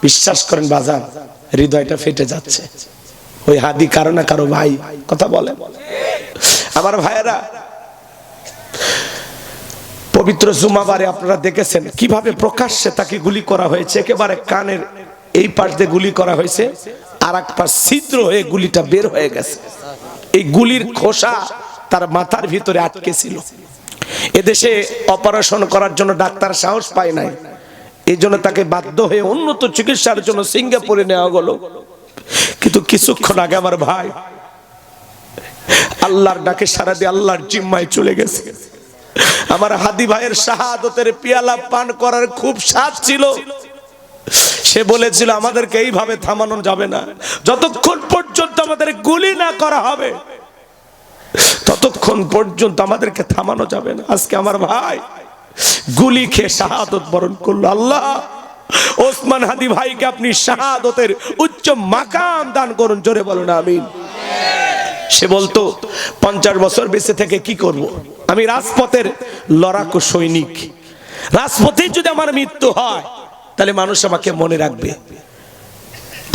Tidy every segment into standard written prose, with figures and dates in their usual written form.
বিশ্বাস করেন বাজান, হৃদয়টা ফেটে যাচ্ছে। ওই হাদি কারো না কারো ভাই, কথা বলে। আমার ভাইয়েরা, পবিত্র জুমাবারে আপনারা দেখেছেন কিভাবে প্রকাশ্যে তাকে গুলি করা হয়েছে। একেবারে কানের এই পাশ দিয়ে গুলি করা হয়েছে, আর এক পাশ ছিদ্র হয়ে গুলিটা বের হয়ে গেছে। এই গুলির খোসা তার মাথার ভিতরে আটকে ছিল। এদেশে অপারেশন করার জন্য ডাক্তার সাহস পায় নাই, এই জন্য তাকে বাধ্য হয়ে উন্নত চিকিৎসার জন্য সিঙ্গাপুরে নেওয়া হলো। কিন্তু কিছুক্ষণ আগে আমার ভাই আল্লাহর ডাকে সাড়া দিয়ে আল্লাহর জিম্মায় চলে গেছে। আমার হাদি ভাইয়ের শাহাদতের পিয়ালা পান করার খুব স্বাদ ছিল। সে বলেছিল আমাদেরকে এইভাবে থামানো যাবে না, যতক্ষণ পর্যন্ত আমাদের গুলি না করা হবে ততক্ষণ পর্যন্ত আমাদেরকে থামানো যাবে না। আজকে আমার ভাই গুলি খেয়ে শাহাদত বরণ করলো। আল্লাহ ওসমান হাদি ভাইকে আপনি শাহাদতের উচ্চ মাকাম দান করুন, জোরে বলুন আমিন। সে বলতো 50 বছর বেঁচে থেকে কি করব, আমি রাজপথের লড়াকু সৈনিক, রাজপথে যদি আমার মৃত্যু হয় তাহলে মানুষ আমাকে মনে রাখবে,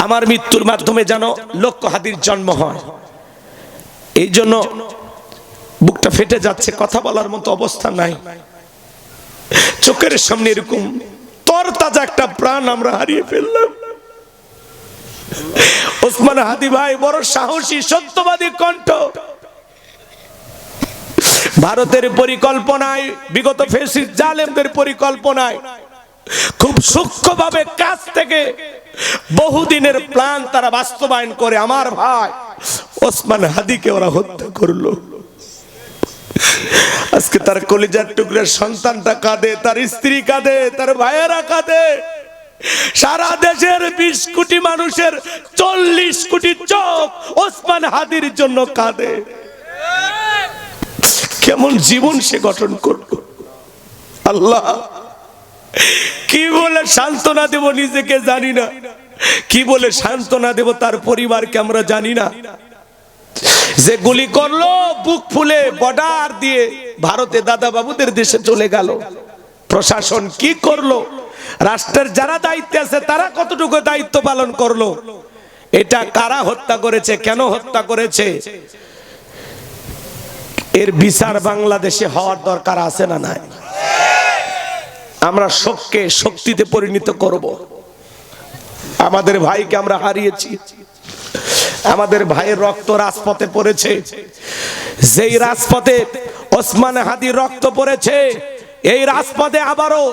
আমার মৃত্যুর মাধ্যমে যেন লক্ষ হাদির জন্ম হয়। এই জন্য বুকটা ফেটে যাচ্ছে, কথা বলার মতো অবস্থা নাই। চোখের সামনে এরকম তরতাজা একটা প্রাণ আমরা হারিয়ে ফেললাম। ওসমান হাদি ভাই বড় সাহসী, সত্যবাদী কণ্ঠ। ভারতের পরিকল্পনায়, বিগত ফ্যাসিস্ট জালেমদের পরিকল্পনায় খুব সূক্ষ্মভাবে কাছ থেকে বহুদিনের প্ল্যান তারা বাস্তবায়ন করে আমার ভাই ওসমান হাদিকে ওরা হত্যা করলো। আজকে তার কলিজার টুকরার সন্তানটা কাঁদে, তার স্ত্রী কাঁদে, তার ভাইয়েরা কাঁদে। সারা দেশের 20 কোটি মানুষের 40 কোটি চোখ ওসমান হাদির জন্য কাঁদে। কেমন জীবন সে গঠন করলো, আল্লাহ কি বলে সান্ত্বনা দেব নিজেকে জানি না, কি বলে সান্ত্বনা দেব তার পরিবারকে আমরা জানি না। যে গুলি করলো বুক ফুলে বর্ডার দিয়ে ভারতে দাদা বাবুদের দেশে চলে গেল। প্রশাসন কি করলো, রাষ্ট্রের যারা দায়িত্বে আছে তারা কতটুকু দায়িত্ব পালন করলো, এটা কারা হত্যা করেছে, কেন হত্যা করেছে, এর বিচার বাংলাদেশে হওয়ার দরকার আছে না নাই? আমরা শোককে শক্তিতে পরিণত করব। আমাদের ভাইকে আমরা হারিয়েছি, আমাদের ভাইয়ের রক্ত রাজপথে পড়েছে। যেই রাজপথে ওসমান হাদির রক্ত পড়েছে, এই রাজপথে আবারও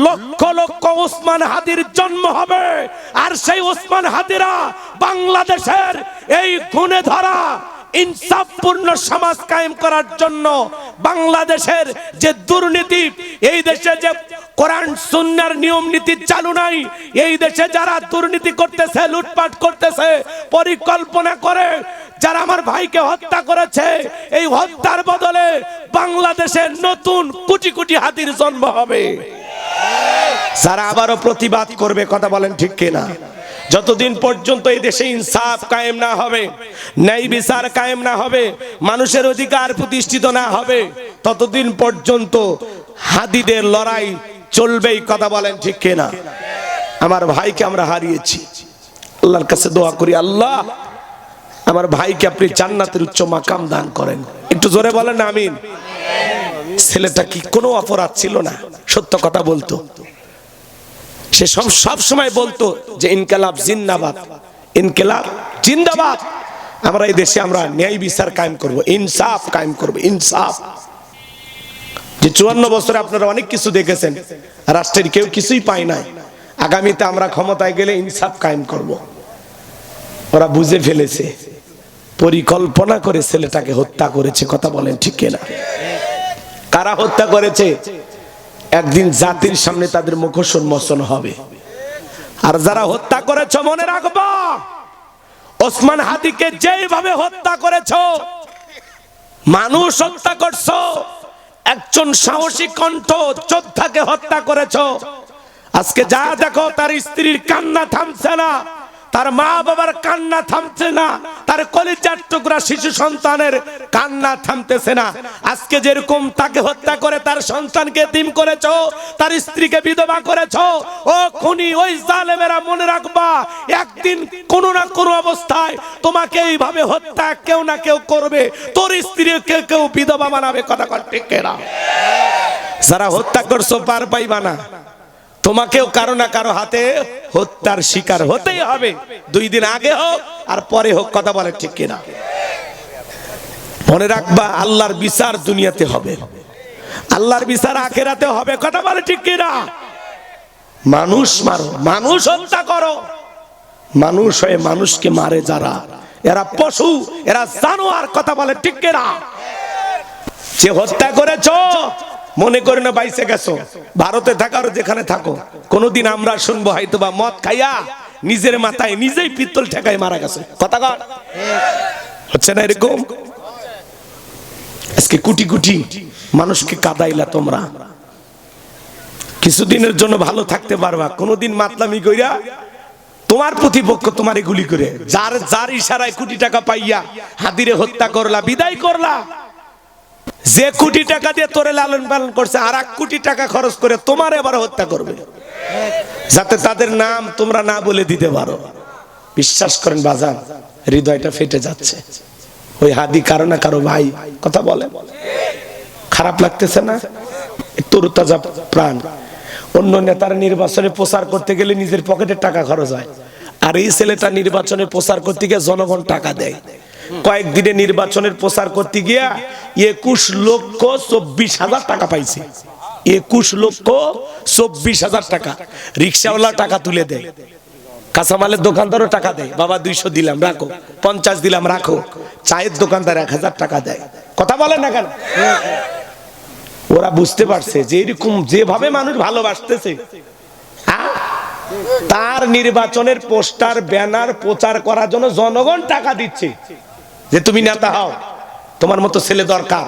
লক্ষ লক্ষ ওসমান হাদির জন্ম হবে। আর সেই ওসমান হাদিরা বাংলাদেশের এই গুণে ধরা ইনসাফপূর্ণ সমাজ কায়েম করার জন্য, বাংলাদেশের যে দুর্নীতি, এই দেশে যে কোরআন সুন্নাহর নিয়ম নীতি চালু নাই, এই দেশে যারা দুর্নীতি করতেছে, লুটপাট করতেছে, পরিকল্পনা করে যারা আমার ভাইকে হত্যা করেছে, এই হত্যার বদলে বাংলাদেশে নতুন কোটি কোটি হাতির জন্ম হবে। যারা আবারও প্রতিবাদ করবে, কথা বলেন ঠিক কিনা? যতদিন পর্যন্ত এই দেশে ইনসাফ কায়েম না হবে, ন্যায় বিচার কায়েম না হবে, মানুষের অধিকার প্রতিষ্ঠিত না হবে, ততদিন পর্যন্ত হাদিদের লড়াই চলবেই, কথা বলেন ঠিক কিনা? আমার ভাইকে আমরা হারিয়েছি, আল্লাহর কাছে দোয়া করি আল্লাহ আমার ভাইকে আপনি জান্নাতের উচ্চ মাকাম দান করেন। একটু জোরে বলেন আমিন। ছেলেটা কি কোনো অপরাধ ছিল না, সত্য কথা বলতো। সে সব সময় বলতো যে ইনকিলাব জিন্দাবাদ, ইনকিলাব জিন্দাবাদ। আমরা এই দেশে আমরা ন্যায় বিচার কায়েম করব, ইনসাফ কায়েম করব, ইনসাফ। যে 54 বছরে আপনারা অনেক কিছু দেখেছেন, রাষ্ট্রের কেউ কিছুই পায় নাই। আগামীতে আমরা ক্ষমতায় গেলে ইনসাফ কায়েম করব। ওরা বুঝে ফেলেছে, পরিকল্পনা করে ছেলেটাকে হত্যা করেছে, কথা বলেন ঠিক কিনা? কারা হত্যা করেছে একদিন জাতির সামনে তাদের মুখোশ উন্মোচন হবে। আর যারা হত্যা করেছে মনে রাখবা, ওসমান হাদিকে যেভাবে হত্যা করেছো, মানুষ হত্যা করছো, একজন সাহসী কণ্ঠ যোদ্ধাকে হত্যা করেছো। আজকে যা দেখো তার স্ত্রীর কান্না থামছে না, তার মা বাবার কান্না থামছে না, তার কলিজার টুকরা শিশু সন্তানের কান্না থামতেছে না। আজকে যেরকম তাকে হত্যা করে তার সন্তানকে এতিম করেছো, তার স্ত্রীকে বিধবা করেছো, ও খুনি ওই জালেমেরা মনে রাখবা একদিন কোনো না কোনো অবস্থায় তোমাকে এইভাবে হত্যা কেউ না কেউ করবে, তোর স্ত্রীকে কেউ বিধবা বানাবে। কথা ঠিক না? যারা হত্যা করছো পার পাইবা না, তোমাকেও কারো না কারো হাতে হত্যার শিকার হতেই হবে, 2 দিন আগে হোক আর পরে হোক। কথা বলে ঠিক কিনা? মনে রাখবা আল্লাহর বিচার দুনিয়াতে হবে, আল্লাহর বিচার আখিরাতে হবে। কথা বলে ঠিক কিনা? মানুষ মারো, মানুষ হত্যা করো, মানুষ হয়ে মানুষকে মারে যারা, এরা পশু, এরা জানোয়ার। কথা বলে ঠিক কিনা? যে হত্যা করেছো মনে করে না বাইসে গেছো, ভারতে থাকার যেখানে থাকো, কোনদিন আমরা শুনবো হয়তো বা মদ খাইয়া নিজের মাথায় নিজেই পিস্তল ঠেকায় মারা গেছে। কথা হচ্ছে না এরকম? আজকে কোটি কোটি মানুষকে কাদাইলা তোমরা, কিছুদিনের জন্য ভালো থাকতে পারবা, কোনদিন মাতলামি কইরা তোমার প্রতিপক্ষ তোমারে গুলি করে যার ইশারায় কোটি টাকা পাইয়া হাদিরে হত্যা করলা, বিদায় করলা। যে কোটি টাকা দিয়ে তোরে লালন পালন করছে আর 1 কোটি টাকা খরচ করে তোমার এবার হত্যা করবে, যাতে তাদের নাম তোমরা না বলে দিতে পারো। বিশ্বাস করেন বাজান, হৃদয়টা ফেটে যাচ্ছে। ওই হাদি কারো না কারো ভাই। কথা বলে খারাপ লাগতেছে না? তরুতাজা প্রাণ। অন্য নেতারা নির্বাচনে প্রচার করতে গেলে নিজের পকেটের টাকা খরচ হয়, আর এই ছেলেটা নির্বাচনে প্রচার করতে গিয়ে জনগণ টাকা দেয়। কয়েকদিনে নির্বাচনের প্রচার করতে গিয়া 21,24,000 টাকা পাইছে। 21,24,000 টাকা। রিক্সাওয়ালা টাকা তুলে দেয়, কাঁচামালের দোকানদারও টাকা দেয়, বাবা 200 দিলাম রাখো, 50 দিলাম রাখো। চায়ের দোকানদার 1000 টাকা দেয়। কথা বলে না কেন? ওরা বুঝতে পারছে যে এরকম যেভাবে মানুষ ভালোবাসতেছে, তার নির্বাচনের পোস্টার ব্যানার প্রচার করার জন্য জনগণ টাকা দিচ্ছে যে তুমি নেতা হও, তোমার মতো ছেলে দরকার।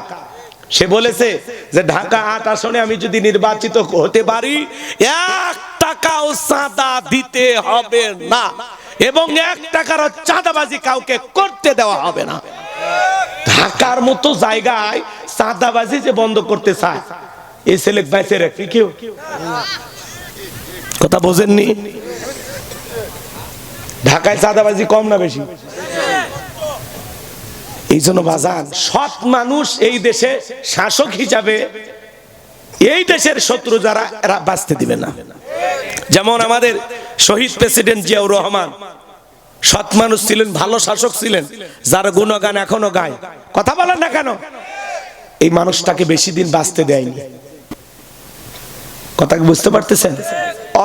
সে বলেছে যে ঢাকা 8 আসনে আমি যদি নির্বাচিত হতে পারি 1 টাকাও চাঁদা দিতে হবে না, এবং 1 টাকারও চাঁদাবাজি কাউকে করতে দেওয়া হবে না। ঢাকার মতো জায়গায় চাঁদাবাজি যে বন্ধ করতে চায়, এই ছেলে বেঁচে রাখি কেউ? কথা বোঝেননি? ঢাকায় চাঁদাবাজি কম না বেশি? এই জন্য বাজান, সৎ মানুষ এই দেশে শাসক হিসাবে এই দেশের শত্রু যারা, এরা বাঁচতে দিবে না। যেমন আমাদের শহীদ প্রেসিডেন্ট জিয়াউর রহমান সৎ মানুষ ছিলেন, ভালো শাসক ছিলেন, যার গুণগান এখনো গায়। কথা বলেন না কেন? এই মানুষটাকে বেশি দিন বাঁচতে দেয়নি। কথা বুঝতে পারতেছেন?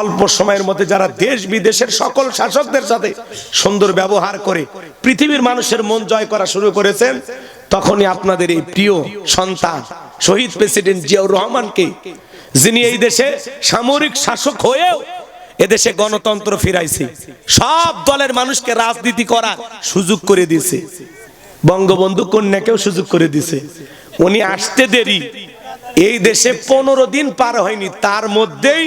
অল্প সময়ের মধ্যে যারা দেশ বিদেশের সকল শাসকদের সাথে সুন্দর ব্যবহার করে পৃথিবীর মানুষের মন জয় করা শুরু করেছেন, তখনই আপনাদের এই প্রিয় সন্তান শহীদ প্রেসিডেন্ট জিয়াউর রহমানকে, যিনি এই দেশে সামরিক শাসক হয়েও এদেশে গণতন্ত্র ফিরাইছে, সব দলের মানুষকে রাজনীতি করার সুযোগ করে দিয়েছে, বঙ্গবন্ধু কন্যাকেও সুযোগ করে দিয়েছে। উনি আসতে দেরি, এই দেশে 15 দিন পার হয়নি, তার মধ্যেই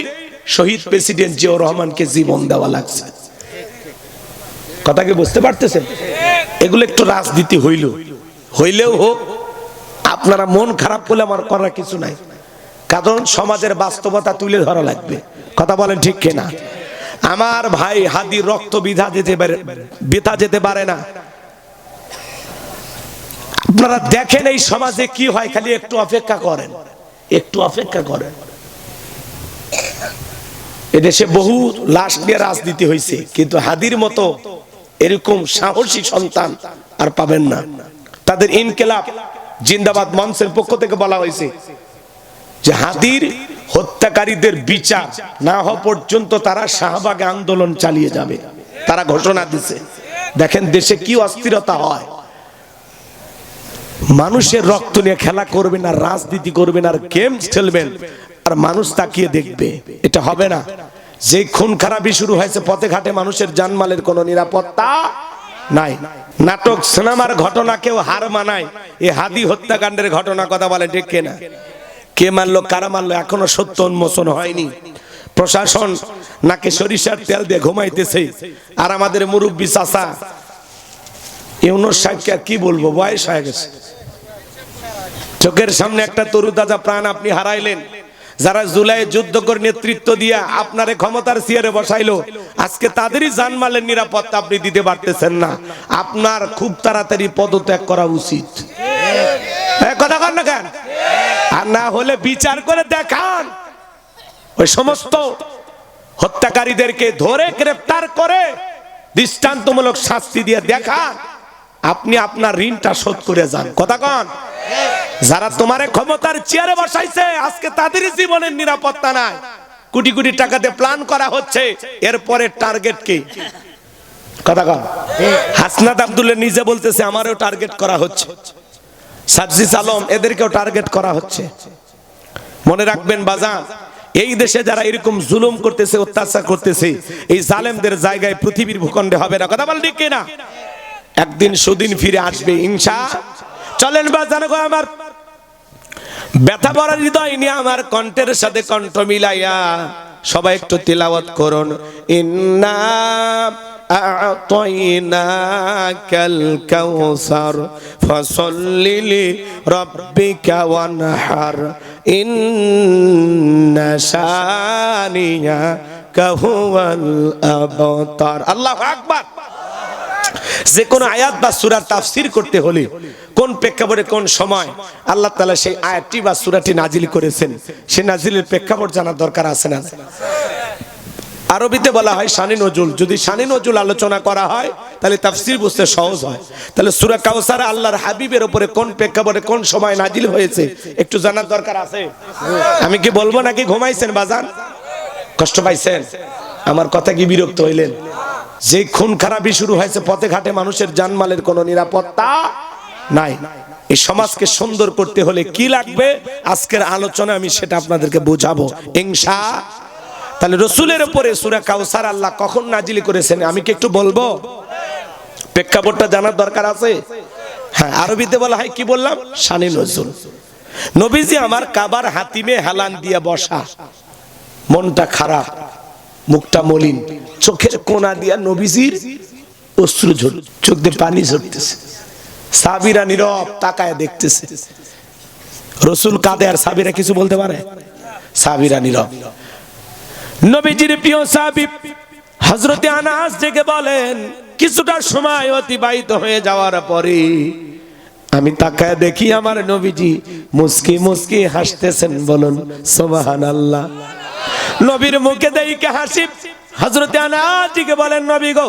শহীদ প্রেসিডেন্ট জিয়াউর রহমানকে জীবন দেওয়া লাগছে। কথা কি বুঝতে পারতেছেন? এগুলো একটু রাজনীতি হইলেও হোক, আপনারা মন খারাপ করলে আমার করার কিছু নাই, কারণ সমাজের বাস্তবতা তুলে ধরা লাগবে। কথা বলেন ঠিক কিনা? আমার ভাই হাদির রক্ত বৃথা যেতে পারে না। আপনারা দেখেন এই সমাজে কি হয়, খালি একটু অপেক্ষা করেন, একটু অপেক্ষা করেন। এদেশে বহু লাশ নিয়ে রাজনীতি হয়েছে, কিন্তু হাদির মতো এরকম সাহসী সন্তান আর পাবেন না। তাদের ইনকিলাব জিন্দাবাদ মঞ্চের পক্ষ থেকে বলা হয়েছে যে হাদির হত্যাকারীদের বিচার না হওয়া পর্যন্ত তারা শাহবাগে আন্দোলন চালিয়ে যাবে, তারা ঘোষণা দিচ্ছে। দেখেন দেশে কি অস্থিরতা হয়। মানুষের রক্ত নিয়ে খেলা করবেন, আর রাজনীতি করবেন, আর গেমস খেলবেন, আর মানুষ তাকিয়ে দেখবে, এটা হবে না। যে খুন খারাপি শুরু হয়েছে পথে ঘাটে, মানুষের জানমালের কোনো নিরাপত্তা নাই। নাটক সিনেমার ঘটনা কেউ হার মানায়, এই হাদি হত্যাকাণ্ডের ঘটনা। কথা বলে ঠিক কিনা? কে মারলো, কারা মারলো, এখনো সত্য উন্মোচন হয়নি। প্রশাসন নাকে সরিষার তেল দিয়ে ঘুমাইতেছে, আর আমাদের মুরব্বী চাচা ইউনুস সাহেবকে আর কি বলবো, বয়স হয়ে গেছে। চোখের সামনে একটা তরুতাজা প্রাণ আপনি হারাইলেন। যারা জুলাই যুদ্ধ করে নেতৃত্ব দিয়া আপনারে ক্ষমতার চেয়ারে বসাইলো, আজকে তাদেরই জানমালের নিরাপত্তা আপনি দিতে পারতেছেন না। আপনার খুব তাড়াতাড়ি পদত্যাগ করা উচিত। কথা কন না কেন? আর না হলে বিচার করে দেখান, ওই সমস্ত হত্যাকারীদেরকে ধরে গ্রেফতার করে দৃষ্টান্তমূলক শাস্তি দিয়ে দেখান, আপনি আপনার ঋণটা শোধ করে যান। কথা কন? যারা তোমারে ক্ষমতার চেয়ারে বসাইছে আজকে তাদেরই জীবনের নিরাপত্তা নাই। কোটি কোটি টাকাতে প্ল্যান করা হচ্ছে, এরপরে টার্গেট কি? কথা কন? হাসনাত আব্দুল্লাহ নিজে বলতেছে আমারও টার্গেট করা হচ্ছে, সাজ্জিদ আলম এদেরকেও টার্গেট করা হচ্ছে। মনে রাখবেন বাজান, এই দেশে যারা এরকম জুলুম করতেছে, অত্যাচার করতেছে, এই জালেমদের জায়গায় পৃথিবীর ভূখণ্ডে হবে না। কথা বল ঠিক কিনা? একদিন সুদিন ফিরে আসবে ইনশাআল্লাহ। চলেন বাজান গো, আমার ব্যথা ভরা হৃদয় নিয়ে আমার কণ্ঠের সাথে কণ্ঠ মিলাইয়া সবাই একটু তিলাওয়াত করুন। ইন্না আ'তাইনাকাল কাউসার ফাসাল্লি লিরাব্বিকা ওয়ানহার ইন্না শানিয়াকা হুয়াল আবতার। আল্লাহু আকবার। যে কোন আয়াত বা সূরার তাফসীর করতে হলে কোন প্রেক্ষাপটে কোন সময় আল্লাহ তাআলা সেই আয়াতটি বা সূরাটি নাজিল করেছেন, সেই নাজিলের প্রেক্ষাপট জানার দরকার আছে না? আরবিতে বলা হয় শানে নজুল। যদি শানে নজুল আলোচনা করা হয় তাহলে তাফসীর বুঝতে সহজ হয়। তাহলে সূরা কাউসার আল্লাহর হাবিবের উপরে কোন প্রেক্ষাপটে কোন সময় নাজিল হয়েছে একটু জানার দরকার আছে। আমি কি বলবো নাকি ঘুমাইছেন বাজান? কষ্ট পাইছেন? আমার কথা কি বিরক্ত হইলেন? যে খুন খারাপি শুরু হয়েছে, পথে ঘাটে মানুষের জানমালের কোনো নিরাপত্তা নাই। এই সমাজকে সুন্দর করতে হলে কি লাগবে আজকের আলোচনা আমি সেটা আপনাদেরকে বোঝাবো ইনশাআল্লাহ। তাহলে রাসূলের উপরে সূরা কাউসার আল্লাহ কখন নাজিল করেছেন আমি কি একটু বলবো? প্রেক্ষাপটটা জানার দরকার আছে। হ্যাঁ, আরবিতে বলা হয় কি বললাম? শানে নজুল। নবীজি আমার কাবার হাতিমে হেলান দিয়ে বসা, মনটা খারাপ, মুখটা মলিন, চোখের কোনা দিয়া নবীজির অশ্রু ঝরছে, চোখ দিয়ে পানি ঝরতেছে। সাহাবীরা নীরব তাকায় দেখতেছে। রাসূল কাঁদে আর সাহাবীরা কিছু বলতে পারে? সাহাবীরা নীরব। নবীজির প্রিয় সাহাবী হযরতে আনাস থেকে বলেন, কিছুটা সময় অতিবাহিত হয়ে যাওয়ার পরে আমি তাকায় দেখি আমার নবীজি মুস্কি মুস্কি হাসতেছেন। বলুন সুবহানাল্লাহ। নবীর মুখে দেখে হাসি। হযরতে আনাসকে বলেন, নবী গো,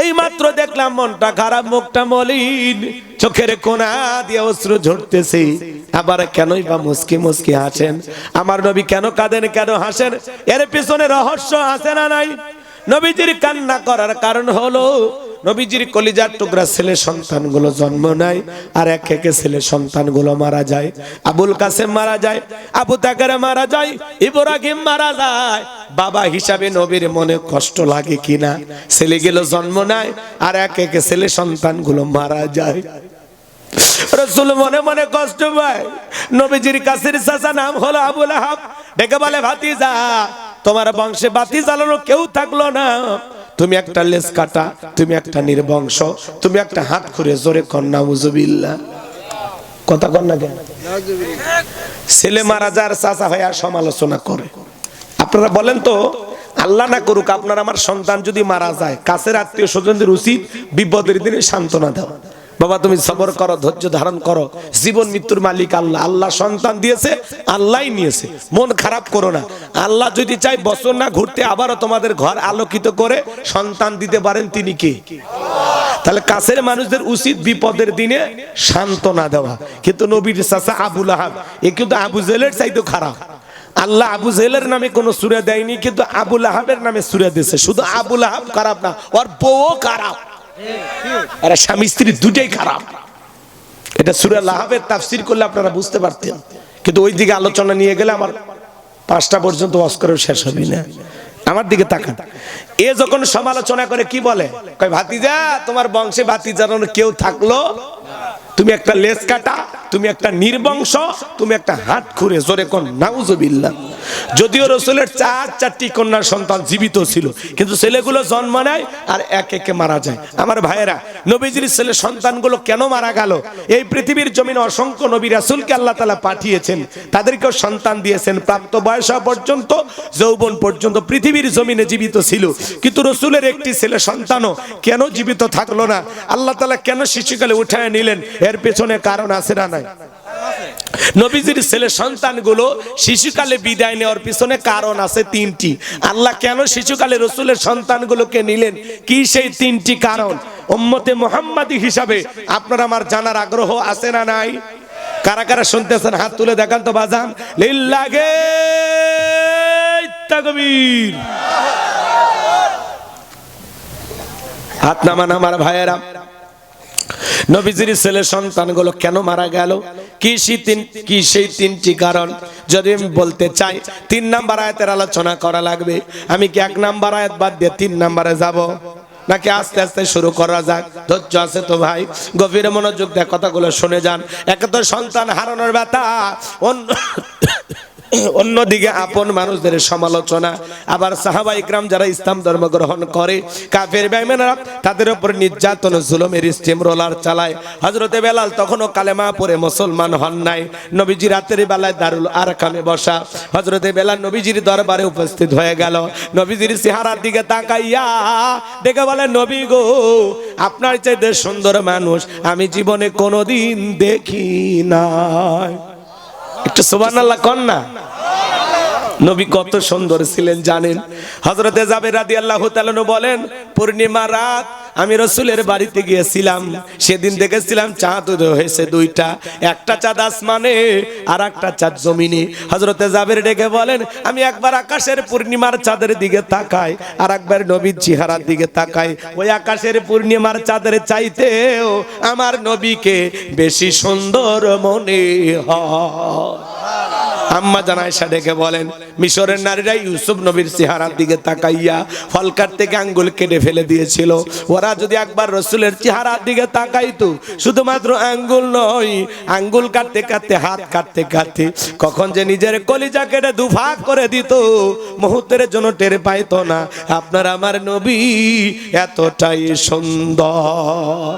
এই মাত্র দেখলাম মনটা খারাপ, মুখটা মলিন, চোখের কোনা দিয়ে অশ্রু ঝরতেছে, আবার কেনই বা মুস্কি মুস্কি হাসেন? আমার নবী কেন কাঁদেন, কেন হাসেন? এর পিছনে রহস্য আছে না নাই? নবীজির কান্না করার কারণ হলো নবীজির কলিজার টুকরা ছেলে সন্তানগুলো জন্ম নেয়, আর এক একে ছেলে সন্তানগুলো মারা যায়। আবুল কাসেম মারা যায়, আবু তাকার মারা যায়, ইব্রাহিম মারা যায়। বাবা হিসাবে নবীর মনে কষ্ট লাগে কিনা? ছেলেগুলো জন্ম নেয় আর এক একে ছেলে সন্তানগুলো মারা যায়। রাসূল মনে মনে কষ্ট পায়। নবীজির কাছের চাচা নাম হলো আবু লাহাব, ডেকে বলে, ভাতিজা, তোমার বংশে বাতি জ্বালানো কেউ থাকলো না, তুমি একটা লেজ কাটা, তুমি একটা নির্বংশ, তুমি একটা হাত খুঁড়ে জোরে কর নাউজুবিল্লাহ। কথা কর না কেন? ছেলে মারা যার চাচা ভাই আর সমালোচনা করে। আপনারা বলেন তো, আল্লাহ না করুক আপনার আমার সন্তান যদি মারা যায়, কাছের আত্মীয় স্বজনদের উচিত বিপদের দিনে সান্ত্বনা দেওয়া। বাবা তুমি সবর করো, ধৈর্য ধারণ করো, জীবন মৃত্যুর মালিক আল্লাহ। আল্লাহ সন্তান দিয়েছে, আল্লাহই নিয়েছে, মন খারাপ করো না। আল্লাহ যদি চাই বছর না ঘুরতে আবারও তোমাদের ঘর আলোকিত করে সন্তান দিতে পারেন, তিনি কে? তাহলে কাছের মানুষদের উচিত বিপদের দিনে সান্ত্বনা দেওয়া। কিন্তু নবীর চাচা আবু লাহাব, এ কিন্তু আবু জেহেলের চাইতে খারাপ। আল্লাহ আবু জেহেলের নামে কোনো সূরা দেয়নি, কিন্তু আবু লাহাবের নামে সূরা দিয়েছে। শুধু আবু লাহাব খারাপ না, ওর বউও খারাপ, আরে স্বামী স্ত্রী দুটাই খারাপ। এটা সূরা লাহাবের তাফসীর করলে আপনারা বুঝতে পারতেন, কিন্তু ওই দিকে আলোচনা নিয়ে গেলে আমার 5টা পর্যন্ত ওয়াজ করেও শেষ হবে না। আমার দিকে তাকান। এ যখন সমালোচনা করে কি বলে, কয় ভাতিজা তোমার বংশে বাতি জ্বালানোর কেউ থাকলো তুমি একটা লেজ কাটা, তুমি একটা নির্বংশ, তুমি একটা হাত খুঁড়ে, জোরে কোন নাউজুবিল্লাহ। যদিও রাসূলের 4টি কন্যা সন্তান জীবিত ছিল, কিন্তু ছেলেগুলো জন্ম নেয় আর এক একে মারা যায়। আমার ভাইয়েরা, নবীজির ছেলে সন্তানগুলো কেন মারা গেল? এই পৃথিবীর জমিনে অসংখ্য নবী রাসূলকে আল্লাহ তাআলা পাঠিয়েছেন, তাদেরকেও সন্তান দিয়েছেন, প্রাপ্ত বয়স পর্যন্ত, যৌবন পর্যন্ত পৃথিবীর জমিনে জীবিত ছিল, কিন্তু রাসূলের একটি ছেলে সন্তানও কেন জীবিত থাকলো না? আল্লাহ তাআলা কেন শিশুকালে উঠায় নিলেন? এর পেছনে কারণ আছে না নাই? নবীজির ছেলে সন্তানগুলো শিশুকালে বিদায় নেওয়ার পিছনে কারণ আছে 3টি। আল্লাহ কেন শিশুকালে রাসূলের সন্তানগুলোকে নিলেন? কি সেই 3টি কারণ? উম্মতে মুহাম্মাদি হিসাবে আপনার আমার জানার আগ্রহ আছে না নাই? কারা কারা শুনতেছেন হাত তুলে দেখান তো বাজান। লিল্লাহে তাকবীর। হাত নামান আমার ভাইয়েরা। নবীজির ছেলে সন্তানগুলো কেন মারা গেল? কি সেই 3টি কারণ? যদি আমি বলতে চাই, 3 নাম্বার আয়াতের আলোচনা করা লাগবে। আমি কি 1 নাম্বার আয়াত বাদ দিয়ে 3 নাম্বারে যাব, নাকি আস্তে আস্তে শুরু করা যাক? ধৈর্য আছে তো ভাই? গভীর মনোযোগ দিয়ে কথাগুলো শুনে যান। একে তো সন্তান হারানোর ব্যথা, অন্যদিকে আপন মানুষদের সমালোচনা, আবার সাহাবা ইকরাম যারা ইসলাম ধর্ম গ্রহণ করে, কাফের বেঈমানরা তাদের উপর নির্যাতন জুলুমের স্টিম রোলার চালায়। হযরতে বেলাল তখনও কালেমা পড়ে মুসলমান হন নাই। নবীজি রাতের বেলায় দারুল আরকামে বসা, হযরতে বেলাল নবীজির দরবারে উপস্থিত হয়ে গেল। নবীজির চেহারার দিকে তাকাইয়া ডেকে বলে, নবী গো, আপনার চাইতে সুন্দর মানুষ আমি জীবনে কোনোদিন দেখি নাই। একটু সুবহানাল্লাহ কন না। নবী কত সুন্দর ছিলেন জানেন? হযরতে জাবের রাদিয়াল্লাহু তাআলা বলেন, পূর্ণিমা রাত আমি রাসূলের বাড়িতে গিয়েছিলাম, সেদিন দেখেছিলাম চাঁদ উদয় হয়েছে 2টা, একটা চাঁদ আসমানে আর একটা চাঁদ জমিনে। হযরতে জাবের ডেকে বলেন, আমি একবার আকাশের পূর্ণিমার চাঁদের দিকে তাকাই, আর একবার নবীর চেহারার দিকে তাকাই। ওই আকাশের পূর্ণিমার চাঁদের চাইতেও আমার নবীকে বেশি সুন্দর মনে হয়। আম্মা জান আয়েশা ডেকে বলেন, মিশরের নারীরা ইউসুফ নবীর চেহারার দিকে তাকাইয়া ফল কাটতে আঙ্গুল কেটে ফেলে দিয়েছিল। ওরা যদি একবার রাসূলের চেহারার দিকে তাকাইতো, শুধুমাত্র আঙ্গুল নয়, আঙ্গুল কাটতে কাটতে, হাত কাটতে কাটতে কখন যে নিজের কলিজা কেটে দুভাগ করে দিত, মুহূর্তের জন্য টের পাইতো না। আপনার আমার নবী এতটাই সুন্দর।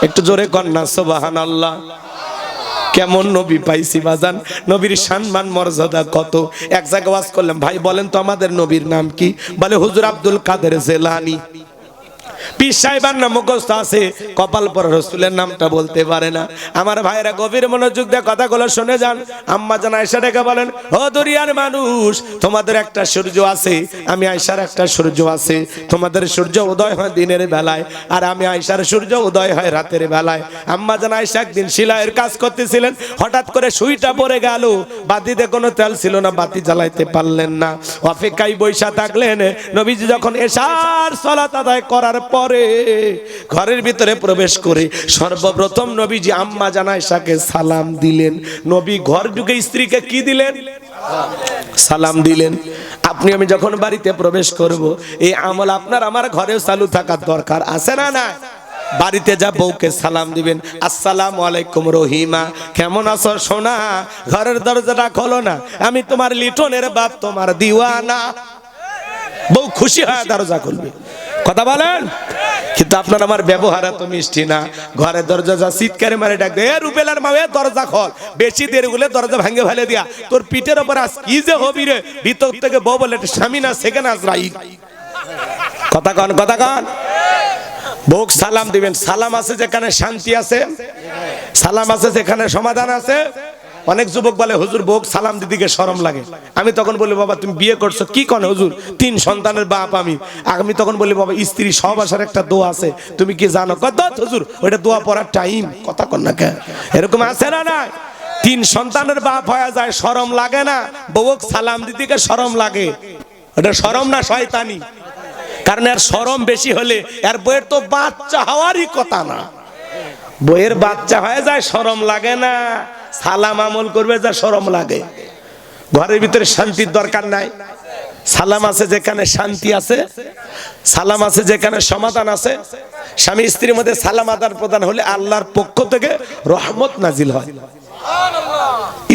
একটু জোরে কন্যা সুবহানাল্লাহ। কেমন নবী পাইছি বাজান, নবীর সম্মান মর্যাদা কত। এক জায়গায় ওয়াজ করলাম, ভাই বলেন তো আমাদের নবীর নাম কি? বলে হুজুর আব্দুল কাদের জিলানী। পীর সাহেবের নাম মুখস্থ আছে, কপাল পরা রাসূলের নামটা বলতে পারে না। আমার ভাইরা গভীর মনোযোগ দিয়ে কথাগুলো শুনে যান। আম্মা জান আয়েশা ডেকে বলেন, ও দুনিয়ার মানুষ, তোমাদের একটা সূর্য আছে, আমি আয়েশার একটা সূর্য আছে। তোমাদের সূর্য উদয় হয় দিনের বেলায়, আর আমি আয়েশার সূর্য উদয় হয় রাতের বেলায়। আম্মা জান আয়েশা একদিন সেলাইয়ের কাজ করতেছিলেন, হঠাৎ করে সুইটা পড়ে গেল। বাতিতে কোনো তেল ছিল না, বাতি জ্বালাইতে পারলেন না, অপেক্ষায় বৈশা থাকলেন। নবীজি যখন এশার সালাত আদায় করার পরে ঘরের ভিতরে প্রবেশ করে সর্বপ্রথম নবীজি আম্মা জান আয়েশাকে সালাম দিলেন। নবী ঘর ঢুকে স্ত্রীকে কি দিলেন? সালাম দিলেন। আপনি আমি যখন বাড়িতে প্রবেশ করব, এই আমল আপনার আমার ঘরেও চালু থাকার দরকার আছে না না? বাড়িতে যা বউকে সালাম দিবেন, আসসালামু আলাইকুম রহিমা, কেমন আছো সোনা? ঘরের দরজাটা খোলো না, আমি তোমার লিটনের বাপ, তোমার দিওয়ানা। বউ খুশি হয় দরজা খুলবে। কথা বলেন? কিন্তু আপনার আমার ব্যবহার এত মিষ্টি না। ঘরের দরজা যা চিৎকারে মারে ডাক দেয়, রুবেলার মা, দরজা খোল, বেশি দেরি হলে দরজা ভাঙে ফেলে দিয়া, তোর পিঠের উপর আজ কি যে হবি রে। ভিতর থেকে বউ বলে, স্বামী না সেখানে আজরাইল। কথা কন, কথা কন। বউ সালাম দিবেন। সালাম আছে যেখানে শান্তি আছে, সালাম আছে যেখানে সমাধান আছে। অনেক যুবক বলে, হুজুর বউ সালাম দিদিকে শরম লাগে। আমি তখন বলি, বাবা তুমি বিয়ে করছো কি কনে হুজুর? 3 সন্তানের বাপ আমি। আমি তখন বলি, বাবা স্ত্রী সহবাসের একটা দোয়া আছে, তুমি কি জানো? কত হুজুর ওইটা দোয়া পড়ার টাইম। কথা কন না কেন? এরকম আছে না না? 3 সন্তানের বাপ হয়ে যায়, শরম লাগে না? বউ সালাম দিদিকে শরম লাগে। ওটা শরম না শয়তানি? কারণ এর শরম বেশি হলে এর বইয়ের তো বাচ্চা হওয়ারই কথা না। বইয়ের বাচ্চা হয়ে যায়, শরম লাগে না? সালাম আমল করবে যা শরম লাগে। ঘরের ভিতরে শান্তির দরকার নাই? সালাম আছে যেখানে শান্তি আছে, সালাম আছে যেখানে সমাধান আছে। স্বামী স্ত্রীর মধ্যে সালাম আদান প্রদান হলে আল্লাহর পক্ষ থেকে রহমত নাজিল হয়।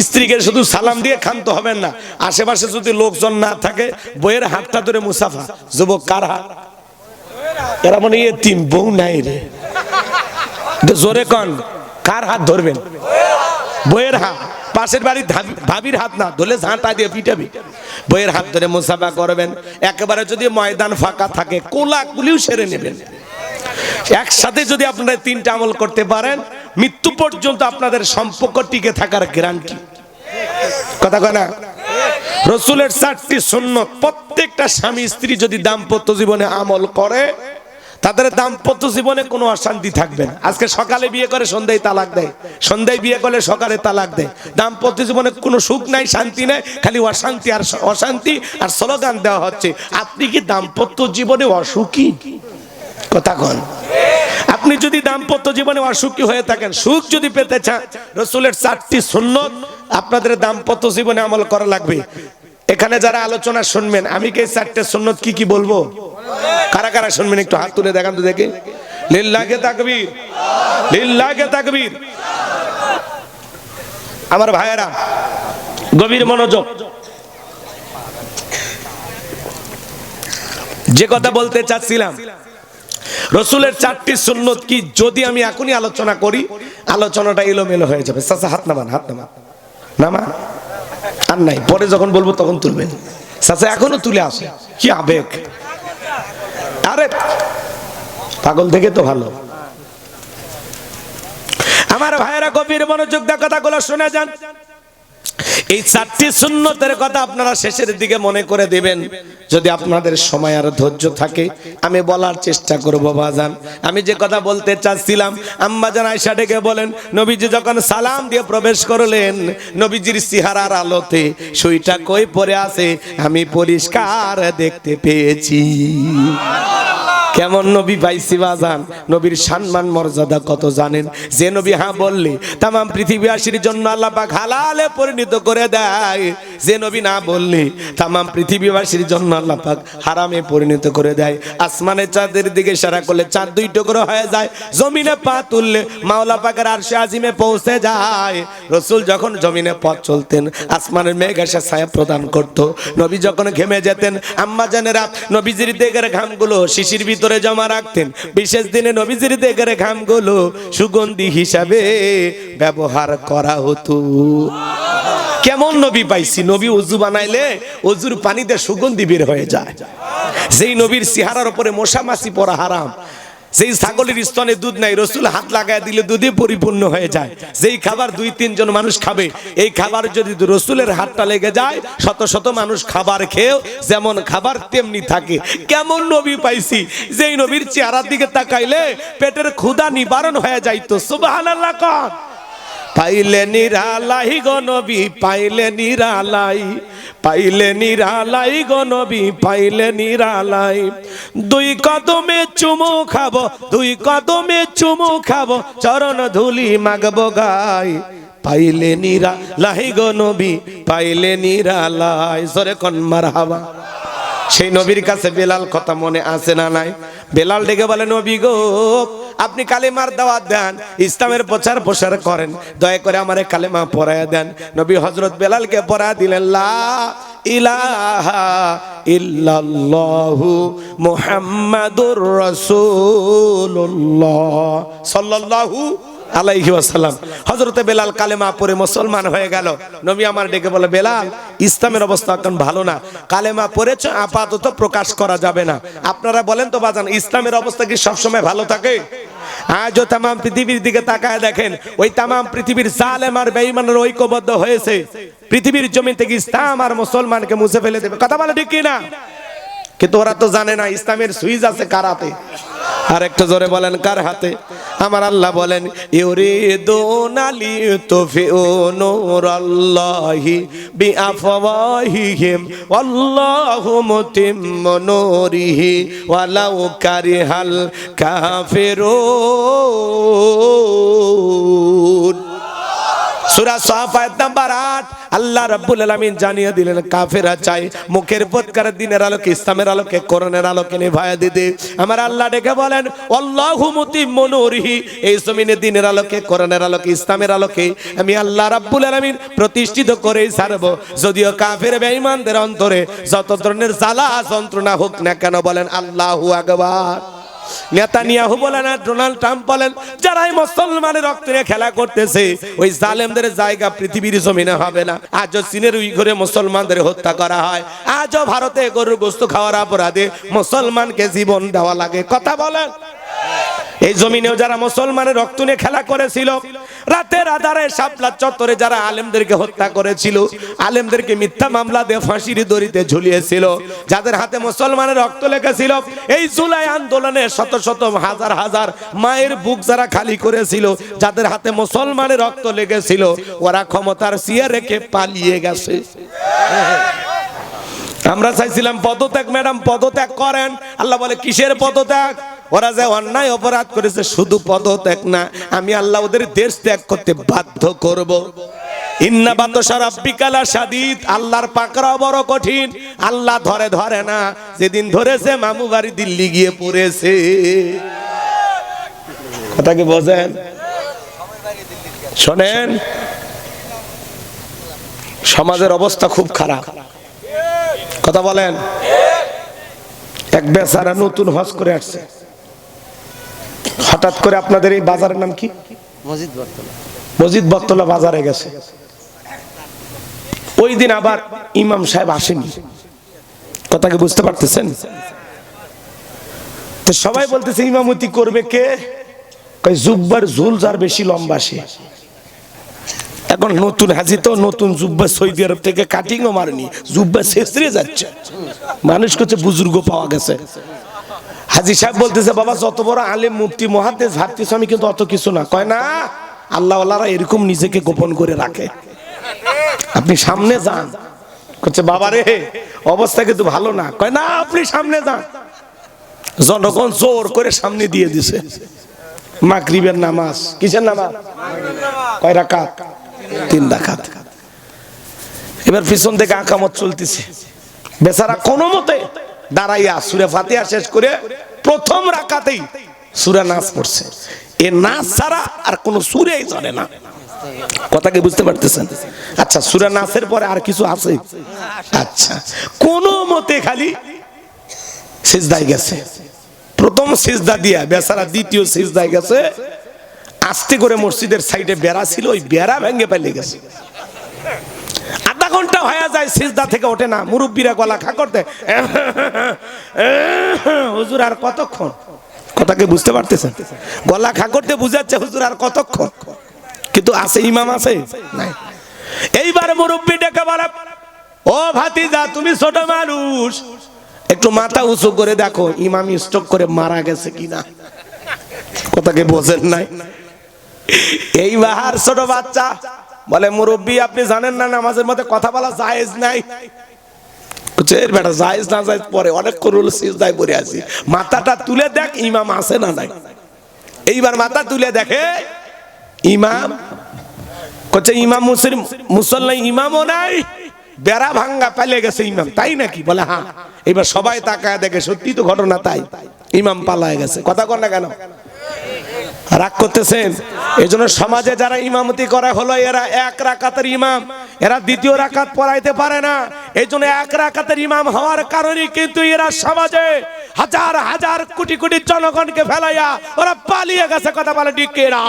স্ত্রীকে শুধু সালাম দিয়ে ক্ষান্ত হবেন না, আশেপাশে যদি লোকজন না থাকে বইয়ের হাতটা ধরে মুসাফা। যুবক কার হাত? এরা মনে এতিম, বউ নাই রে, জোরে কন কার হাত ধরবেন? বইয়ের হাত। পাশের বাড়ির ভাবির হাত না ধরলে ঝাঁটা দিয়ে পিটাবি। বইয়ের হাত ধরে মুসাফা করবেন। একেবারে যদি ময়দান ফাঁকা থাকে কোলাকুলিও সেরে নেবেন। একসাথে যদি আপনারা তিনটা আমল করতে পারেন, মৃত্যু পর্যন্ত আপনাদের সম্পর্ক টিকে থাকার গ্যারান্টি। কথা কয় না? রাসূলের 4টি সুন্নাত প্রত্যেকটা স্বামী স্ত্রী যদি দাম্পত্য জীবনে আমল করে, তাদের দাম্পত্য জীবনে কোনো অশান্তি থাকবে না। আজকে সকালে বিয়ে করে সন্ধ্যায় তালাক দেয়, সন্ধ্যায় বিয়ে করলে সকালে তালাক দেয়। দাম্পত্য জীবনে কোনো সুখ নাই, শান্তি নাই, খালি অশান্তি আর অশান্তি আর স্লোগান দেওয়া হচ্ছে। আপনি কি দাম্পত্য জীবনে অসুখী? কথা কন। আপনি যদি দাম্পত্য জীবনে অসুখী হয়ে থাকেন, সুখ যদি পেতে চান, রাসূলের 4টি সুন্নাত আপনাদের দাম্পত্য জীবনে আমল করা লাগবে। এখানে যারা আলোচনা শুনবেন, আমি কি 4টে সুন্নাত কি কি বলবো? কারা কারা শুনবেন একটু হাত তুলে দেখান তো দেখি। লিল্লাহি তাকবীর, লিল্লাহি তাকবীর। আমার ভাইয়েরা গভীর মনোযোগ। যে কথা বলতে চাচ্ছিলাম, রাসূলের 4টি সুন্নাত কি যদি আমি এখনই আলোচনা করি, আলোচনাটা এলোমেলো হয়ে যাবে। চাচা হাত নামান, হাত নামান, নামা আর নাই, পরে যখন বলবো তখন তুলবেন। চাচা এখনো তুলে আসে, কি আবেগ! আরে পাগল থেকে তো ভালো। আমার ভাইয়েরা গভীর মনোযোগ দিয়ে কথাগুলো শুনে যান। এই 4টি সুন্নতের কথা আপনারা শেষের দিকে মনে করে দিবেন, যদি আপনাদের সময় আর ধৈর্য থাকে। আমি বলার চেষ্টা করব বাজান। আমি যে কথা বলতে চাচ্ছিলাম, আম্মা জান আয়েশা ডেকে বলেন, নবীজি যখন সালাম দিয়ে প্রবেশ করলেন, নবীজির চেহারার আলোতে সুইটা কই পড়ে আছে আমি পরিষ্কার দেখতে পেয়েছি। কেমন নবী পাইছি বাজান! নবীর সম্মান মর্যাদা কত জানেন? যে নবী হ্যাঁ বললে তাম পৃথিবীবাসীর জন্য আল্লাহ পাক হালালে পরিণত করে দেয়, যে নবী না বললে তাম পৃথিবীবাসীর জন্য আল্লাহ পাক হারামে পরিণত করে দেয়। আসমানে চাঁদের দিকে ইশারা করলে চাঁদ 2 টুকরো হয়ে যায়, জমিনে পা তুললে মাওলা পাকের আরশে আজিমে পৌঁছে যায়। রাসূল যখন জমিনে পথ চলতেন, আসমানের মেঘ এসে ছায়া প্রদান করত। নবী যখন ঘেমে যেতেন, আম্মা জানেরা নবীজির দেহের ঘামগুলো শিশির ভিতরে জমা রাখতেন। বিশেষ দিনে নবীজির দেহের ঘামগুলো সুগন্ধি হিসাবে ব্যবহার করা হতো। কেমন নবী পাইছি! নবী ওযু বানাইলে ওযুর পানিতে সুগন্ধি বের হয়ে যায়। যেই নবীর চেহারার উপরে মশা মাছি পড়া হারাম, যেই ছাগলের স্তনে দুধ নাই, রাসূল হাত লাগায় দিলে দুধে পরিপূর্ণ হয়ে যায়। যেই খাবার 2-3 জন মানুষ খাবে, এই খাবার যদি রাসূলের হাতটা লেগে যায়, শত শত মানুষ খাবার খেয়েও যেমন খাবার তেমনি থাকে। কেমন নবী পাইছি, যেই নবীর চেহারার দিকে তাকাইলে পেটের ক্ষুধা নিবারণ হয়ে যাইতো। সুবহানাল্লাহ কন। পাইলে নিরালাই গো নবী, পাইলে নিরালাই, পাইলে নিরালাই গো নবী, পাইলে নিরালাই। 2 কদমে চুমু খাবো, 2 কদমে চুমু খাবো, চরণ ধুলি মাগবো গায়। পাইলে নিরালাই গো নবী, পাইলে নিরালাই। জোরে কোন মারহাবা। সেই নবীর কাছে বেলাল কথা মনে আছে না নাই? বেলাল ডেকে বলে, নবী গো আপনি কালেমার দাওয়াত দেন, ইসলামের প্রচার প্রসার করেন, দয়া করে আমারে কালেমা পড়ায়া দেন। নবী হযরত বেলালকে পড়া দিলেন, লা ইলাহা ইল্লাল্লাহু মুহাম্মাদুর রাসূলুল্লাহ সাল্লাল্লাহু আলাইহি ওয়াসাল্লাম। হযরতে বেলাল কালেমা পড়ে মুসলমান হয়ে গেল। নবী আমার ডেকে বলে, বেলাল ইসলামের অবস্থা এখন ভালো না, কালেমা পড়েছ আপাতত প্রকাশ করা যাবে না। আপনারা বলেন তো বাজান, ইসলামের অবস্থা কি সবসময় ভালো থাকে? আজও তাম পৃথিবীর দিকে তাকায় দেখেন, ওই তাম পৃথিবীর জালেম আর বেঈমানের ঐক্যবদ্ধ হয়েছে পৃথিবীর জমিন থেকে ইসলাম আর মুসলমানকে মুছে ফেলে দেবে। কথা বলে ঠিক কি না? কিন্তু ওরা তো জানে না ইসলামের সুইচ আছে কার হাতে। আর একটু জোরে বলেন, কার হাতে? আমার আল্লাহ বলেন, ইউরিদুনা লিতুফিউ নূরাল্লাহি বিআফওয়াহিহিম ওয়াল্লাহু মুতিম্মু নূরিহি ওয়ালাউ কারিহাল কাফিরুন। সূরা সাফ আয়াত নাম্বার 8 আল্লাহ রাব্বুল আলামিন জানিয়ে দিলেন কাফেররা চায় মুখের পথকার দিনের আলোকে ইসলামের আলোকে কোরআনের আলোকে নিভায়া দিতে। আমার আল্লাহ ডেকে বলেন আল্লাহু মুতিম্মু নূরিহি, এই জমিনে দিনের আলোকে কোরআনের আলোকে ইসলামের আলোকে আমি আল্লাহ রাব্বুল আলামিন প্রতিষ্ঠিত করেই ছাড়ব। যদিও কাফের বেঈমানদের অন্তরে যত ধরনের জ্বালা যন্ত্রণা হোক না কেন, বলেন আল্লাহু আকবার। নেতানিয়াহু বলেন আর ডোনাল্ড ট্রাম্প বলেন, যারাই মুসলমানের রক্ত নিয়ে খেলা করতেছে ওই জালেমদের জায়গা পৃথিবীর জমিনে হবে না। আজও চীনের উইঘুরে মুসলমানদের হত্যা করা হয়, আজও ভারতে গরুর গোশত খাওয়ার অপরাধে মুসলমানকে জীবন দেওয়া লাগে। কথা বলেন, এই জমিনেও যারা মুসলমানের রক্ত নিয়ে খেলা করেছিল, রাতের আধারে শাপলা চত্বরে যারা আলেমদেরকে হত্যা করেছিল, আলেমদেরকে মিথ্যা মামলা দিয়ে ফাঁসির দড়িতে ঝুলিয়েছিল, যাদের হাতে মুসলমানের রক্ত লেগেছিল, এই জুলাই আন্দোলনে শত শত হাজার হাজার মায়ের বুক যারা খালি করেছিল, যাদের হাতে মুসলমানের রক্ত লেগেছিল, ওরা ক্ষমতার চেয়ার রেখে পালিয়ে গেছে। আমরা চাইছিলাম পদত্যাগ, ম্যাডাম পদত্যাগ করেন। আল্লাহ বলে কিসের পদত্যাগ? ওরা যে অন্যায় অপরাধ করেছে শুধু পদত্যাগ না, আমি আল্লাহ ওদের দেশ ত্যাগ করতে বাধ্য করব। ইন্না বাতশা রাব্বিকা লাশাদীদ, আল্লাহর পাকড়াও বড় কঠিন। আল্লাহ ধরে ধরে না, যেদিন ধরেছে মামু বাড়ি দিল্লি গিয়ে পড়েছে। কথা কি বোঝেন? শোনেন, সমাজের অবস্থা খুব খারাপ। কথা বলেন। এক বেচারা নতুন হজ করে আসছে, হঠাৎ করে আপনাদের এই বাজারের নাম কি? মসজিদ বটতলা বাজারে গেছে। ওই দিন আবার ইমাম সাহেব আসেনি। কথা কি বুঝতে পারতেছেন? তো সবাই বলতেছে ইমামতি করবে কে? কই জুব্বার ঝুল যার বেশি লম্বা সে। এখন নতুন হাজি তো নতুন জুব্বা সৌদি আরব থেকে কাটিংও মারেনি, জুব্বা শেষরে যাচ্ছে। মানুষ কাছে বুজুর্গ পাওয়া গেছে। হাজি সাহেব বলতেছে বাবা যত বড় আলেম মুফতি মুহাদ্দিস ভাবতেছ আমি কিন্তু অত কিছু না। কয় না, আল্লাহ ওয়ালারা এরকম নিজেকে গোপন করে রাখে, আপনি সামনে যান। কচ্ছে বাবা রে অবস্থা কিন্তু ভালো না। কয় না, আপনি সামনে যান। জনগণ জোর করে সামনে দিয়ে দিছে। মাগরিবের নামাজ, কিসের নামাজ? কয় রাকাত? 3 রাকাত। এবার পিছন থেকে আকামত চলতেছে। বেচারা কোনো মতে দাঁড়াইয়া সূরা ফাতিহা শেষ করে প্রথম রাকাতেই সূরা নাস পড়ছে। এই নাস ছাড়া আর কোন সূরাই জানে না। কথা কি বুঝতে পারতেছেন? আচ্ছা, সূরা নাসের পরে আর কিছু আছে? আচ্ছা, কোন মতে খালি সিজদায় গেছে। প্রথম সিজদা দিয়া বেচারা দ্বিতীয় সিজদায় গেছে। আস্তে করে মসজিদের সাইডে বেড়া ছিল, ওই বেড়া ভেঙে পালিয়ে গেছে। আধা ঘন্টা হয়ে যায়, সিজদা থেকে ওঠে না। মুরব্বীরা গলা খা করতে, হুজুর আর কতক্ষণ? কথাকে বুঝতে পারতেছেন? গলা খা করতে বুঝাচ্ছে হুজুর আর কতক্ষণ, কিন্তু আছে ইমাম আছে নাই। এইবার মুরব্বী ডেকে বলে, ও ভাতিজা তুমি ছোট মানুষ, একটু মাথা উঁচু করে দেখো ইমাম স্ট্রোক করে মারা গেছে কিনা। কথাকে বোঝেন নাই? এইবার ছোট বাচ্চা বলে মুরব্বী আপনি জানেন না নামাজের মধ্যে কথা বলা জায়েজ নাই। বেটা জায়েজ না জায়েজ পরে, অনেক করুল সিজদায় পড়ে আছি, মাথাটা তুলে দেখ ইমাম আছে না নাই। এইবার মাথা তুলে দেখে ইমাম। কচ্ছে ইমাম মুসল্লি ইমামও নাই, বেড়া ভাঙ্গা পালিয়ে গেছে ইমাম। তাই নাকি? বলে হ্যাঁ। এবার সবাই তাকায় দেখে সত্যি তো ঘটনা তাই, ইমাম পালায় গেছে। কথা কন না কেন? রাগ করতেছেন? এই জন্য সমাজে যারা ইমামতি করা হলো এরা 1 রাকাতের ইমাম, এরা 2য় রাকাত পড়াইতে পারে না। এই জন্য 1 রাকাতের ইমাম হওয়ার কারণে কিন্তু এরা সমাজে হাজার হাজার কোটি কোটি জনগণকে ফেলাইয়া ওরা পালিয়ে গেছে। কথা বলে ঠিক কিনা?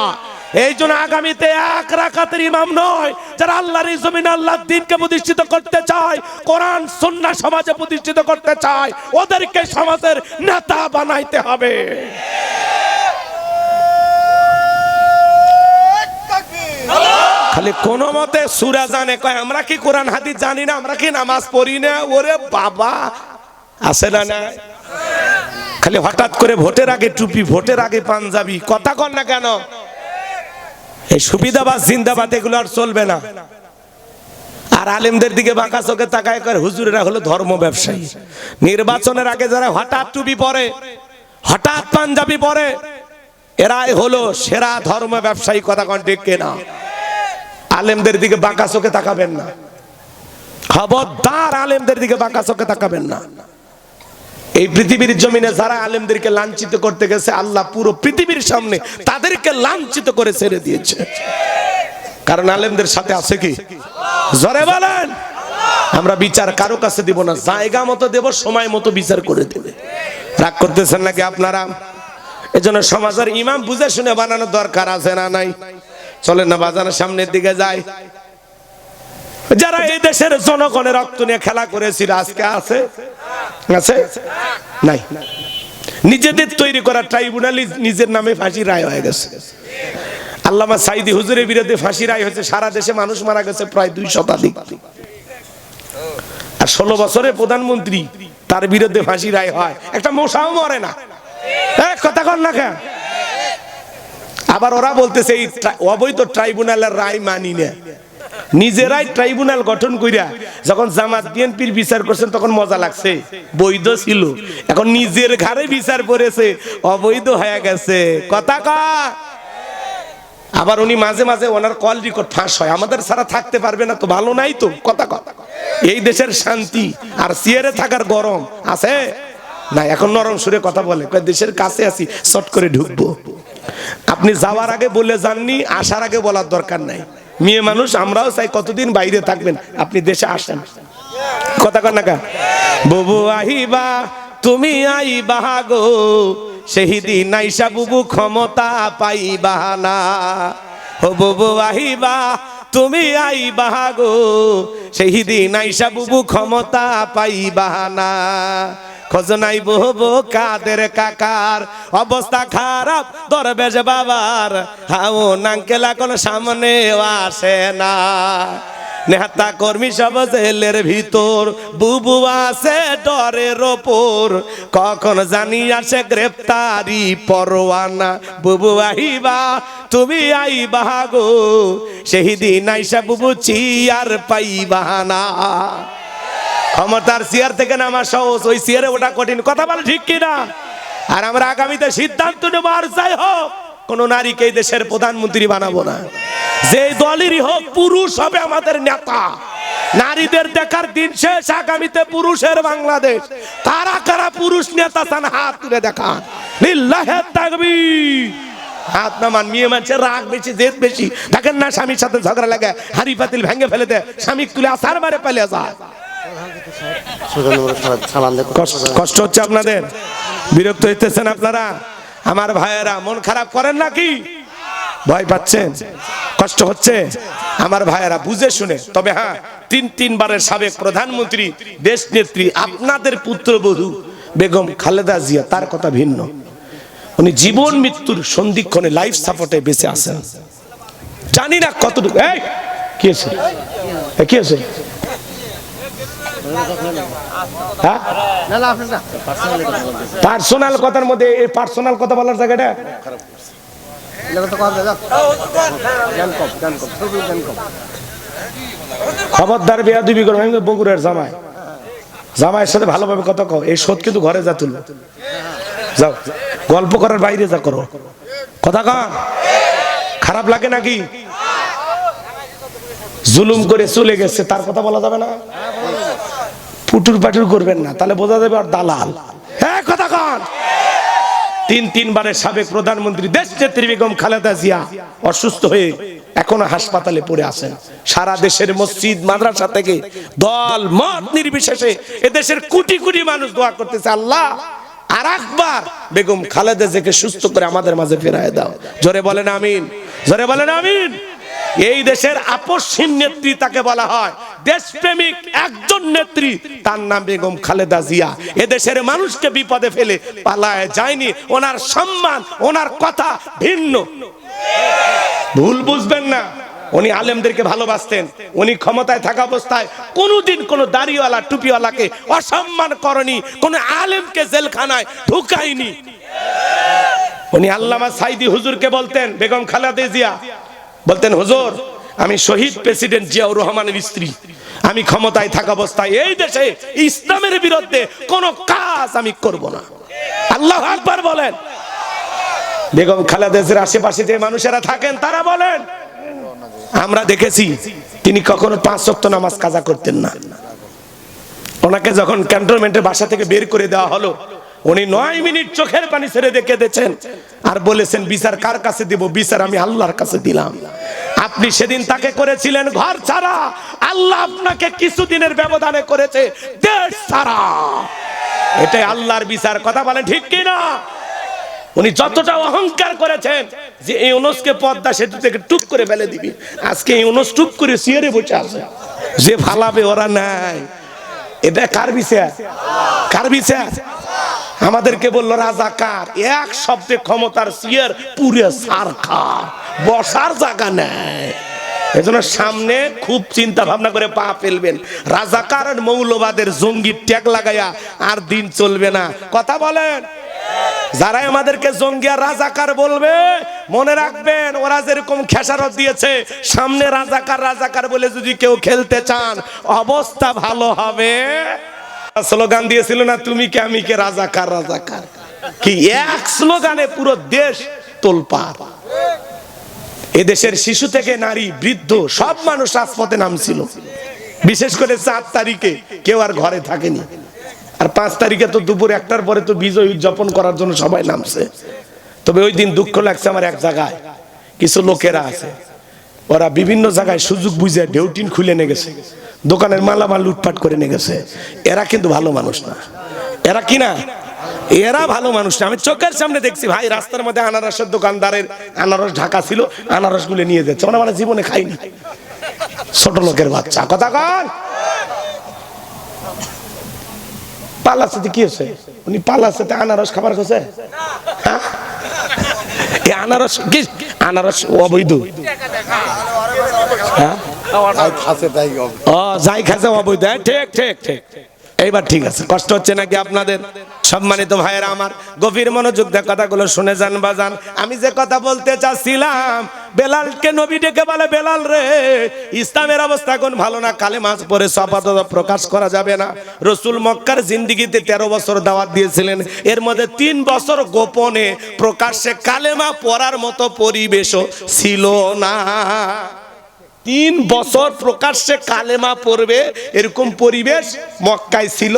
এই জন্য আগামীতে 1 রাকাতের ইমাম নয়, যারা আল্লাহর এই জমিনে আল্লাহর দ্বীনকে প্রতিষ্ঠিত করতে চায়, কোরআন সুন্নাহ সমাজে প্রতিষ্ঠিত করতে চায়, ওদেরকে সমাজের নেতা বানাইতে হবে। খালি কোন মতে সূরা জানে, কয় আমরা কি কোরআন হাদিস জানি না, আমরা কি নামাজ পড়ি না। ওরে বাবা, আছে না না? খালি হঠাৎ করে ভোটের আগে টুপি, ভোটের আগে পাঞ্জাবি। কথা কন না কেন? এই সুবিধাবাদ জিন্দাবাদ এগুলো আর চলবে না। আর আলেমদের দিকে বাঁকা চোখে তাকায় করে হুজুরেরা হলো ধর্ম ব্যবসায়ী। নির্বাচনের আগে যারা হঠাৎ টুপি পরে, হঠাৎ পাঞ্জাবি পরে, এরাই হলো সেরা ধর্ম ব্যবসায়ী। কথা কন ঠিক কিনা? আলেমদের দিকে বাঁকা চোখে তাকাবেন না, খবরদার আলেমদের দিকে বাঁকা চোখে তাকাবেন না। এই পৃথিবীর জমিনে যারা আলেমদেরকে লাঞ্ছিত করতে গেছে, আল্লাহ পুরো পৃথিবীর সামনে তাদেরকে লাঞ্ছিত করে ছেড়ে দিয়েছে। কারণ আলেমদের সাথে আছে কি? জোরে বলেন। আমরা বিচার কারো কাছে দিব না, জায়গা মতো দেব, সময় মতো বিচার করে দেবে। রাগ করতেছেন নাকি আপনারা? এজন্য সমাজের ইমাম বুঝে শুনে বানানোর দরকার আছে না নাই? চলেন না বাজানোর সামনের দিকে যায়। যারা এই দেশের জনগণের রক্ত নিয়ে খেলা করেছিল আজকে আছে? আছে? নাই। নিজেদের তৈরি করা ট্রাইব্যুনাল নিজের নামে ফাঁসি রায় হয়ে গেছে। আল্লামা সাইদি হুজুরের বিরুদ্ধে ফাঁসি রায় হয়েছে, সারা দেশে মানুষ মারা গেছে প্রায় 2 শতাধিক। আর 16 বছরের প্রধানমন্ত্রী, তার বিরুদ্ধে ফাঁসি রায় হয়, একটা মশাও মরে না। কথা কন না কেন? আবার ওরা বলতেছে এই অবৈধ ট্রাইব্যুনালের রায় মানি না। নিজেরাই ট্রাইব্যুনাল গঠন কইরা যখন জামাত বিএনপির বিচার করছেন তখন মজা লাগছে, বৈধ ছিল। এখন নিজের ঘরে বিচার করেছে, অবৈধ হয়ে গেছে। কথা কয়। আবার উনি মাঝে মাঝে ওনার কল রেকর্ড ফাঁস হয়, আমাদের ছাড়া থাকতে পারবে না তো, ভালো নাই তো। কথা কথা এই দেশের শান্তি আর চেয়ারে থাকার গরম আছে না? এখন নরম সুরে কথা বলে, দেশের কাছে আছি, চট করে ঢুকবো। আপনি যাওয়ার আগে বলে যাননি, আসার আগে বলার দরকার নাই। মেয়ে মানুষ, আমরাও চাই কতদিন বাইরে থাকবেন, আপনি দেশে আসেন। কথা কন না কা? বুবু আহিবা তুমি আইবা গো, সেহিদিন আইসা বুবু ক্ষমতা পাইবা না। ও বুবু আহিবা তুমি আইবা গো, সেহিদিন আইসা বুবু ক্ষমতা পাইবা না। খোঁজনাই বহু কাদের কাকার অবস্থা খারাপ, দরবেশ বাবার হাও নাঙ্কেল এখন সামনে আসে না। নেতা কর্মী সব জেলের ভিতর, বুবু আছে ডরের ওপর, কখন জানি আসে গ্রেফতারি পরোয়ানা। বুবু আহিবা তুমি আইবা গো, সেদিন আইসা বুবু চিয়ার পাইবা না। ক্ষমতার চেয়ার থেকে নামা সহজ, ওই চেয়ারে ওটা কঠিন। কথা বলে ঠিক কিনা? আর আমরা আগামীতে সিদ্ধান্ত নেব, আর যাই হোক কোন নারীকে এই দেশের প্রধানমন্ত্রী বানাবো না। যে দলেরই হোক, পুরুষ হবে আমাদের নেতা। নারীদের দেখার দিন শেষ, আগামীতে পুরুষের বাংলাদেশ। কারা কারা পুরুষ নেতা চান হাত তুলে দেখান। লিল্লাহে তাকবীর। হাত নামান। মেয়ে মানুষের রাগ বেশি, জেদ বেশি। দেখেন না, স্বামীর সাথে ঝগড়া লাগে, হাড়ি পাতিল ভেঙে ফেলে দেয়, স্বামী তুলে আসার মারে পালিয়ে যায়। কষ্ট হচ্ছে আপনাদের? বিরক্ত হইতেছেন আপনারা? আমার ভাইয়েরা মন খারাপ করেন নাকি? ভয় পাচ্ছেন? কষ্ট হচ্ছে? আমার ভাইয়েরা বুঝে শুনে, তবে হ্যাঁ, 3 বারের সাবেক প্রধানমন্ত্রী, দেশ নেত্রী, আপনাদের পুত্রবধূ বেগম খালেদা জিয়া, তার কথা ভিন্ন। উনি জীবন মৃত্যুর সন্ধিক্ষণে লাইফ সাপোর্টে বেঁচে আছেন। জানি না কতটুকু। এই কি আছে? কি আছে? পার্সোনাল কথার মধ্যে এই পার্সোনাল কথা বলার জায়গাটা খবরদার বেয়াদবি করো। বগুড়ার জামাইয়ের সাথে ভালোভাবে কথা কও। এই শোধ কিন্তু ঘরে যা তুলো, যাও গল্প করার বাইরে যা করো। কথা কন। খারাপ লাগে নাকি? জুলুম করে চলে গেছে, তার কথা বলা যাবে না? পুটুর পাটুর করবেন না, তাহলে বোঝা যাবে আর দালাল। হ্যাঁ, কথা কন। 3 বারের সাবেক প্রধানমন্ত্রী, দেশ নেত্রী বেগম খালেদা জিয়া অসুস্থ হয়ে এখনো হাসপাতালে পড়ে আছেন। সারা দেশের মসজিদ মাদ্রাসা থেকে দল মত নির্বিশেষে এদেশের কোটি কোটি মানুষ দোয়া করতেছে, আল্লাহ আর একবার বেগম খালেদা জিয়াকে সুস্থ করে আমাদের মাঝে ফেরায় দাও। জোরে বলেন আমিন, জোরে বলেন আমিন। এই দেশের আপসহীন নেত্রী তাকে বলা হয়, দেশপ্রেমিক একজন নেত্রী, তার নাম বেগম খালেদা জিয়া। এদেশের মানুষকে বিপদে ফেলে পালায় যায়নি। ওনার সম্মান, ওনার কথা ভিন্ন। ভুল বুঝবেন না। উনি আলেমদেরকে ভালোবাসতেন। উনি ক্ষমতায় থাকা অবস্থায় কোনোদিন কোনো দাড়িওয়ালা টুপিওয়ালাকে অসম্মান করেনি, কোনো আলেমকে জেলখানায় ঢুকায়নি। উনি আল্লামা সাইদি হুজুরকে বলতেন, বেগম খালেদা জিয়া বলতেন, হুজুর আমি শহীদ প্রেসিডেন্ট জিয়াউর রহমানের স্ত্রী, আমি ক্ষমতায় থাকা অবস্থায় এই দেশে ইসলামের বিরুদ্ধে কোনো কাজ আমি করব না। আল্লাহু আকবার বলেন। বেগম খালেদা জিয়ার আশেপাশে যে মানুষেরা থাকেন তারা বলেন, আমরা দেখেছি তিনি কখনো 5 ওয়াক্ত নামাজ কাজা করতেন না। ওনাকে যখন ক্যান্টনমেন্টের বাসা থেকে বের করে দেওয়া হলো, উনি 9 মিনিট চোখের পানি ছেড়ে দেখে দিয়েছেন আর বলেছেন, বিচার কার কাছে দিব? বিচার আমি আল্লাহর কাছে দিলাম। আপনি সেদিন তাকে করেছিলেন ঘর ছাড়া, আল্লাহ আপনাকে কিছুদিনের ব্যবধানে করেছে দেশ ছাড়া। এটাই আল্লাহর বিচার। কথা বলেন ঠিক কি না? উনি যতটা অহংকার করেছেন যে ইউনুসকে পদ্মা সেতু থেকে টুপ করে ফেলে দিবি, আজকে ইউনুস টুপ করে চেয়ারে বসে আছে, যে ফালাবে ওরা নাই। এটা কার বিচার? কার বিচার? আমাদেরকে বললো রাজাকার, এক শব্দে ক্ষমতার চেয়ার পুরে সারখা, বসার জায়গা নেই। এজন্য সামনে খুব চিন্তা ভাবনা করে পা ফেলবেন। রাজাকার আর মৌলবাদের জঙ্গির ট্যাগ লাগাইয়া আর দিন চলবে না। কথা বলেন। যারা আমাদেরকে জঙ্গি আর রাজাকার বলবে, মনে রাখবেন ওরা যেরকম খেসারত দিয়েছে, সামনে রাজাকার রাজাকার বলে যদি কেউ খেলতে চান, অবস্থা ভালো হবে। স্লোগান দিয়েছিল না, তুমি কে আমি কে, রাজাকার রাজাকার, কি এক স্লোগানে পুরো দেশ তোলপাড়। এদেশের শিশু থেকে নারী বৃদ্ধ সব মানুষ রাজপথে নামছিল। বিশেষ করে 4 তারিখে কেউ আর ঘরে থাকেনি, আর 5 তারিখে তো দুপুর 1টার পরে তো বিজয় উদযাপন করার জন্য সবাই নামছে। তবে ওই দিন দুঃখ লাগছে আমার, এক জায়গায় কিছু লোকেরা আছে, ওরা বিভিন্ন জায়গায় সুযোগ বুঝে ঢেউটিন খুলে নিয়ে গেছে, দোকানের মালামাল লুটপাট করে নিয়ে গেছে। এরা কিন্তু ভালো মানুষ না। এরা কি না? এরা ভালো মানুষ না। আমি চোখের সামনে দেখছি ভাই, রাস্তার মধ্যে আনারসের দোকানদারের আনারস ঢাকা ছিল, আনারস গুলো নিয়ে যাচ্ছে। ওরা মানে জীবনে খাইনি, ছোট লোকের বাচ্চা। কথা কন। পালাসাতে কি হয়েছে? উনি পালাসাতে আনারস খাবার খেয়েছে। হ্যাঁ, এই আনারস কি? আনারস অবৈধ। হ্যাঁ, যাই খাচ্ছে অবৈধ। ঠিক ঠিক ঠিক, এইবার ঠিক আছে। কষ্ট হচ্ছে নাকি আপনাদের? সম্মানিত ভাইয়েরা আমার, গভীর মনোযোগ দিয়ে কথাগুলো শুনে যান বাজান। আমি যে কথা বলতে চাচ্ছিলাম, বেলালকে নবী ডেকে বলে, বেলাল রে, ইসলামের অবস্থা কোন ভালো না, কালেমা পড়ে আপাতত প্রকাশ করা যাবে না। রাসূল মক্কার জিন্দেগিতে 13 বছর দাওয়াত দিয়েছিলেন, এর মধ্যে 3 বছর গোপনে প্রকাশ্যে কালেমা পড়ার মতো পরিবেশও ছিল না। 3 বছর প্রকাশ্যে কালেমা পড়বে এরকম পরিবেশ মক্কায় ছিল।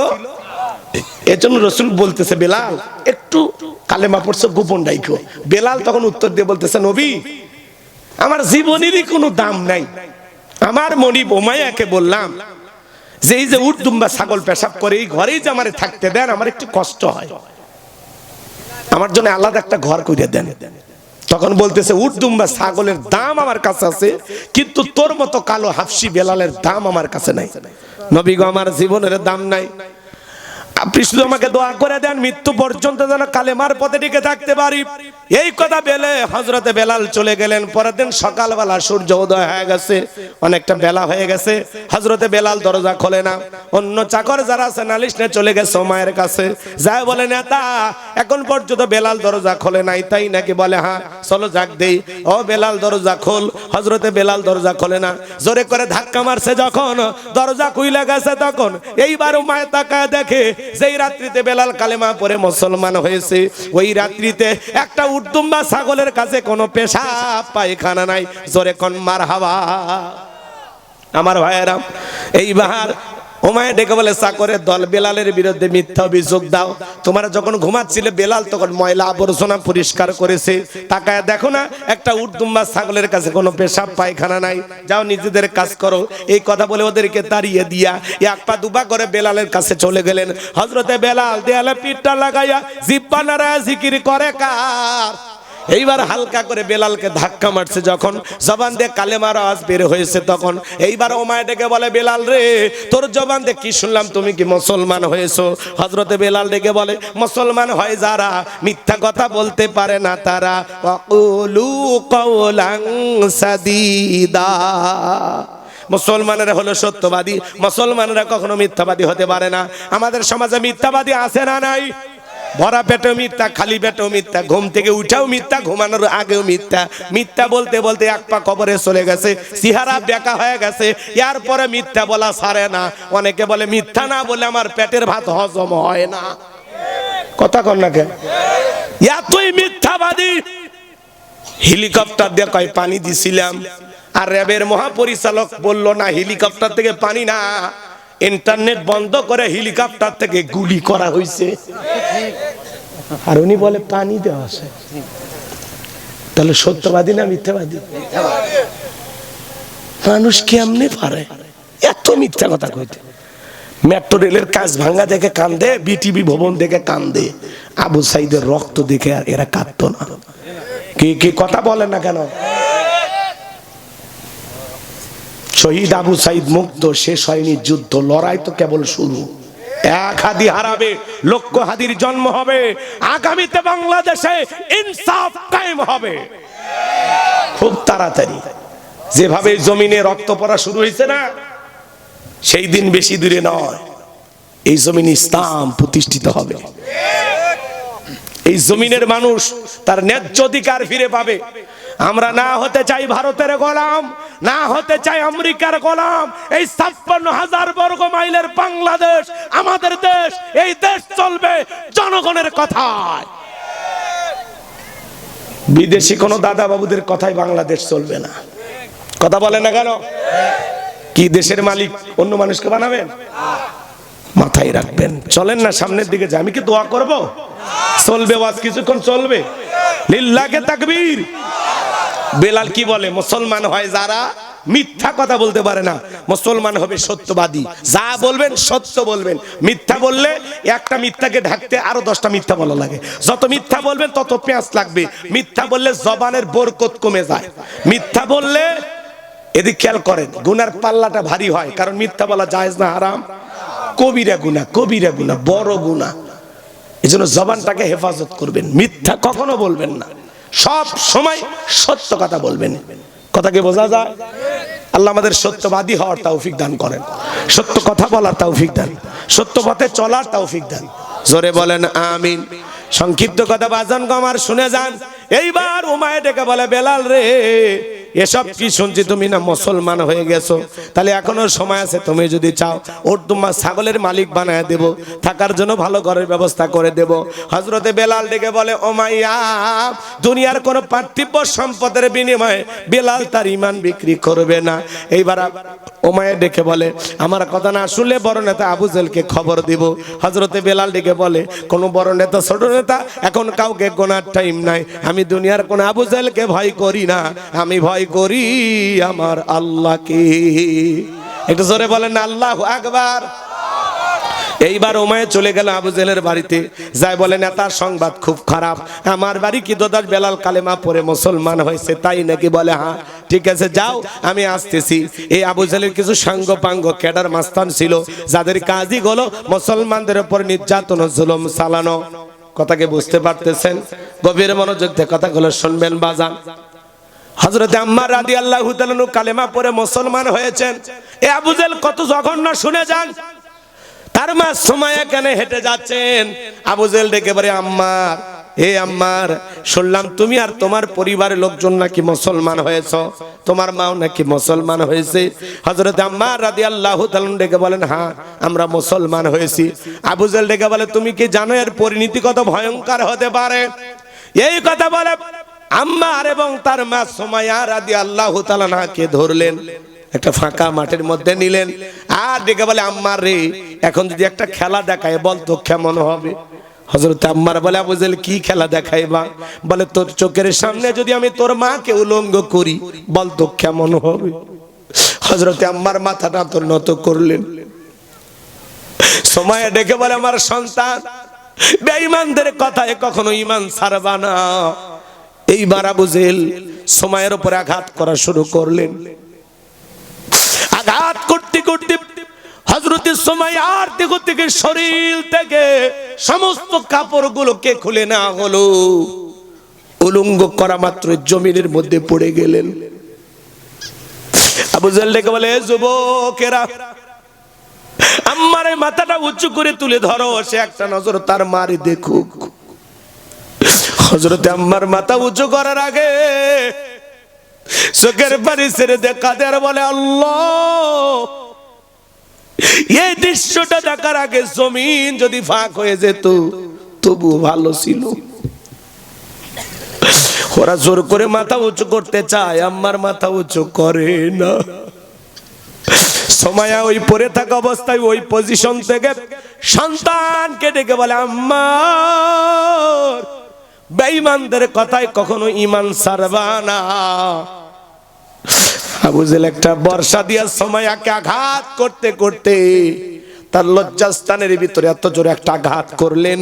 এজন্য রাসূল বলতেছে, বেলাল একটু কালেমা পড়ছো গোপন রাখো। বেলাল তখন উত্তর দিয়ে বলতেছে, নবী আমার জীবনেরই কোনো দাম নাই। আমার মনিব উমাইয়াকে বললাম যে এই যে উট দুম্বা ছাগল পেশাব করে এই ঘরেই যে আমারে থাকতে দেন, আমার একটু কষ্ট হয়, আমার জন্য আলাদা একটা ঘর করে দেন। তখন বলতেছে, উট দুম্বা ছাগলের দাম আমার কাছে আছে, কিন্তু তোর মতো কালো হাফসি বেলালের দাম আমার কাছে নাই। নবী গো, আমার জীবনের দাম নাই, আপনি শুধু আমাকে দোয়া করে দেন মৃত্যু পর্যন্ত যেন কালেমার পথে টিকে থাকতে পারি। এই কথা বলে হযরতে বেলাল চলে গেলেন। পরের দিন সকালবেলা সূর্য উদয় হয়ে গেছে, অনেকটা বেলা হয়ে গেছে। হযরতে বেলাল দরজা খোলে না। অন্য চাকর যারা আছে নালিশ নিয়ে চলে গেছে মায়ের কাছে, যায় বলে, নেতা এখন পর্যন্ত বেলাল দরজা খোলে নাই, তাই নাকি? বলে হ্যাঁ, চলো যাক দেই। ও বেলাল দরজা খোল। হযরতে বেলাল দরজা খোলে না, জোরে করে ধাক্কা মারছে। যখন দরজা খুলে গেছে, তখন এইবারও মায়ে তাকায় দেখে যেই রাত্রিতে বেলাল কালেমা পড়ে মুসলমান হয়েছে, ওই রাত্রিতে একটা উটদুম্বা ছাগলের কাছে কোনো পেশাব পায়খানা নাই। জোরে কোন মারহাবা। আমার ভাইয়েরা, এইবার উমাইয়া ডেকে বলে, চাকরের দল বেলালের বিরুদ্ধে মিথ্যা অভিযোগ দাও। তোমরা যখন ঘুমাচ্ছিলে বেলাল তখন ময়লা আবর্জনা পরিষ্কার করেছে, তাকায় দেখো না একটা উটদুম্বা ছাগলের কাছে কোনো পেশাব পায়খানা নাই, যাও নিজেদের কাজ করো। এই কথা বলে ওদেরকে তাড়িয়ে দিয়া এক পা দুপা করে বেলালের কাছে চলে গেলেন। হযরতে বেলাল দেয়ালে পিঠটা লাগাইয়া জিহ্বা নাড়ায়া জিকির করে কার। এইবার হালকা করে বেলালকে ধাক্কা মারছে, যখন জবান দিয়ে কালেমার আওয়াজ বের হয়েছে, তখন এইবার উমাইয়া ডেকে বলে, বেলাল রে, তোর জবান দিয়ে কি শুনলাম, তুমি কি মুসলমান হয়েছো? হযরতে বেলাল ডেকে বলে, মুসলমান হয় যারা মিথ্যা কথা বলতে পারে না তারা। ওয়াকুলু কাওলান সাদীদা। মুসলমানেরা হলো সত্যবাদী, মুসলমানেরা কখনো মিথ্যাবাদী হতে পারে না। আমাদের সমাজে মিথ্যাবাদী আছে না নাই? ভরা পেটেও মিথ্যা, খালি পেটেও মিথ্যা, ঘুম থেকে উঠাও মিথ্যা, ঘুমানোর আগেও মিথ্যা। মিথ্যা বলতে বলতে এক পা কবরে চলে গেছে, চেহারা বেঁকা হয়ে গেছে, এরপরে মিথ্যা বলা ছাড়ে না। অনেকে বলে মিথ্যা না বলে আমার পেটের ভাত হজম হয় না। কথা কন না কেন? এতই মিথ্যাবাদী। হেলিকপ্টার দিয়ে কয় পানি দিছিলাম, আর র্যাবের মহাপরিচালক বলল না, হেলিকপ্টার থেকে পানি না, ইন্টারনেট বন্ধ করে হেলিকপ্টার থেকে গুলি করা হয়েছে। আর উনি বলে পানি দেওয়া আছে। তাহলে সত্যবাদী না মিথ্যাবাদী? মানুষ কেমনে পারে এত মিথ্যা কথা কইতে? মেট্রো রেলের কাজ ভাঙ্গা দেখে কান্দে, বিটিভি ভবন দেখে কান্দে, আবু সাইদের রক্ত দেখে আর এরা কাঁদতো না। কি কথা বলেন না কেন? শহীদ আবু সাইদ মুক্ত, শেষ হয়নি যুদ্ধ, লড়াই তো কেবল শুরু। এক হাদি হারাবে, লক্ষ হাদির জন্ম হবে। আগামীতে বাংলাদেশে ইনসাফ কায়েম হবে খুব তাড়াতাড়ি। যেভাবে জমিনে রক্ত পড়া শুরু হয়েছে না, সেই দিন বেশি দূরে নয়, এই জমিনে ইসলাম প্রতিষ্ঠিত হবে। এই জমিনের মানুষ তার ন্যায্য অধিকার ফিরে পাবে। আমরা না হতে চাই ভারতের গোলাম, না হতে চাই আমেরিকার গোলাম। এই 56,000 বর্গ মাইলের বাংলাদেশ আমাদের দেশ। এই দেশ চলবে জনগণের কথায়। বিদেশি কোন দাদা বাবুদের কথায় বাংলাদেশ চলবে না। কথা বলে না কেন? কি দেশের মালিক অন্য মানুষকে বানাবেন? মাথায় রাখবেন। চলেন না সামনের দিকে যাই। আমি কি দোয়া করব? চলবে ওয়াজ কিছুক্ষণ চলবে। লিল্লাহে তাকবীর। বেলাল কি বলে? মুসলমান হয় যারা মিথ্যা কথা বলতে পারে না, মুসলমান হবে সত্যবাদী। যা বলবেন সত্য বলবেন। মিথ্যা বললে একটা মিথ্যাকে ঢাকতে আরো 10টা মিথ্যা বলা লাগে। যত মিথ্যা বলবেন তত পেঁয়াজ লাগবে। মিথ্যা বললে জবানের বরকত কমে যায়। মিথ্যা বললে, এদিক খেয়াল করেন, গুনার পাল্লাটা ভারী হয়। কারণ মিথ্যা বলা জায়েজ না হারাম? কবিরা গুনাহ, কবিরা গুনাহ, বড় গুনাহ। এজন্য জবানটাকে হেফাজত করবেন। মিথ্যা কখনো বলবেন না, সব সময় সত্য কথা বলবেন। কথাকে বোঝা যায়? আল্লাহ আমাদের সত্যবাদী হওয়ার তৌফিক দান করেন, সত্য কথা বলার তৌফিক দান, সত্য পথে চলার তৌফিক দান। জোরে বলেন আমিন। সংক্ষিপ্ত কথা বাজান আমার শুনে যান। এইবার উমায়ে ডেকে বলে, বেলাল রে, এসব কি শুনছি তুমি না মুসলমান হয়ে গেছো? তাহলে এখনো সময় আছে, তুমি যদি চাও ওর তোমার ছাগলের মালিক বানায় দেব, থাকার জন্য ভালো ঘরের ব্যবস্থা করে দেব। হযরতে বেলাল ডেকে বলে, উমাইয়া, দুনিয়ার কোন পার্থিব সম্পদের বিনিময়ে বেলাল তার ঈমান বিক্রি করবে না। এইবার উমাইয়া ডেকে বলে, আমার কথা না শুনলে বড় নেতা আবু জেহেলকে খবর দিব। হযরতে বেলাল ডেকে বলে, কোন বড় নেতা ছোট নেতা এখন কাউকে গোনার টাইম নাই। আমি দুনিয়ার কোন আবু জেহেলকে ভয় করি না, আমি ভয় করি আমার আল্লাহকে। একটু জোরে বলেন আল্লাহু আকবার। এইবার উমাইয়া চলে গেল আবু জেহেলের বাড়িতে, যাই বলে, নেতার সংবাদ খুব খারাপ। আমার বাড়ি কি দোদার বেলাল কালেমা পড়ে মুসলমান হয়েছে, তাই নাকি? বলে হ্যাঁ, ঠিক আছে যাও, আমি আসতেছি। এই আবু জেহেলের কিছু সাঙ্গ পাঙ্গ ক্যাডার মাস্তান ছিল, যাদের কাজই হলো মুসলমানদের উপর নির্যাতন জুলুম চালানো। কথাকে বুঝতে পারতেছেন? গভীর মনোযোগ দিয়ে কথাগুলো শুনবেন বাজান। হযরতে আম্মার রাদিয়াল্লাহু তাআলা কালেমা পড়ে মুসলমান হয়েছেন। এই আবু জেহেল কত জঘন্য শুনে যান। তার মা সুমাইয়া কেন হেঁটে যাচ্ছেন, আবু জেহেল ডেকে বলে, আম্মার, হে আম্মার, শুনলাম তুমি আর তোমার পরিবারের লোকজন নাকি মুসলমান হয়েছো, তোমার মাও নাকি মুসলমান হয়েছে। হযরতে আম্মার রাদিয়াল্লাহু তাআলা ডেকে বলেন, হ্যাঁ আমরা মুসলমান হয়েছি। আবু জেহেল ডেকে বলে, তুমি কি জানো এর পরিণতি কত ভয়ঙ্কর হতে পারে? এই কথা বলে আম্মার এবং তার মা সুমাইয়া রাদিয়াল্লাহু তাআলা কে ধরলেন, একটা ফাঁকা মাঠের মধ্যে নিলেন, আর ডেকে বলে, আম্মার রে, এখন যদি একটা খেলা দেখায় বলতো কেমন হবে? হযরত আম্মার বলে, আবু জেহেল কি খেলা দেখাইবা? বলে, তোর চোখের সামনে যদি আমি তোর মাকে উলঙ্গ করি বলতো কেমন হবে? হযরত আম্মার মাথাটা তোর নত করলেন। সুমাইয়া ডেকে বলে, আমার সন্তান, বেঈমানদের কথায় কখনো ঈমান ছাড়বা না। এইবার আবু জেহেল সুমাইয়ার উপর আঘাত করা শুরু করলেন। আঘাত করতে করতে হযরত সুমাইয়ার দেহ থেকে, শরীর থেকে সমস্ত কাপড়গুলোকে খুলে নেওয়া হলো। উলঙ্গ করা মাত্র জমিনের মধ্যে পড়ে গেলেন। আবু জেহেল ডেকে বলে, যুবকেরা, আম্মার মাথাটা উঁচু করে তুলে ধরো, সে একটা নজর তার মারি দেখুক। হযরত আম্মার মাথা উঁচু করার আগে চোখের পানি ছেড়ে দেখা দেয়, বলে, আল্লাহ, এই দৃশ্যটা দেখার আগে জমিন যদি ফাঁক হয়ে যেত তবু ভালো ছিল। ওরা জোর করে মাথা উঁচু করতে চায়, আম্মার মাথা উঁচু করে না। সময়া ওই পড়ে থাকা অবস্থায় ওই পজিশন থেকে সন্তানকে ডেকে বলে, আম্মা বেঈমানদের কথায় কখনো ঈমান ছাড়বা না। আবু জেহেল একটা বর্ষা দিয়া সময়কে আঘাত করতে করতে তার লজ্জাস্থানের ভিতরে এত জোরে একটা আঘাত করলেন,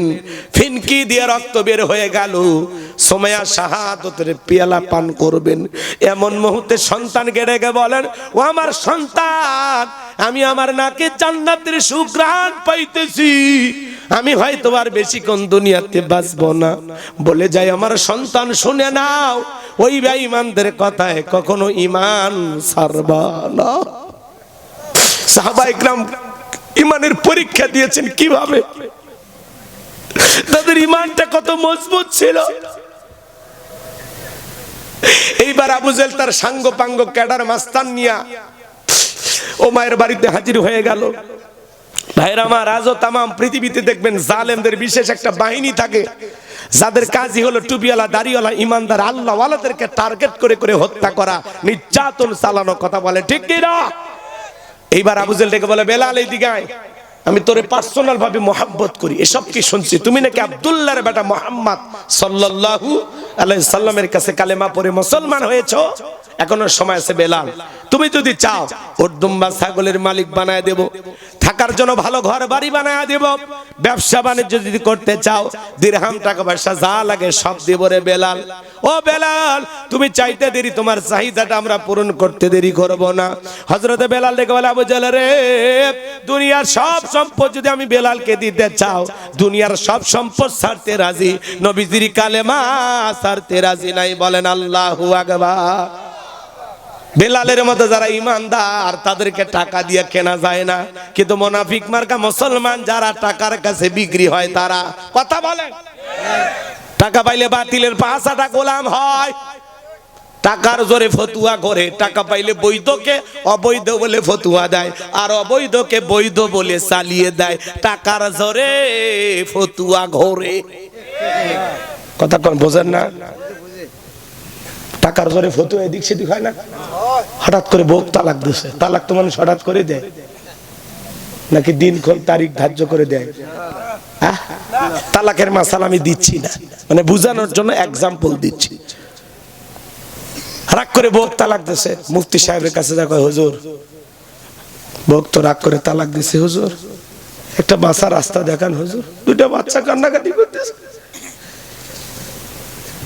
ফিনকি দিয়ে রক্ত বের হয়ে গেল। সময়া শাহাদাতের পেয়ালা পান করবেন, এমন মুহূর্তে সন্তানকে ডেকে বলেন, ও আমার সন্তান, আমি আমার নাকে জান্নাতের সুঘ্রাণ পাইতেছি, আমি হয়তো আর বেশিক্ষণ দুনিয়াতে বাঁচবো না। বলে যাই, আমার সন্তান শুনে নাও, ওই বেঈমানদের কথায় কখনো ঈমান ছাড়বা না। সাহাবায়ে কিরাম ঈমানের পরীক্ষা দিয়েছেন কিভাবে, তাদের ঈমানটা কত মজবুত ছিল। এইবার আবু জেহেল তার সাঙ্গ পাঙ্গ ক্যাডার মাস্তান নিয়া ওমায়ের বাড়িতে হাজির হয়ে গেল। ভাইরা আমার, আজও তামাম পৃথিবীতে দেখবেন জালেমদের বিশেষ একটা বাহিনী থাকে, যাদের কাজই হলো টুপিওয়ালা দাড়িওয়ালা ইমানদার আল্লাহ ওয়ালাদেরকে টার্গেট করে করে হত্যা করা, নির্যাতন চালানো। কথা বলে ঠিক কি না? এইবার আবু জেহেল ডেকে বলে, বেলাল এইদিকে আয়, আমি তোরে পার্সোনাল ভাবে মোহাব্বত করি। এসব কি শুনছি, তুমি নাকি আব্দুল্লাহর বেটা মুহাম্মদ সাল্লাল্লাহু আলাইহি সাল্লামের কাছে কালেমা পড়ে মুসলমান হয়েছো। এখনো সময় আছে বেলাল, তুমি যদি চাও ওর দুম্বা ছাগলের মালিক বানায় দেব, থাকার জন্য ভালো ঘর বাড়ি বানায় দেব, ব্যবসা বাণিজ্য যদি করতে চাও দিরহাম টাকা পয়সা যা লাগে সব দেব রে বেলাল। ও বেলাল, তুমি চাইতে দেরি, তোমার চাহিদাটা আমরা পূরণ করতে দেরি করব না। হযরতে বেলাল ডেকে বলে, আবু জেহেল রে, দুনিয়ার সব সম্পদ যদি আমি বেলালকে দিতে চাও, দুনিয়ার সব সম্পদ ছাড়তে রাজি, নবীজির কালেমা ছাড়তে রাজি নাই। বলেন আল্লাহু আকবার। বেলালের মতো যারা ইমানদার তাদেরকে টাকা দিয়ে কেনা যায় না, কিন্তু মুনাফিক মার্কা মুসলমান যারা টাকার কাছে বিক্রি হয় তারা। কথা বলেন, টাকা পাইলে বাতিলের পাঁচাটা গোলাম হয়, টাকার জোরে ফতুয়া করে, টাকা পাইলে বৈধকে অবৈধ বলে ফতুয়া দেয়, আর অবৈধকে বৈধ বলে চালিয়ে দেয়, টাকার জোরে ফতুয়া ঘোরে। কথা কোন বোঝেন না? টাকার জোরে ফতুয়া এদিক সেদিক হয় না। হঠাৎ করে বউ তালাক দিছে, তালাক তো মানুষ হঠাৎ করে দেয় নাকি দিন তারিখ ধার্য করে দেয়? তালাকের মাসালা আমি দিচ্ছি না, মানে বুঝানোর জন্য এক্সাম্পল দিচ্ছি। রাগ করে বউ তালাক দিছে, মুফতি সাহেবের কাছে যা কয়, হুজুর বউ তো রাগ করে তালাক দিছে, হুজুর একটা বাঁচা রাস্তা দেখান, হুজুর দুইটা বাচ্চা কান্নাকাটি করতেছে।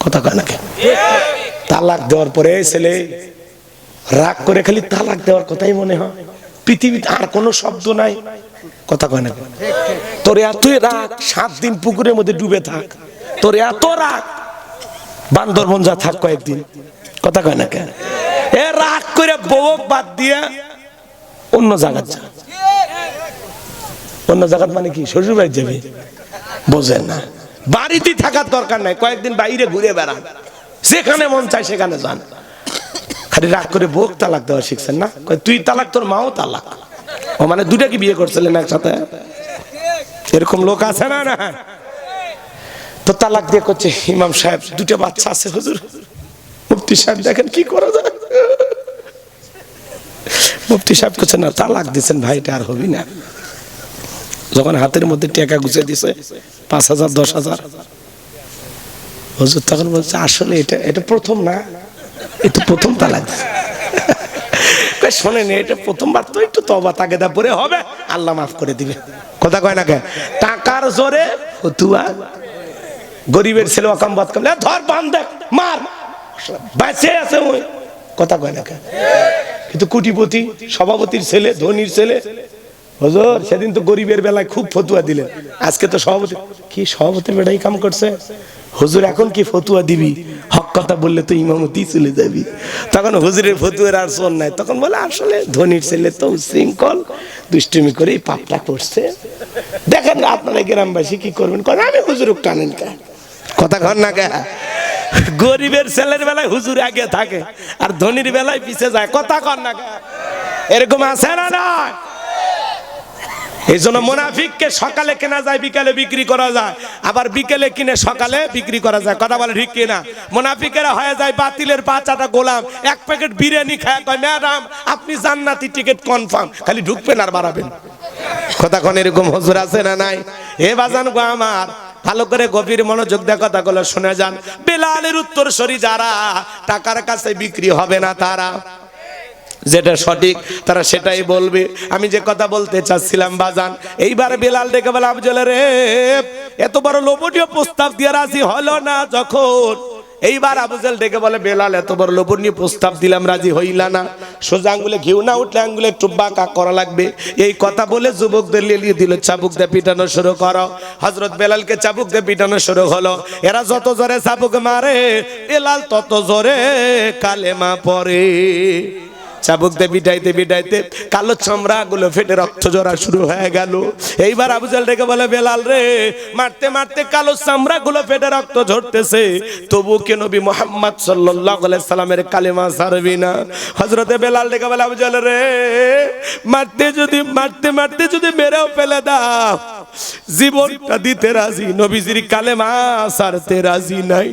কথা কয় না কেন? তালাক দেওয়ার পরে ছেলে রাগ করে খালি তালাক দেওয়ার কথাই মনে হয়, পৃথিবীতে আর কোনো শব্দ নাই। কথা কয় না কেন? তোর এতই রাগ, 7 দিন পুকুরের মধ্যে ডুবে থাক, তোর এত রাগ বান্দরবন যা থাক কয়েকদিন। কথা কয় না কেন? এ রাগ করে বউ বাদ দিয়ে অন্য জায়গায় যা। অন্য জায়গা মানে কি? শ্বশুর বাড়ি যাবে? বোঝেন না, বাড়িতে থাকার দরকার নাই, কয়েকদিন বাইরে ঘুরে বেড়ান, যেখানে মন চায় সেখানে যান। খালি রাগ করে বউ তালাক দেওয়া শিখছেন না? তুই তালাক, তোর মাও তালাক। ও মানে দুটা কি বিয়ে করছিলেন একসাথে? এরকম লোক আছে না? না তো তালাক দিয়ে করছে, ইমাম সাহেব দুটো বাচ্চা আছে হুজুর, মুফতি সাহেব দেখেন কি করা যায়। মুফতি সাহেব করছে, না তালাক দিচ্ছেন ভাই, এটা আর হবি না। যখন হাতের মধ্যে টাকা গুছে দিছে 5,000 10,000, হুজুর তখন বলছে, আসলে এটা প্রথম না, এটা প্রথম তালাক। শোনেন, এটা প্রথমবার তো, একটু তওবা তাকেদা পরে হবে, আল্লাহ মাফ করে দিবে। কথা কয় না কেন? টাকার জোরে ফতুয়া, গরিবের ছেলে অকাম বাদকাম, ধর বান্ধে মার, বেঁচে আছে ওই। কথা কয় না কেন? কিন্তু কোটিপতি সভাপতির ছেলে, ধনির ছেলে, হুজুর সেদিন তো গরিবের বেলায় খুব ফতুয়া দিলেন, আজকে তো সভাপতি কি সভাপতির বেটাই কাম করছে। হুজুর এখন কি ফতুয়া দিবি? হক কথা বললে তো ইমামতি চলে যাবি। তখন হুজুরের ফতুয়ার আর শোন নাই, তখন বলে আসলে ধনির ছেলে তো শৃঙ্খল, দুষ্টুমি করে পাপটা করছে, দেখেন আপনারা গ্রামবাসী কি করবেন, আমি হুজুর টানেন কে। কথা কন না কে? গরিবের ছেলের বেলায় হুজুর আগে থাকে আর ধনির বেলায় পিছে যায়। কথা কন না কে? এরকম আছে না? না এই জন্য মুনাফিককে সকালে কেনা যায়, বিকালে বিক্রি করা যায়, আবার বিকেলে কিনে সকালে বিক্রি করা যায়। কথা বলে ঠিক কিনা? মুনাফিকেরা হয়ে যায় বাতিলের পাঁচাটা গোলাম, এক প্যাকেট বিরিয়ানি খায়, কয় ম্যাডাম আপনি জান্নাতি টিকিট কনফার্ম, খালি ঢুকবেন আর বাড়াবেন। কথা কোন এরকম হুজুর আছে না নাই? এ বাজান গো আমার, ভালো করে গভীর মনোযোগ দিয়ে কথাগুলো শুনে যান। বেলালের উত্তরসূরি যারা, টাকার কাছে বিক্রি হবে না তারা, যেটা সঠিক তারা সেটাই বলবে। আমি যে কথা বলতে চাচ্ছিলাম বাজান, এইবার বেলাল ডেকে বলে, আফজল রে, এত বড় লোভনীয় প্রস্তাব দিয়ে রাজি হলো না যখন, এইবার আবুজেল ডেকে বলে, বেলাল এত বড় লোভনীয় প্রস্তাব দিলাম রাজি হইলা না, সোজা আঙ্গুলে ঘিউ না উঠলে আঙ্গুলে একটু বাঁকা করা লাগবে। এই কথা বলে যুবকদের লিয়ে দিল, চাবুক দিয়ে পিটানো শুরু করো। হযরত বেলালকে চাবুক দিয়ে পিটানো শুরু হলো। এরা যত জোরে চাবুক মারে, বেলাল তত জোরে কালেমা পড়ে। চাবুক দিয়ে পিটাইতে পিটাইতে কালো চামড়া গুলো ফেটে রক্ত ঝরা শুরু হয়ে গেল। এইবার আবু জাহেল ডেকে বলে, বেলাল রে, মারতে মারতে কালো চামড়া গুলো ফেটে রক্ত ঝরতেছে, তবু কে নবী মুহাম্মদ সাল্লাল্লাহু আলাইহি সাল্লামের কালেমা ছাড়বি না? হযরতে বেলাল ডেকে বলে, আবু জাহেল রে, মারতে মারতে যদি মেরেও ফেলে দাও, জীবনটা দিতে রাজি, নবীজির কালেমা ছাড়তে রাজি নাই।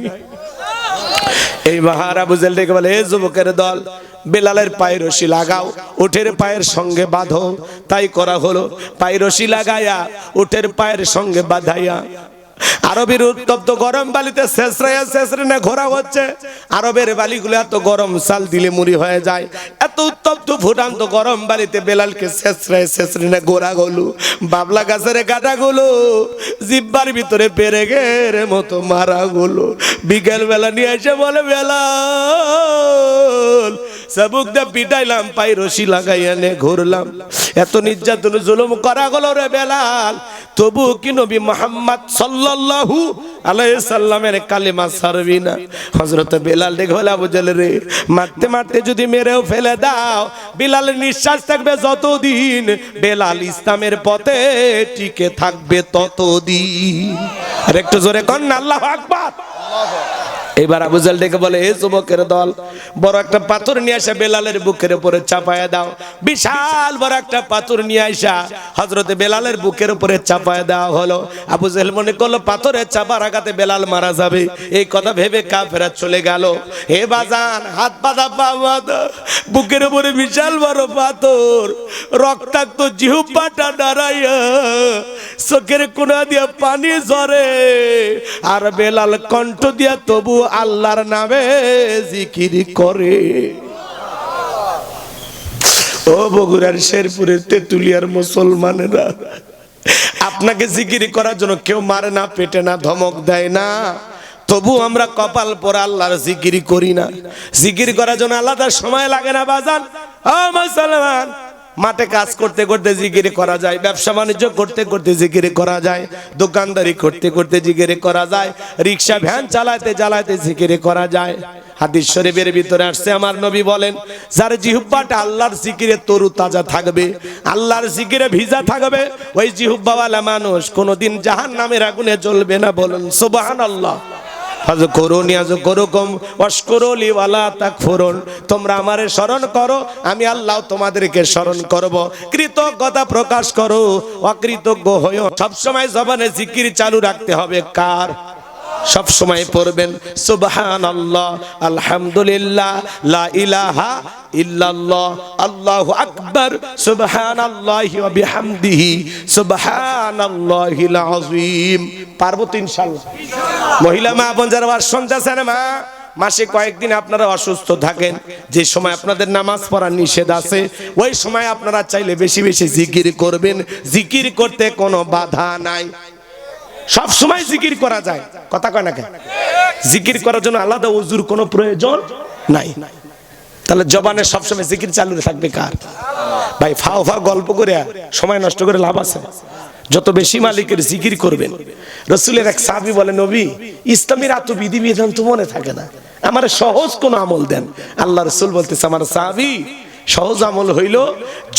এইবার আবু জাহেল ডেকে বলে, এ যুবকের দল, বেলালের পায়ে রশি লাগাও, উটের পায়ের সঙ্গে বাঁধো। তাই করা হলো। পায়ে রশি লাগাইয়া উটের পায়ের সঙ্গে বাঁধাইয়া আরবের উত্তপ্ত গরম বালিতে শেষরে ঘোরা হচ্ছে। আরবের বালিগুলো এত গরম, চাল দিলে মুড়ি হয়ে যায়। এত উত্তপ্ত ফুটান্ত গরম বালিতে বেলালকে শেষরে ঘোরা গলু, বাবলা গাছের কাটা গুলো জিব্বার ভিতরে পেরেকের মতো মারা গুলো। বিকেল বেলা নিয়ে এসে বলে, বেলাল, চাবুক দিয়ে পিটাইলাম, পায়ে রশি লাগাইয়া নে ঘুরলাম, এত নির্যাতন জুলুম করা গেল রে বেলাল, তবু কি নবী মুহাম্মদ সাল্লাল্লাহু আলাইহি সাল্লামের কালেমা ছাড়বি না? হযরত বেলাল ডেকে বলে, আবু জাহেল রে, মারতে মারতে যদি মেরেও ফেলে দাও, বেলালের নিঃশ্বাস থাকবে যতদিন, বেলাল ইসলামের পথে টিকে থাকবে ততদিন। আর একটু জোরে কন না আল্লাহু আকবার। এবার আবু জাহেল ডেকে বলে, এ যুবকের দল, বড় একটা পাথর নিয়ে আসা বেলালের বুকের উপরে চাপায়া দাও। বিশাল বড় একটা পাথর নিয়ে আসা হযরতে বেলালের বুকের উপরে চাপায়া দেওয়া হলো। আবু জাহেল মনে করলো পাথরের চাপার আঘাতে বেলাল মারা যাবে, এই কথা ভেবে কাফেররা চলে গেল। হে বাজান, হাত বাঁধা পা বাঁধা, বুকের উপরে বিশাল বড় পাথর, রক্তাক্ত জিহ্বাটা দাঁড়াইয়া চোখের কোনা দিয়া পানি ঝরে, আর বেলাল কণ্ঠ দিয়া তবু আল্লাহর নামে জিকির করে। ও বগুড়ার শেরপুরের তেতুলিয়ার মুসলমানেরা, আপনাকে জিকির করার জন্য কেউ মারে না, পেটে না, ধমক দেয় না, তবু আমরা কপাল পরে আল্লাহর জিকির করি না। জিকির করার জন্য আলাদা সময় লাগে না বাজান। ও মুসলমান, মাঠে কাজ করতে করতে জিকির করা যায়, ব্যবসা বাণিজ্য করতে করতে জিকির করা যায়, দোকানদারি করতে করতে জিকির করা যায়, রিক্সা ভ্যান চালাতে চালাতে জিকির করা যায়। হাদিস শরীফের ভিতরে আসছে, আমার নবী বলেন, যার জিহ্বাটা আল্লাহর জিকিরে তরু তাজা থাকবে, আল্লাহর জিকিরে ভিজা থাকবে, ওই জিহ্বাওয়ালা মানুষ কোনোদিন জাহান্নামের আগুনে জ্বলবে না। বলুন সুবহানাল্লাহ। তোমরা আমারে স্মরণ করো, আমি আল্লাহ তোমাদেরকে স্মরণ করব। কৃতজ্ঞতা প্রকাশ করো, অকৃতজ্ঞ হইও। সবসময় জবানে জিকির চালু রাখতে হবে। কার? সব সময় পড়বেন সুবহানাল্লাহ, আলহামদুলিল্লাহ, লা ইলাহা ইল্লাল্লাহ, আল্লাহু আকবার, সুবহানাল্লাহি ওয়া বিহামদিহি, সুবহানাল্লাহিল আযীম। পারবো তো ইনশাআল্লাহ? মহিলা মা বোন যারা শুনতেছেন, মা, মাসে কয়েকদিন আপনারা অসুস্থ থাকেন, যে সময় আপনাদের নামাজ পড়া নিষেধ আছে, ওই সময় আপনারা চাইলে বেশি বেশি জিকির করবেন। জিকির করতে কোনো বাধা নাই, সব সময় জিকির করা যায়। কথা কয় না কেন? জিকির করার জন্য আলাদা ওযুর কোনো প্রয়োজন নাই। তাহলে জবানে সবসময় জিকির চালু থাকবে কার? ভাই, ফাও গল্প করে সময় নষ্ট করে লাভ আছে? যত বেশি মালিকের জিকির করবেন। রাসূলের এক সাহাবী বলে, নবী, ইসলামের এত বিধি বিধান তো মনে থাকে না, আমার সহজ কোন আমল দেন। আল্লাহ রাসূল বলতেছে, আমার সাহাবী, সহজ আমল হইল,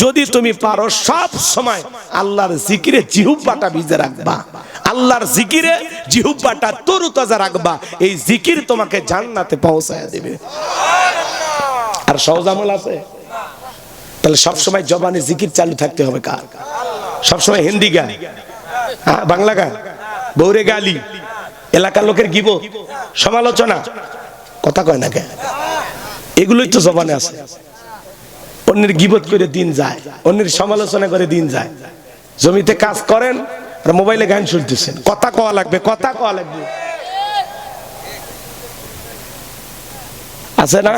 যদি তুমি পারো সব সময় আল্লাহর জিকিরে জিহ্বাটা ভিজে রাখবা, আল্লাহর জিকিরে জিহ্বাটা তরুতাজা রাখবা, এই জিকির তোমাকে জান্নাতে পৌঁছায় দেবে। আর সহজ আমল আছে? তাহলে সব সময় জবানে জিকির চালু থাকতে হবে কার? সবসময় হিন্দি গান, বাংলা গান, বউরে গালি, এলাকার লোকের গিবত, সমালোচনা, কথা কয় না কেন? এগুলোই তো জবানে আছে। অন্যের গিবত করে দিন যায়, অন্যের সমালোচনা করে দিন যায়। জমিতে কাজ করেন আর মোবাইলে গান শুনতেছেন, কথা কওয়া লাগবে, কথা কওয়া লাগবে, আছে না?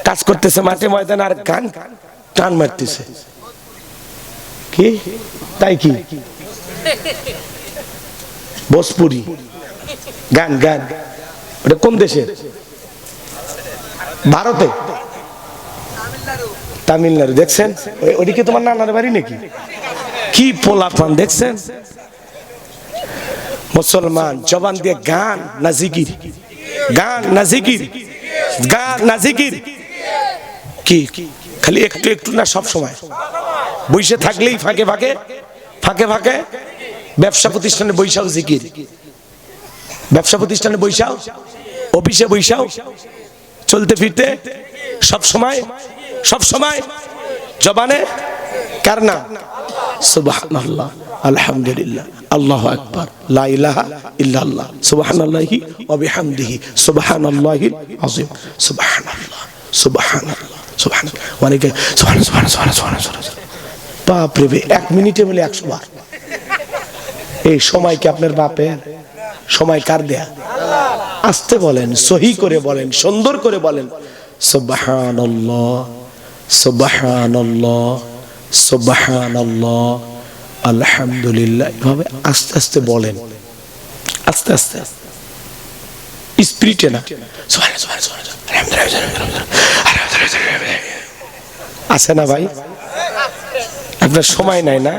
কাজ করতেছে মাঠে ময়দানে আর গান টান মারতেছে, কি তাই? কি ভোজপুরি গান, গান ওটা কোন দেশে? ভারতে, তামিলনাড়ু। দেখছেন ওদিকে তোমার নানার বাড়ি নাকি? কি পোলাপান দেখছেন? মুসলমান জবান দিয়ে গান না জিকির, গান না জিকির, গান না জিকির, কি খালি একটু একটু না সব সময়? বসে থাকলেই ফাঁকে ফাঁকে, ফাঁকে ফাঁকে ব্যবসা প্রতিষ্ঠানে বৈশাও জিকির, ব্যবসা প্রতিষ্ঠানে বৈশাও, অফিসে বৈশাও, চলতে ফিরতে সব সময়, সব সময় জবানে কার নাম? সুবহানাল্লাহ, আলহামদুলিল্লাহ, আল্লাহু আকবার, লা ইলাহা ইল্লাল্লাহ, সুবহানাল্লাহি ওয়া বিহামদিহি, সুবহানাল্লাহিল আযীম, সুবহানাল্লাহ, সুবহানাল্লাহ, সুবহানাল্লাহ, ওয়ালাইকা সুবহানাল্লাহ। বাপ রে, 1 মিনিটে বলে 100 বার। এই সময় কি আপনার বাপের? সময় কার দেয়া? আস্তে বলেন, সহি করে বলেন, সুন্দর করে বলেন, সুবহানাল্লাহ, সুবহানাল্লাহ, সুবহানাল্লাহ, আলহামদুলিল্লাহ। এভাবে আস্তে আস্তে বলেন, আস্তে আস্তে, স্পিরিটে না। আছে না ভাই? আপনার সময় নাই না?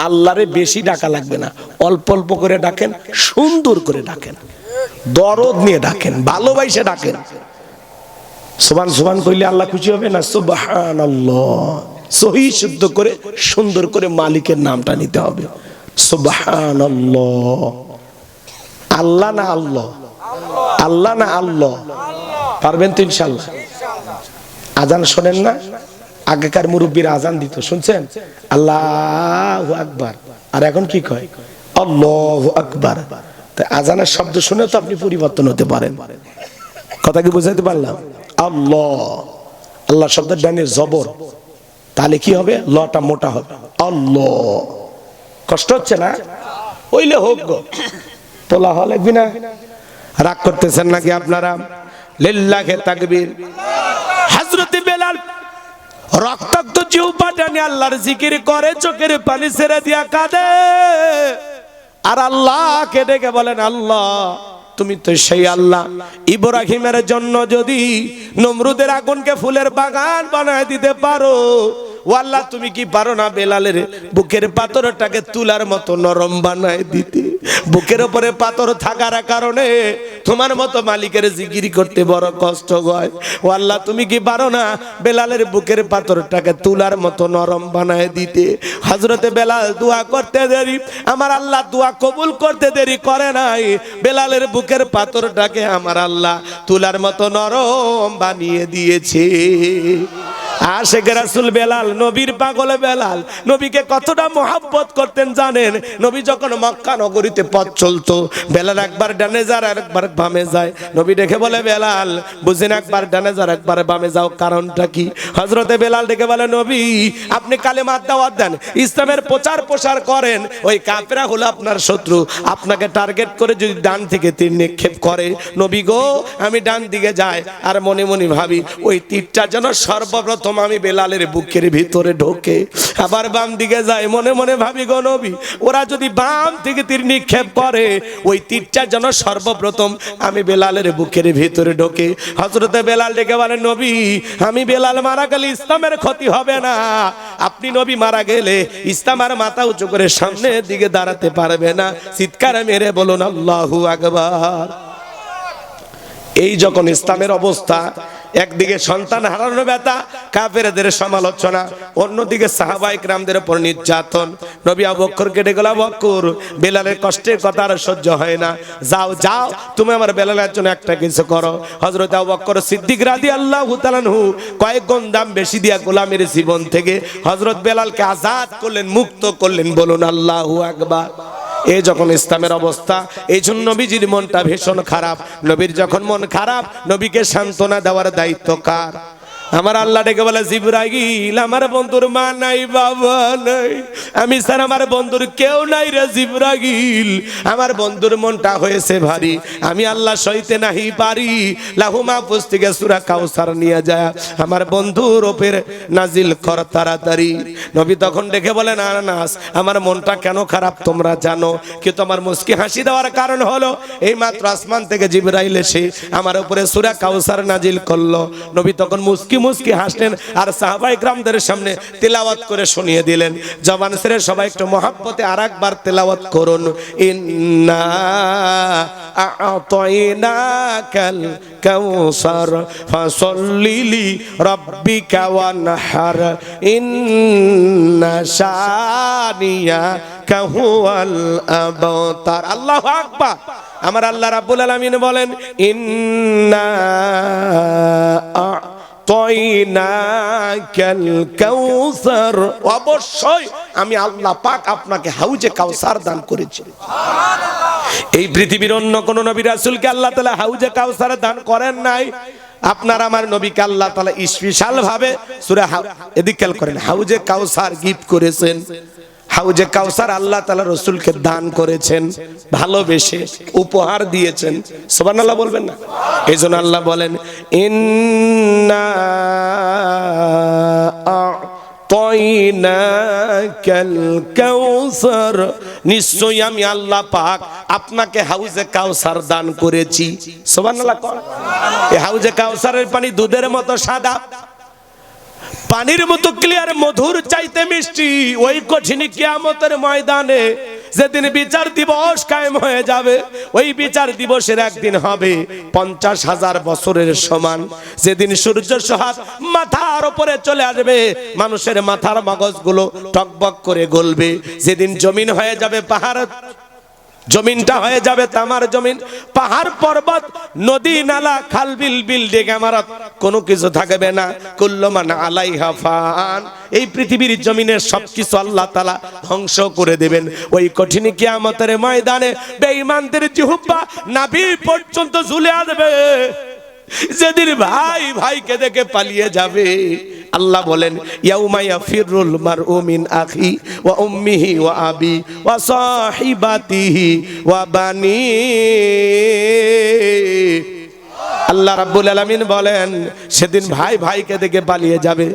আল্লাহরে বেশি ডাকা লাগবে না, অল্প অল্প করে ডাকেন, সুন্দর করে ডাকেন, দরদ নিয়ে ডাকেন, ভালোবাসে ডাকেন। সুবহান সুবহান কইলে আল্লাহ খুশি হবে না? সুবহানাল্লাহ, সহি শুদ্ধ করে সুন্দর করে মালিকের নামটা নিতে হবে। সুবহানাল্লাহ। আল্লাহ না আল্লাহ? আল্লাহ না আল্লাহ? পারবেন তো ইনশাআল্লাহ? আজান শোনেন না? আগেকার মুরব্বীরা আজান দিত, শুনছেন? আল্লাহু আকবার। আর এখন কি কয়? আল্লাহু আকবার। তাই আজানের শব্দ শুনে তো আপনি পরিবর্তন হতে পারেন। কথা কি বুঝাইতে পারলাম? আল্লাহ, আল্লাহ শব্দের ডানে জবর, তাহলে কি হবে? লটা মোটা হবে। আল্লাহ। কষ্ট হচ্ছে না? ওইলে হোক গো, তোলা হওয়া লাগবে না। রাগ করতেছেন নাকি আপনারা? লিল্লাহি তাকবীর। হযরত বেলাল রক্তাক্ত জিহ্বাটা নিয়ে আল্লাহর জিকির করে, চোখের পানি ছেড়ে দিয়া কাঁদে আর আল্লাহকে ডেকে বলেন, আল্লাহ তুমি তো সেই আল্লাহ, ইব্রাহিমের জন্য যদি নমরুদের আগুনকে ফুলের বাগান বানায় দিতে পারো, ও আল্লাহ তুমি কি পারো না বেলালের বুকের পাথরটাকে তুলার মতো নরম বানায় দিতে? বুকের উপরে পাথর থাকার কারণে তোমার মতো মালিকের জিকির করতে বড় কষ্ট হয়। ও আল্লাহ তুমি কি পারো না বেলালের বুকের পাথরটাকে তুলার মতো নরম বানায় দিতে? হযরতে বেলাল দোয়া করতে দেরি, আমার আল্লাহ দোয়া কবুল করতে দেরি করে নাই। বেলালের বুকের পাথরটাকে আমার আল্লাহ তুলার মতো নরম বানিয়ে দিয়েছে। আশিক রাসূল বেলাল, নবীর পাগল বেলাল, নবীকে কতটা মহব্বত করতেন জানেন? নবী যখন মক্কা নগরীতে পথ চলতো, বেলাল একবার ডানে যায় আর একবার বামে যায়। নবী দেখে বলে, বেলাল বুঝেন, একবার ডানে যাও একবার বামে যাও, কারণটা কি? হযরতে বেলাল দেখে বলে, নবী আপনি কালেমার দাওয়াত দেন, ইসলামের প্রচার প্রসার করেন, ওই কাফেররা হলো আপনার শত্রু, আপনাকে টার্গেট করে যদি ডান থেকে তীর নিক্ষেপ করে, নবী গো আমি ডান দিকে যাই আর মনে মনে ভাবি ওই তীরটা যেন সর্বপ্রথম আমি বেলালের বুকের ভিতরে ঢোকে, আবার বাম দিকে যায়, মনে মনে ভাবি গো নবী ওরা যদি বাম থেকে তীর নিক্ষেপ করে, ওই তীরটা যেন সর্বপ্রথম আমি বেলালের বুকের ভিতরে ঢোকে। হযরতে বেলাল ডেকে বলেন, নবী আমি বেলাল মারা গেলে ইসলামের ক্ষতি হবে না, আপনি নবী মারা গেলে ইসলাম আর মাথা উঁচু করে সামনের দিকে দাঁড়াতে পারবে না। চিৎকার মেরে বলুন আল্লাহু আকবার। এই যখন ইসলামের অবস্থা, একদিকে সন্তান হারানো ব্যথা, কাফেরদের সমালোচনা, অন্যদিকে সাহাবায়ে কেরামদের উপর নির্যাতন। নবী আবু বকরকে ডেকে বললেন, আবু বকর, বেলালের কষ্টের কথা আর সহ্য হয় না, যাও যাও তুমি আমার বেলালের জন্য একটা কিছু করো। হযরত আবু বকর সিদ্দিক রাদিয়াল্লাহু তাআলা আনহু কয়েক গুণ দাম বেশি দিয়া গোলামের জীবন থেকে হযরত বেলালকে আজাদ করলেন, মুক্ত করলেন। বলুন আল্লাহু আকবার। এই যখন ইসলামের অবস্থা, এই জন্য নবীজির মনটা ভীষণ খারাপ। নবীর যখন মন খারাপ, নবীকে সান্ত্বনা দেওয়ার দায়িত্ব কার? আমার আল্লাহ ডেকে বলে, জিবরাইল, আমার বন্ধুর মা নাই, বাবা নাই, আমি স্যার আমার বন্ধুর কেউ নাই রে জিবরাইল। আমার বন্ধুর মনটা হয়েছে ভারী, আমি আল্লাহ সইতে নাহি পারি। লাহু মাহফুজ থেকে সূরা কাউসার নিয়ে যায় আমার বন্ধুর ওপর নাজিল কর তাড়াতাড়ি। নবী তখন ডেকে বলেন, আনাস, আমার মনটা কেন খারাপ তোমরা জানো? কিন্তু আমার মুস্কি হাসি দেওয়ার কারণ হলো এই মাত্র আসমান থেকে জিবরাইল এসে আমার উপরে সূরা কাউসার নাজিল করলো। নবী তখন মুস্কি হাসলেন আর সাহাবায়ে কেরামদের সামনে তেলাওয়াত করে শুনিয়ে দিলেন। জবান ছেড়ে সবাই একটু মহব্বতে আরেকবার তেলাওয়াত করুন। ইন্না আ'তাইনাকাল কাউসার ফাসাল্লি লিরাব্বিকা ওয়ানহার ইন্না শানিয়াকা হুয়াল আবতার। আল্লাহু আকবার। আমার আল্লাহ রাব্বুল আলামিন বলেন, ইন্না আ'তাইনাকাল কাউসার, অবশ্যই আমি আল্লাহ পাক আপনাকে হাউজে কাউসার দান করেছি। এই পৃথিবীর অন্য কোন নবী রাসূলকে আল্লাহ তাআলা হাউজে কাউসার দান করেন নাই। আপনার আমার নবীকে আল্লাহ তাআলা স্পেশাল ভাবে সূরা এদিকে খেয়াল করেন, হাউজে কাউসার গিফট করেছেন। হাউজে কাউসার আল্লাহ তাআলা রাসূলকে দান করেছেন, ভালোবেসে উপহার দিয়েছেন। সুবহানাল্লাহ বলবেন না? এইজন্য আল্লাহ বলেন, ইন্না আ'তাইনাকাল কাউসার, নিশ্চয়ই আমি আল্লাহ পাক আপনাকে হাউজে কাউসার দান করেছি। সুবহানাল্লাহ। এই হাউজে কাউসারের পানি দুধের মতো সাদা, পানির মতো ক্লিয়ার, মধুর চাইতে মিষ্টি। ওই কঠিন কিয়ামতের ময়দানে যেদিন বিচার দিবস কায়েম হয়ে যাবে, ওই বিচার দিবসের একদিন হবে 50,000 বছরের সমান। যেদিন সূর্য সোহাগ মাথার উপরে চলে আসবে, মানুষের মাথার মগজগুলো টকবক করে গলবে। যেদিন জমিন হয়ে যাবে পাহাড়, জমিনটা হয়ে যাবে তামার জমিন, পাহাড় পর্বত নদী নালা খাল বিল বিল্ডিং ইমারত কোনো কিছু থাকবে না। কুল্লু মান আলাইহা ফান, এই পৃথিবীর জমিনের সবকিছু আল্লাহ তাআলা ধ্বংস করে দেবেন। ওই কঠিন কিয়ামতের ময়দানে বেঈমানদের জিহ্বা নাভি পর্যন্ত ঝুলে আসবে। যেদিন ভাই ভাইকে দেখে পালিয়ে যাবে, আল্লাহ বলেন, ইয়াউমা ইয়াফিরুল মারউ মিন আখি ওয়া উম্মিহি ওয়া আবি ওয়া সাহিবাতিহি ওয়া বানি। আল্লাহ রাব্বুল আলামিন বলেন, সেদিন ভাই ভাইকে দেখে পালিয়ে যাবে,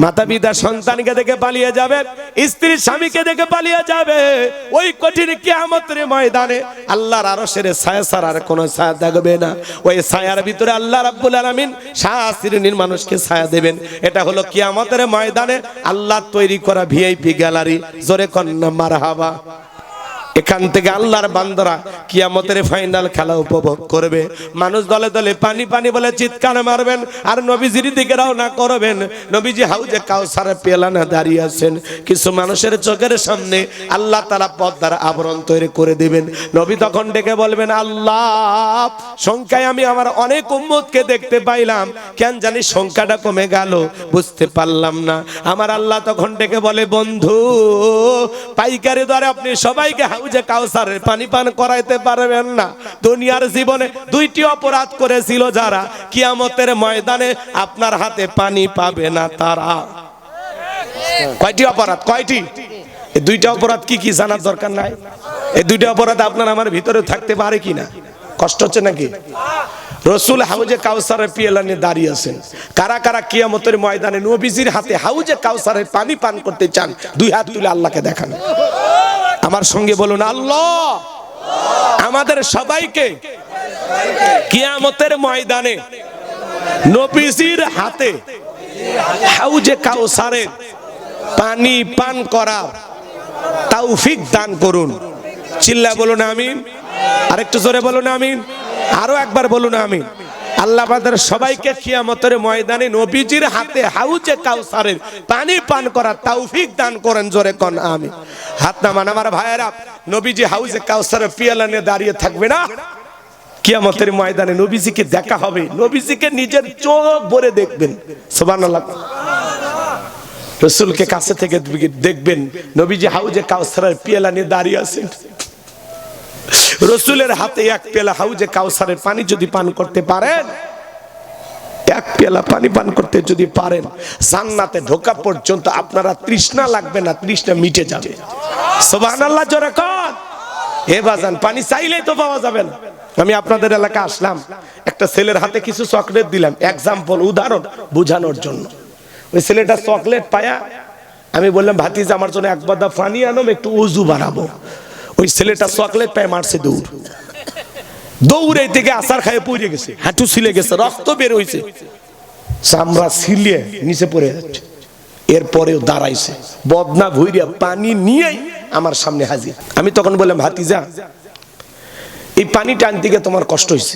মাতা পিতা সন্তানকে দেখে পালিয়ে যাবে, স্ত্রী স্বামীকে দেখে পালিয়ে যাবে। ওই কঠিন কিয়ামতের ময়দানে আল্লাহর আরশের ছায়া ছাড়া আর কোনো ছায়া থাকবে না। ওই ছায়ার ভিতরে আল্লাহ রাব্বুল আলামিন সারা শ্রেণীর মানুষকে ছায়া দেবেন। এটা হলো কিয়ামতের ময়দানে আল্লাহ তৈরি করা ভিআইপি গ্যালারি। জোরে কন্না মারহাবা। এখান থেকে আল্লাহর বান্দারা কিয়ামতের ফাইনাল খেলা উপভোগ করবে। মানুষ দলে দলে পানি পানি বলে চিৎকার মারবেন আর নবীজির দিকে রওনা করবেন। নবীজি হাউজে কাউসারের পেয়ালানা দাঁড়িয়ে আছেন। কিছু মানুষের চোখের সামনে আল্লাহ তাআলা পর্দার আবরণ তৈরি করে দিবেন। নবী তখন ডেকে বলবেন, আল্লাহ, সংখ্যায় আমি আমার অনেক উম্মতকে দেখতে পাইলাম, কেন জানি সংখ্যাটা কমে গেল, বুঝতে পারলাম না। আমার আল্লাহ তখন ডেকে বলে, বন্ধু, পাইকারি দরে আপনি সবাইকে যে কাউসারের পানি পান করাইতে পারবেন না। দুনিয়ার জীবনে দুইটি অপরাধ করেছিল যারা, কিয়ামতের ময়দানে আপনার হাতে পানি পাবে না তারা। কয়টি অপরাধ? কয়টি? এই দুইটা অপরাধ কি কি জানার দরকার নাই? এই দুইটা অপরাধ আপনার আমার ভিতরে থাকতে পারে কিনা? কষ্ট হচ্ছে নাকি? রাসূল হাউজে কাউসারের পিয়ালা নিয়ে দাঁড়িয়ে আছেন। কারা কারা কিয়ামতের ময়দানে নবীজির হাতে হাউজে কাউসারের পানি পান করতে চান? দুই হাত তুলে আল্লাহকে দেখান। আমার সঙ্গে বলুন, আল্লাহ আমাদের সবাইকে কিয়ামতের ময়দানে নবীজির হাতে হাউজে কাউসারের পানি পান করা তৌফিক দান করুন। চিল্লা বলুন আমিন। আরেকটু জোরে বলুন আমিন। আরো একবার বলুন আমিন। আল্লাহ আমাদের সবাইকে কিয়ামতের ময়দানে নবীজির হাতে হাউজে কাউসারের পানি পান করার তৌফিক দান করেন, জোরে কোন আমিন। হাত নামান আমার ভাইয়েরা। নবীজি হাউজে কাউসারের পিয়ালা নিয়ে দাঁড়িয়ে থাকবে না, কিয়ামতের ময়দানে নবীজিকে দেখা হবে, নবীজিকে নিজের চোখ ভরে দেখবেন। সুবহানাল্লাহ। রাসূলকে কাছে থেকে দেখবেন, নবীজি হাউজে কাউসারের পিয়ালা নিয়ে দাঁড়িয়ে আছেন। রাসূলের হাতে এক পেয়ালা হাউজে কাউসারের পানি যদি পান করতে পারেন, এক পেয়ালা পানি পান করতে যদি পারেন, জান্নাতে ঢোকা পর্যন্ত আপনারা তৃষ্ণা লাগবে না, তৃষ্ণা মিটে যাবে। সুবহানাল্লাহ জোরে কোন। এ বাজান, পানি চাইলেই তো পাওয়া যাবে না। আমি আপনাদের এলাকা আসলাম, একটা ছেলের হাতে কিছু চকলেট দিলাম, এক্সাম্পল, উদাহরণ বোঝানোর জন্য। ওই ছেলেটা চকলেট পায়া আমি বললাম, ভাতিজা আমার জন্য এক বাদা পানি আনো, একটু উজু বানাবো। ওই ছেলেটা চকলেট পায় মারছে দৌড়, দৌড়ে থেকে আসার খায় পড়ে গেছে, হাঁটু ছিলে গেছে, রক্ত বের হয়েছে, চামড়া ছিলিয়ে নিচে পড়ে যাচ্ছে। এরপরেও দাঁড়াইছে, বদনা ভুইরিয়া পানি নিয়েই আমার সামনে হাজির। আমি তখন বললাম, ভাতিজা এই পানিটা আনতে গিয়ে তোমার কষ্ট হয়েছে,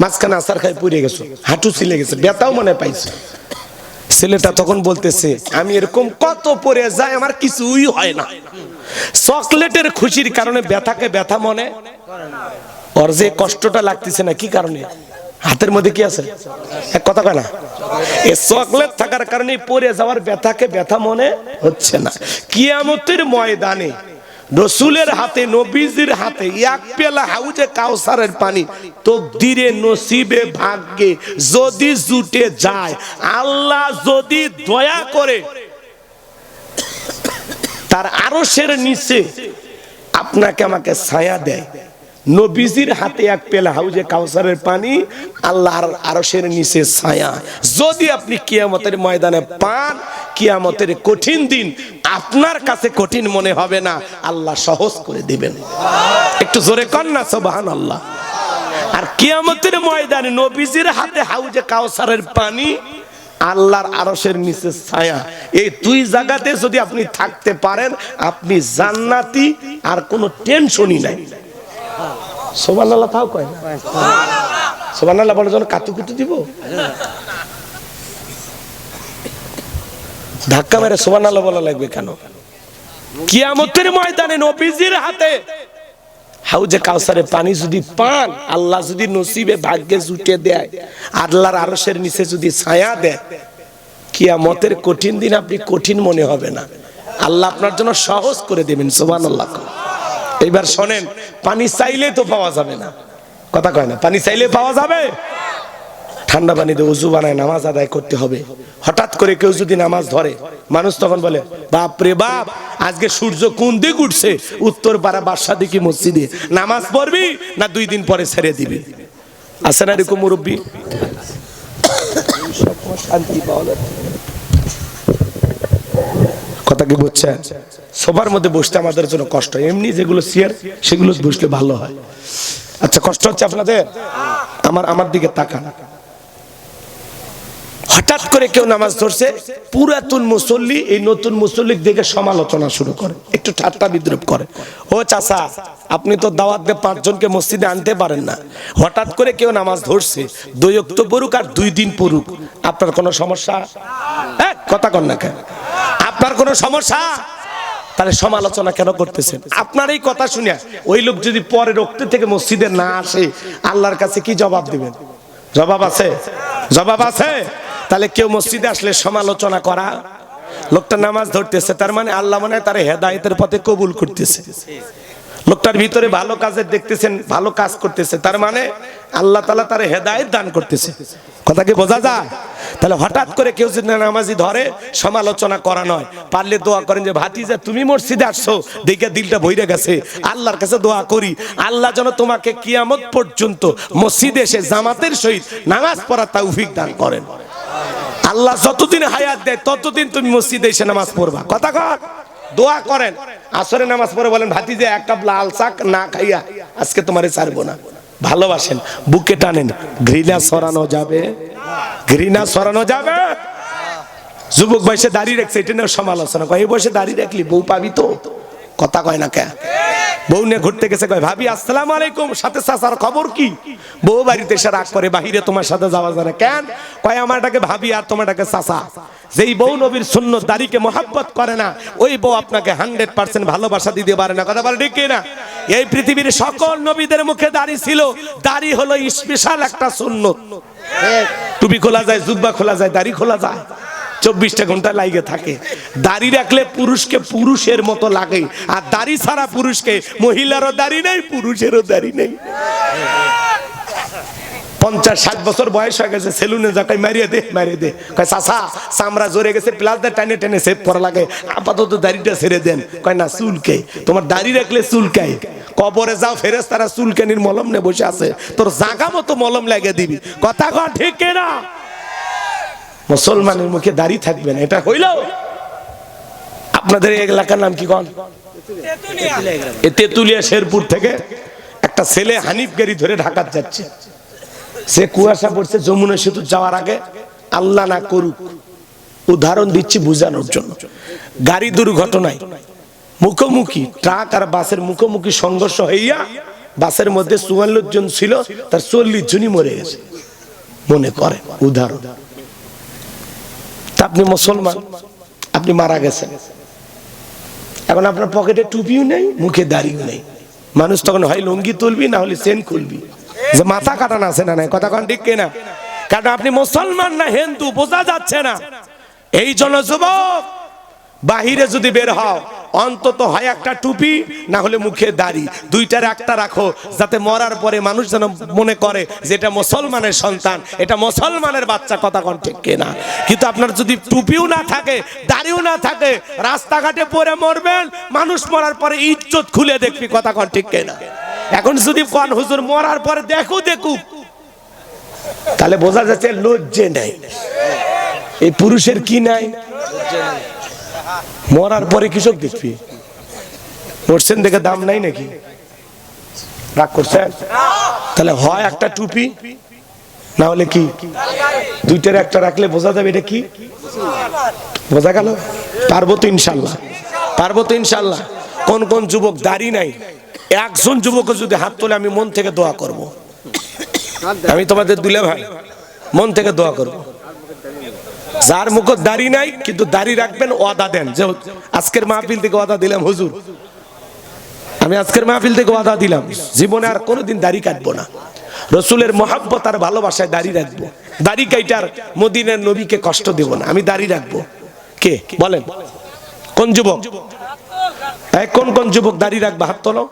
মাঝখানে আসার খায় পড়ে গেছো, হাঁটু ছিলে গেছে, ব্যথাও মনে পাইছে। ছেলেটা তখন বলতেছে, আমি এরকম কত পরে যাই, আমার কিছুই হয় না। চকলেটের খুশির কারণে ব্যথাকে ব্যথা মনে, ওর যে কষ্টটা লাগতেছে না, কি কারণে? হাতের মধ্যে কি আছে? এক কথা কয় না, এই চকলেট থাকার কারণে পরে যাওয়ার ব্যথাকে ব্যথা মনে হচ্ছে না। কিয়ামতের ময়দানে রাসূলের হাতে, নবীজির হাতে এক পেয়ালা হাউজে কাউসারের পানি তকদিরে, নসিবে, ভাগ্যে যদি জুটে যায়, আল্লাহ যদি দয়া করে তার আরশের নিচে আপনাকে আমাকে ছায়া দেয়, নবীজির হাতে এক পেয়ালা হাউজে কাউসারের পানি, আল্লাহর আরশের নিচে ছায়া যদি আপনি কিয়ামতের ময়দানে পান, কিয়ামতের কঠিন দিন আপনার কাছে কঠিন মনে হবে না, আল্লাহ সহজ করে দিবেন। একটু জোরে কর না সুবহানাল্লাহ। আর কিয়ামতের ময়দানে নবীজির হাতে হাউজে কাউসারের পানি, আল্লাহর আরশের নিচে ছায়া, এই দুই জায়গাতে যদি আপনি থাকতে পারেন, আপনি জান্নাতি, আর কোনো টেনশনই নাই। সুবহানাল্লাহ তাও কয় না, সুবহানাল্লাহ বলার জন্য কাতুকুতু দিব, ধাক্কা মেরে সুবহানাল্লাহ বলা লাগবে কেন? কিয়ামতের ময়দানে নবীজির হাতে হাউজে কাউসারের পানি যদি পান, আল্লাহ যদি নসিবে, ভাগ্যে জুটে দেয়, আল্লাহর আরশের নিচে যদি ছায়া দেয়, কিয়ামতের কঠিন দিন আপনি কঠিন মনে হবে না, আল্লাহ আপনার জন্য সহজ করে দেবেন। সুবহানাল্লাহ। এইবার শোনেন, পানি চাইলে তো পাওয়া যাবে না, কথা কয় না, পানি চাইলে পাওয়া যাবে? ঠান্ডা পানিতে ওযু বানায় নামাজ আদায় করতে হবে। হঠাৎ করে কেউ যদি নামাজ ধরে, মানুষ তখন বলে, বাপ রে বাপ, আজকে সূর্য কোন দিক উঠছে, উত্তর পাড়া বাদশাদিকি মসজিদে নামাজ পড়বি না 2 দিন পরে ছেড়ে দিবি? আছে না এরকম মুরব্বী? শান্তি পাওয়া যায়, কথা কি বুঝছেন? সবার মধ্যে বসতে আমাদের জন্য কষ্ট, এমনি যেগুলো চেয়ার সেগুলো বসলে ভালো হয়। আচ্ছা, কষ্ট হচ্ছে আপনাদের? আমার দিকে তাকান। হঠাৎ করে কেউ নামাজ ধরছে, পুরাতন মুসল্লি এই নতুন মুসল্লির দিকে সমালোচনা শুরু করে, একটু ঠাট্টা বিদ্রুপ করে। ও চাচা, আপনি তো দাওয়াত দিয়ে 5 জনকে মসজিদে আনতে পারেন না, হঠাৎ করে কেউ নামাজ ধরছে, 2 ওয়াক্ত পড়ুক আর 2 দিন পড়ুক, আপনার কোনো সমস্যা? কথা কন না কেন? আপনার কোনো সমস্যা? তাহলে সমালোচনা কেন করতেছেন? আপনার এই কথা শুনে ওই লোক যদি পরের ওয়াক্ত থেকে মসজিদে না আসে, আল্লাহর কাছে কি জবাব দিবেন? জবাব আছে? জবাব আছে? তাহলে কেউ মসজিদে আসলে সমালোচনা করা, লোকটা নামাজ ধরতেছে, তার মানে আল্লাহ মনে হয় তার হেদায়েতের পথে কবুল করতেছে। লোকটার ভিতরে ভালো কাজের দেখতেছেন, ভালো কাজ করতেছে, তার মানে আল্লাহ তাআলা তার হেদায়েত দান করতেছে। কথা কি বোঝা যায়? তাহলে হঠাৎ করে কেউ যদি নামাজি ধরে, সমালোচনা করা নয়, পারলে দোয়া করেন যে, ভাতিজা তুমি মসজিদে আসছো দেখে দিলটা ভইরা গেছে, আল্লাহর কাছে দোয়া করি আল্লাহ যেন তোমাকে কিয়ামত পর্যন্ত মসজিদে এসে জামাতের সহিত নামাজ পড়ার তৌফিক দান করেন। আল্লাহ যতদিন হায়াত দেয় ততদিন তুমি মসজিদে এসে নামাজ পড়বা। কথা কর, দোয়া করেন। আসরে নামাজ পড়ে বলেন, ভাতিজা 1 কাপ লাল চা না খাইয়া আজকে তোমারে ছাড়বো না। ভালোবাসেন, বুকে টানেন, ঘৃণা সরানো যাবে? ঘৃণা সরানো যাবে? যুবক বয়সে দাড়ি রাখছে, এটা নিয়ে সমালোচনা করে, এই বয়সে দাড়ি রাখলি বউ পাবি তো? কথা কয় না কেন? বউ নিয়ে ঘুরতে গেছে, কয় ভাবি আসসালামু আলাইকুম, সাথে চাচার খবর কি? বউ বাড়িতে এসে রাগ করে, বাহিরে তোমার সাথে যাওয়া যায় না কেন? কয় আমারটাকে ভাবি আর তোমারটাকে চাচা। যেই বউ নবীর সুন্নত দাড়িকে মহব্বত করে না, ওই বউ আপনাকে 100% ভালোবাসা দিতে পারে না। কথা বলে ঠিক কিনা? এই পৃথিবীর সকল নবীদের মুখে দাড়ি ছিল, দাড়ি হলো স্পেশাল একটা সুন্নত। টুপি খোলা যায়, জুব্বা খোলা যায়, দাড়ি খোলা যায়, 24টা ঘন্টা লাগে থাকে। দাড়ি রাখলে পুরুষকে পুরুষের মতো লাগে, আর দাড়ি ছাড়া পুরুষকে, মহিলারও দাড়ি নেই, পুরুষেরও দাড়ি নেই। 50-60 বছর বয়স হয়ে গেছে, সেলুনে যাকে মারিয়ে দে, মারিয়ে দে। কয় চাচা চামড়া জোরে গেছে, প্লাস দিয়ে টানে টানে সেভ করা লাগে, আপাতত দাড়িটা ছেড়ে দেন। কয় না, চুলকে, তোমার দাড়ি রাখলে চুলকায়। কবরে যাও, ফেরেশতারা চুলকানির মলম নিয়ে বসে আছে, তোর জাগা মতো মলম লাগিয়ে দিবি। কথা কয় ঠিক কিনা? মুসলমানের মুখে দাড়ি থাকবে না, এটা হইল। আপনাদের এলাকার নাম কি কোন? তেতুলিয়া। শেরপুর থেকে একটা ছেলে হানিফ গাড়ি ধরে ঢাকা যাচ্ছে। সে কুয়াশা পড়ছে, যমুনা সেতু যাওয়ার আগে, আল্লাহ না করুক, উদাহরণ দিচ্ছি বুঝানোর জন্য, গাড়ি দুর্ঘটনায় মুখোমুখি ট্রাক আর বাসের মুখোমুখি সংঘর্ষ হইয়া বাসের মধ্যে 44 জন ছিল, তার 40 জনই মরে গেছে। মনে করে উদাহরণ। আপনি মুসলমান, আপনি মারা গেছেন, এখন আপনার পকেটে টুপিও নেই, মুখে দাড়িও নেই। মানুষ তখন হয় লুঙ্গি তুলবি, না হলে চেন খুলবি, যে মাথা কাটানো আছে না নাই। কথা কোন ঠিক কিনা? কারণ আপনি মুসলমান না হিন্দু বোঝা যাচ্ছে না। এই জন্য যুবক, বাহিরে যদি বের হও, অন্তত হয় একটা টুপি, না হলে মুখে দাড়ি, দুইটার একটা রাখো, যাতে মরার পরে মানুষ যেন মনে করে যে এটা মুসলমানের সন্তান, এটা মুসলমানের বাচ্চা। কথা কোন ঠিক কিনা? কিন্তু আপনার যদি টুপিও না থাকে, দাড়িও না থাকে, রাস্তাঘাটে পরে মরবেন, মানুষ মরার পরে ইজ্জত খুলে দেখবি। কথা কোন ঠিক কিনা? এখন যদি কোন হুজুর মরার পরে দেখো, তাহলে বোঝা যাচ্ছে লজ্জে নাই। এই পুরুষের কি নাই? মরার পরে কৃষক দেখবি, মরছেন দেখে দাম নাই নাকি? রাগ করছেন? তাহলে হয় একটা টুপি, না হলে কি দুইটার একটা রাখলে বোঝা যাবে এটা কি। বোঝা গেল? পারবো তো ইনশাল্লাহ, পারবো তো ইনশাল্লাহ। কোন কোন যুবক দাড়ি নাই, একজন যুবক যদি হাত তোলে আমি মন থেকে দোয়া করব। আমি তোমাদের দুলে ভাই, মন থেকে দোয়া করব। যার মুখে দাড়ি নাই কিন্তু দাড়ি রাখবেন, ওয়াদা দেন যে আজকের মাহফিল থেকে ওয়াদা দিলাম হুজুর, আমি আজকের মাহফিল থেকে ওয়াদা দিলাম জীবনে আর কোনোদিন দাড়ি কাটবো না, রসুলের মহব্বত আর ভালোবাসায় দাড়ি রাখবো, দাড়ি কাইটার মদিনার নবীকে কষ্ট দেব না, আমি দাড়ি রাখবো। কে বলেন? কোন যুবক? কোন কোন যুবক দাড়ি রাখবে? হাত তোলো।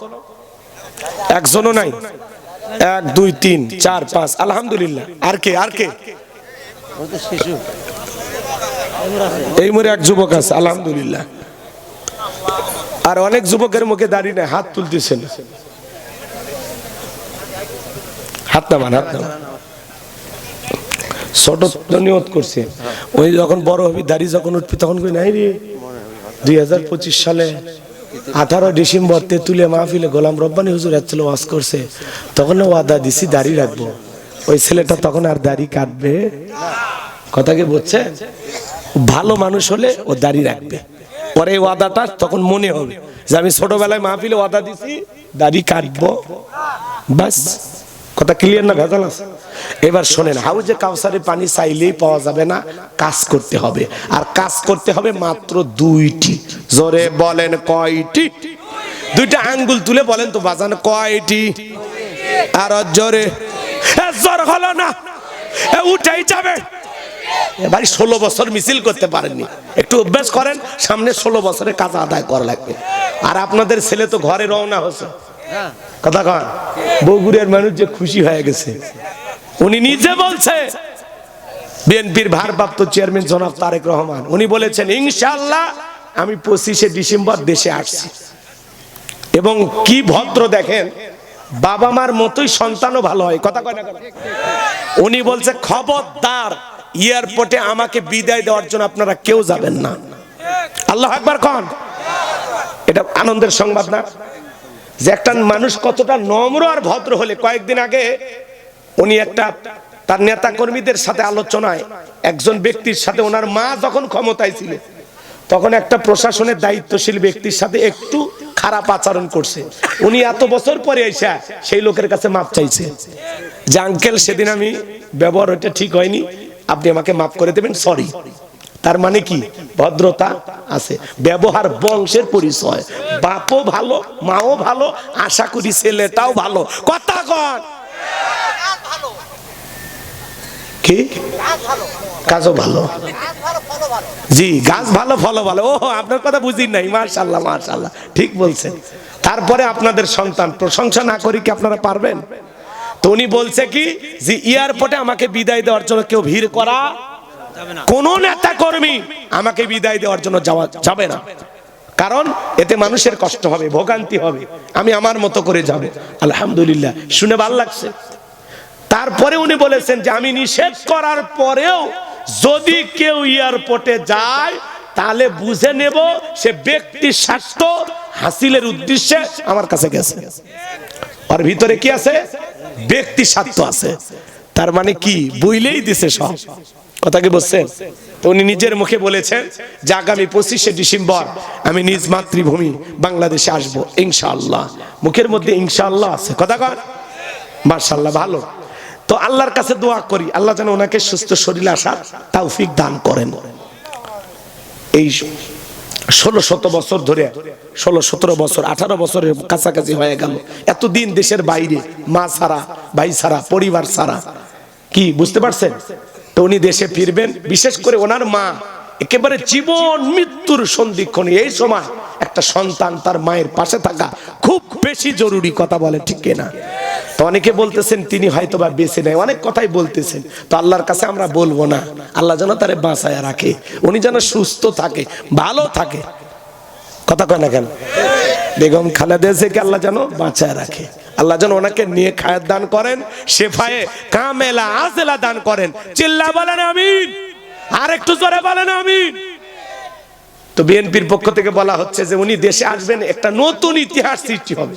একজনও নাই? 1 2 3 4 5 আলহামদুলিল্লাহ। আর কে? আর কে? এই মোরে এক যুবক আছে, আলহামদুলিল্লাহ। আর অনেক যুবকের মুখে দাড়ি নেই, হাত তুলতেছেন। হাত নামান, হাত নামান। ছোট নিয়ত করছে, ওই যখন বড় হবি, দাড়ি যখন উঠবি, তখন কই নাই রে 2025 সালে 18 ডিসেম্বর তেতুলিয়া মাহফিলে গোলাম রব্বানী হুজুর এতগুলো ওয়াজ করছে, তখন ওয়াদা দিছি দাড়ি রাখবো। ওই ছেলেটা তখন আর দাড়ি কাটবে? কথা কি বুঝছেন? ভালো মানুষ হলে ও দাড়ি রাখবে, পরে ওয়াদাটা তখন মনে হবে যে আমি ছোটবেলায় মাহফিলে ওয়াদা দিছি দাড়ি কাটবো, বাস। কথা ক্লিয়ার না? ভেজাল আছে? এবার শোনেন, হাউজে কাউসারের পানি চাইলেই পাওয়া যাবে না, কাজ করতে হবে। আর কাজ করতে হবে মাত্র 2টি। জোরে বলেন কয়টি? 2টা আঙ্গুল তুলে বলেন তো বাজান, কয়টি? আর জোরে? জোর হলো না, উঠাই যাবে। ভাই 16 বছর মিছিল করতে পারেননি, একটু অভ্যাস করেন, সামনে 16 বছরের কাজ আদায় করা লাগবে। আর আপনাদের ছেলে তো ঘরে রওনা হচ্ছে। কথা কন, বগুড়ার মানুষ যে খুশি হয়ে গেছে, উনি নিজে বলছে, বিএনপির ভারপ্রাপ্ত চেয়ারম্যান জনাব তারেক রহমান, উনি বলেছেন ইনশাআল্লাহ আমি 25শে ডিসেম্বর দেশে আসছি। এবং কি ভদ্র দেখেন, বাবা মার মতোই সন্তানও ভালো হয়। কথা কয় না? উনি বলছে খবরদার এয়ারপোর্টে আমাকে বিদায় দেওয়ার জন্য আপনারা কেউ যাবেন না। আল্লাহু আকবার কোন? এটা আনন্দের সংবাদ না যে একটা মানুষ কতটা নম্র আর ভদ্র হলে। কয়েকদিন আগে উনি একটা তার নেতা কর্মীদের সাথে আলোচনায় একজন ব্যক্তির সাথে, ওনার মা যখন ক্ষমতায় ছিল তখন একটা প্রশাসনের দায়িত্বশীল ব্যক্তির সাথে একটু খারাপ আচরণ করছে, উনি এত বছর পরে এসে সেই লোকের কাছে মাপ চাইছে যে আঙ্কেল সেদিন আমি ব্যবহার ওইটা ঠিক হয়নি, আপনি আমাকে মাফ করে দেবেন, সরি। তার মানে কি ভদ্রতা আছে, ব্যবহার বংশের পরিচয়। বাপও ভালো, মাও ভালো, আশা করি ছেলেটাও ভালো। কথা কন কি? কাজও ভালো, জি গাছ ভালো ফলও ভালো। ও আপনার কথা বুঝি নাই, মাশাআল্লাহ মাশাআল্লাহ, ঠিক বলছেন। তারপরে আপনাদের সন্তান প্রশংসা না করি কি আপনারা পারবেন? তো উনি বলছে কি যে এয়ারপোর্টে আমাকে বিদায় দেওয়ার জন্য কেউ ভিড় করা, কোন নেতা কর্মী আমাকে বিদায় দেওয়ার জন্য যাওয়া যাবে না, কারণ এতে মানুষের কষ্ট হবে, ভোগান্তি হবে, আমি আমার মতো করে যাব। আলহামদুলিল্লাহ, শুনে ভালো লাগছে। তারপরে উনি বলেছেন যে আমি নিষেধ করার পরেও যদি কেউ এয়ারপোর্টে যায় তাহলে বুঝে নেব সে ব্যক্তি স্বার্থ হাসিলের উদ্দেশ্যে আমার কাছে গেছে, আর ভিতরে কি আছে? ব্যক্তি স্বার্থ আছে। তার মানে কি বুঝলেই দিছে সব কথা, কি বলছেন? তো উনি নিজের মুখে বলেছেন যে আগামী 25শে ডিসেম্বর আমি নিজ মাতৃভূমি বাংলাদেশে আসব ইনশাআল্লাহ। মুখের মধ্যে ইনশাআল্লাহ আছে, কথা কর মাশাআল্লাহ, ভালো। তো আল্লাহর কাছে দোয়া করি আল্লাহ যেন ওনাকে সুস্থ শরীরে আসার তৌফিক দান করেন। এই 16-17 বছর ধরে, 16-17 বছর 18 বছরের কাছাকাছি হয়ে গেল, এতদিন দেশের বাইরে, মা ছাড়া, ভাই ছাড়া, পরিবার ছাড়া, কি বুঝতে পারছেন? তো উনি দেশে ফিরবেন, বিশেষ করে ওনার মা একেবারে জীবন মৃত্যুর সন্ধিক্ষণে, এই সময় একটা সন্তান তার মায়ের পাশে থাকা খুব বেশি জরুরি, কথা বলে ঠিক কিনা? তো অনেকে বলতেছেন তিনি হয়তো বা বেঁচে নেই, অনেক কথাই বলতেছেন। তো আল্লাহর কাছে আমরা বলবো না, আল্লাহ যেন তারে বাঁচায় রাখে, উনি যেন সুস্থ থাকে, ভালো থাকে, কথা কয় না কেন? বেগম খালেদা জিয়াকে আল্লাহ যেন বাঁচায় রাখে, আল্লাহ যেন ওনাকে নিয়ে খায়াত দান করেন, শেফায়ে কামেলা আজেলা দান করেন। চিল্লা বলেন আমিন, আর একটু জোরে বলেন আমিন। তো বিএনপির পক্ষ থেকে বলা হচ্ছে যে উনি দেশে আসবেন, একটা নতুন ইতিহাস সৃষ্টি হবে,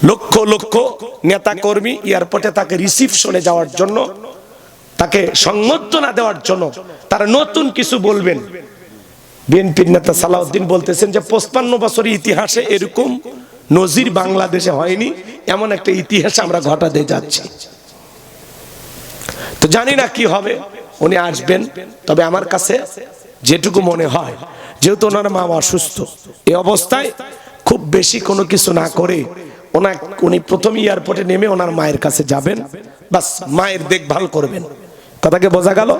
লক্ষ লক্ষ নেতা কর্মী এয়ারপোর্টে তাকে রিসিপশনে যাওয়ার জন্য, তাকে সংবর্ধনা দেওয়ার জন্য তারা নতুন কিছু বলবেন। বিএনপির নেতা সালাউদ্দিন বলতেছেন যে 55 বছরের ইতিহাসে এরকম নজির বাংলাদেশে হয়নি, এমন একটা ইতিহাস আমরা ঘটাতে যাচ্ছি। তো জানি না কি হবে, উনি আসবেন। তবে আমার কাছে যেটুকু মনে হয়, যেহেতু ওনার মা অসুস্থ, এই অবস্থায় খুব বেশি কোনো কিছু না করে উনি প্রথম এয়ারপোর্টে নেমে ওনার মায়ের কাছে যাবেন, বাস মায়ের দেখভাল করবেন, কথাকে বোঝা গেল।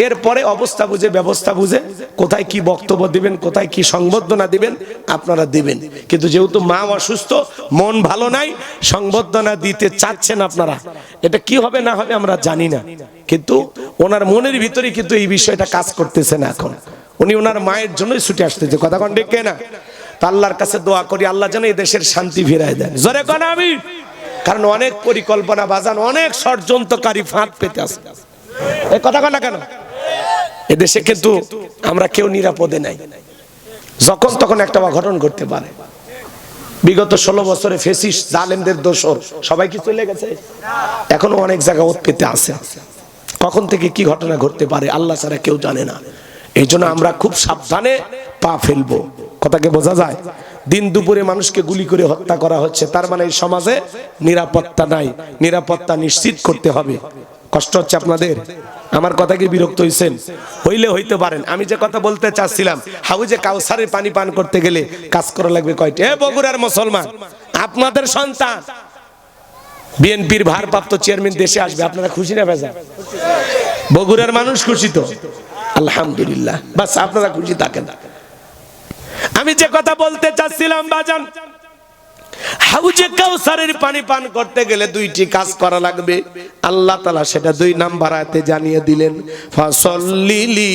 এরপরে অবস্থা বুঝে, ব্যবস্থা বুঝে কোথায় কি বক্তব্য দিবেন, কোথায় কি সংবর্ধনা দিবেন আপনারা দিবেন। কিন্তু যেহেতু মা অসুস্থ, মন ভালো নাই, সংবর্ধনা দিতে চাচ্ছেন আপনারা, এটা কি হবে না হবে আমরা জানি না, কিন্তু ওনার মনের ভিতরে কিন্তু এই বিষয়টা কাজ করতেছে না। এখন উনি ওনার মায়ের জন্যই ছুটে আসতেছে, কথা কোন ঠিক না? তো আল্লাহর কাছে দোয়া করি আল্লাহ যেন এই দেশের শান্তি ফিরায় দেন, জোরে কোন আমিন। কারণ অনেক পরিকল্পনা বাজান, অনেক ষড়যন্ত্রকারী ফাঁদ পেতে আছে, এই কথা কন না কেন? এদেশে কিন্তু আমরা কেউ নিরাপদে নাই, যখন তখন একটা অঘটন ঘটতে পারে। বিগত 16 বছরে ফেসিস্ট জালেমদের দোসর সবাই কি চলে গেছে? এখনো অনেক জায়গা পেতে আছে, কখন থেকে কি ঘটনা ঘটতে পারে আল্লাহ ছাড়া কেউ জানে না। এই জন্য আমরা খুব সাবধানে পা ফেলবো, কথাকে বোঝা যায়। দিন দুপুরে মানুষকে গুলি করে হত্যা করা হচ্ছে, তার মানে এই সমাজে নিরাপত্তা নাই, নিরাপত্তা নিশ্চিত করতে হবে। কষ্ট হচ্ছে আপনাদের? আমার কথা কি বিরক্ত হইছেন? হইলে হইতে পারেন। আমি যে কথা বলতে চাচ্ছিলাম, হাউজে কাউসারের পানি পান করতে গেলে কাজ করা লাগবে কয়টি? এ বগুড়ার মুসলমান, আপনাদের সন্তান বিএনপির ভারপ্রাপ্ত চেয়ারম্যান দেশে আসবে, আপনারা খুশি না বেজা? বগুড়ার মানুষ খুশি তো? আলহামদুলিল্লাহ, বাস আপনারা খুশি থাকেন। আমি যে কথা বলতে চাচ্ছিলাম বাজান, হাউজে কাউসারের পানি পান করতে গেলে দুইটি কাজ করা লাগবে। আল্লাহ তাআলা সেটা 2 নাম্বার আয়াতে জানিয়ে দিলেন, ফাসাল্লিলি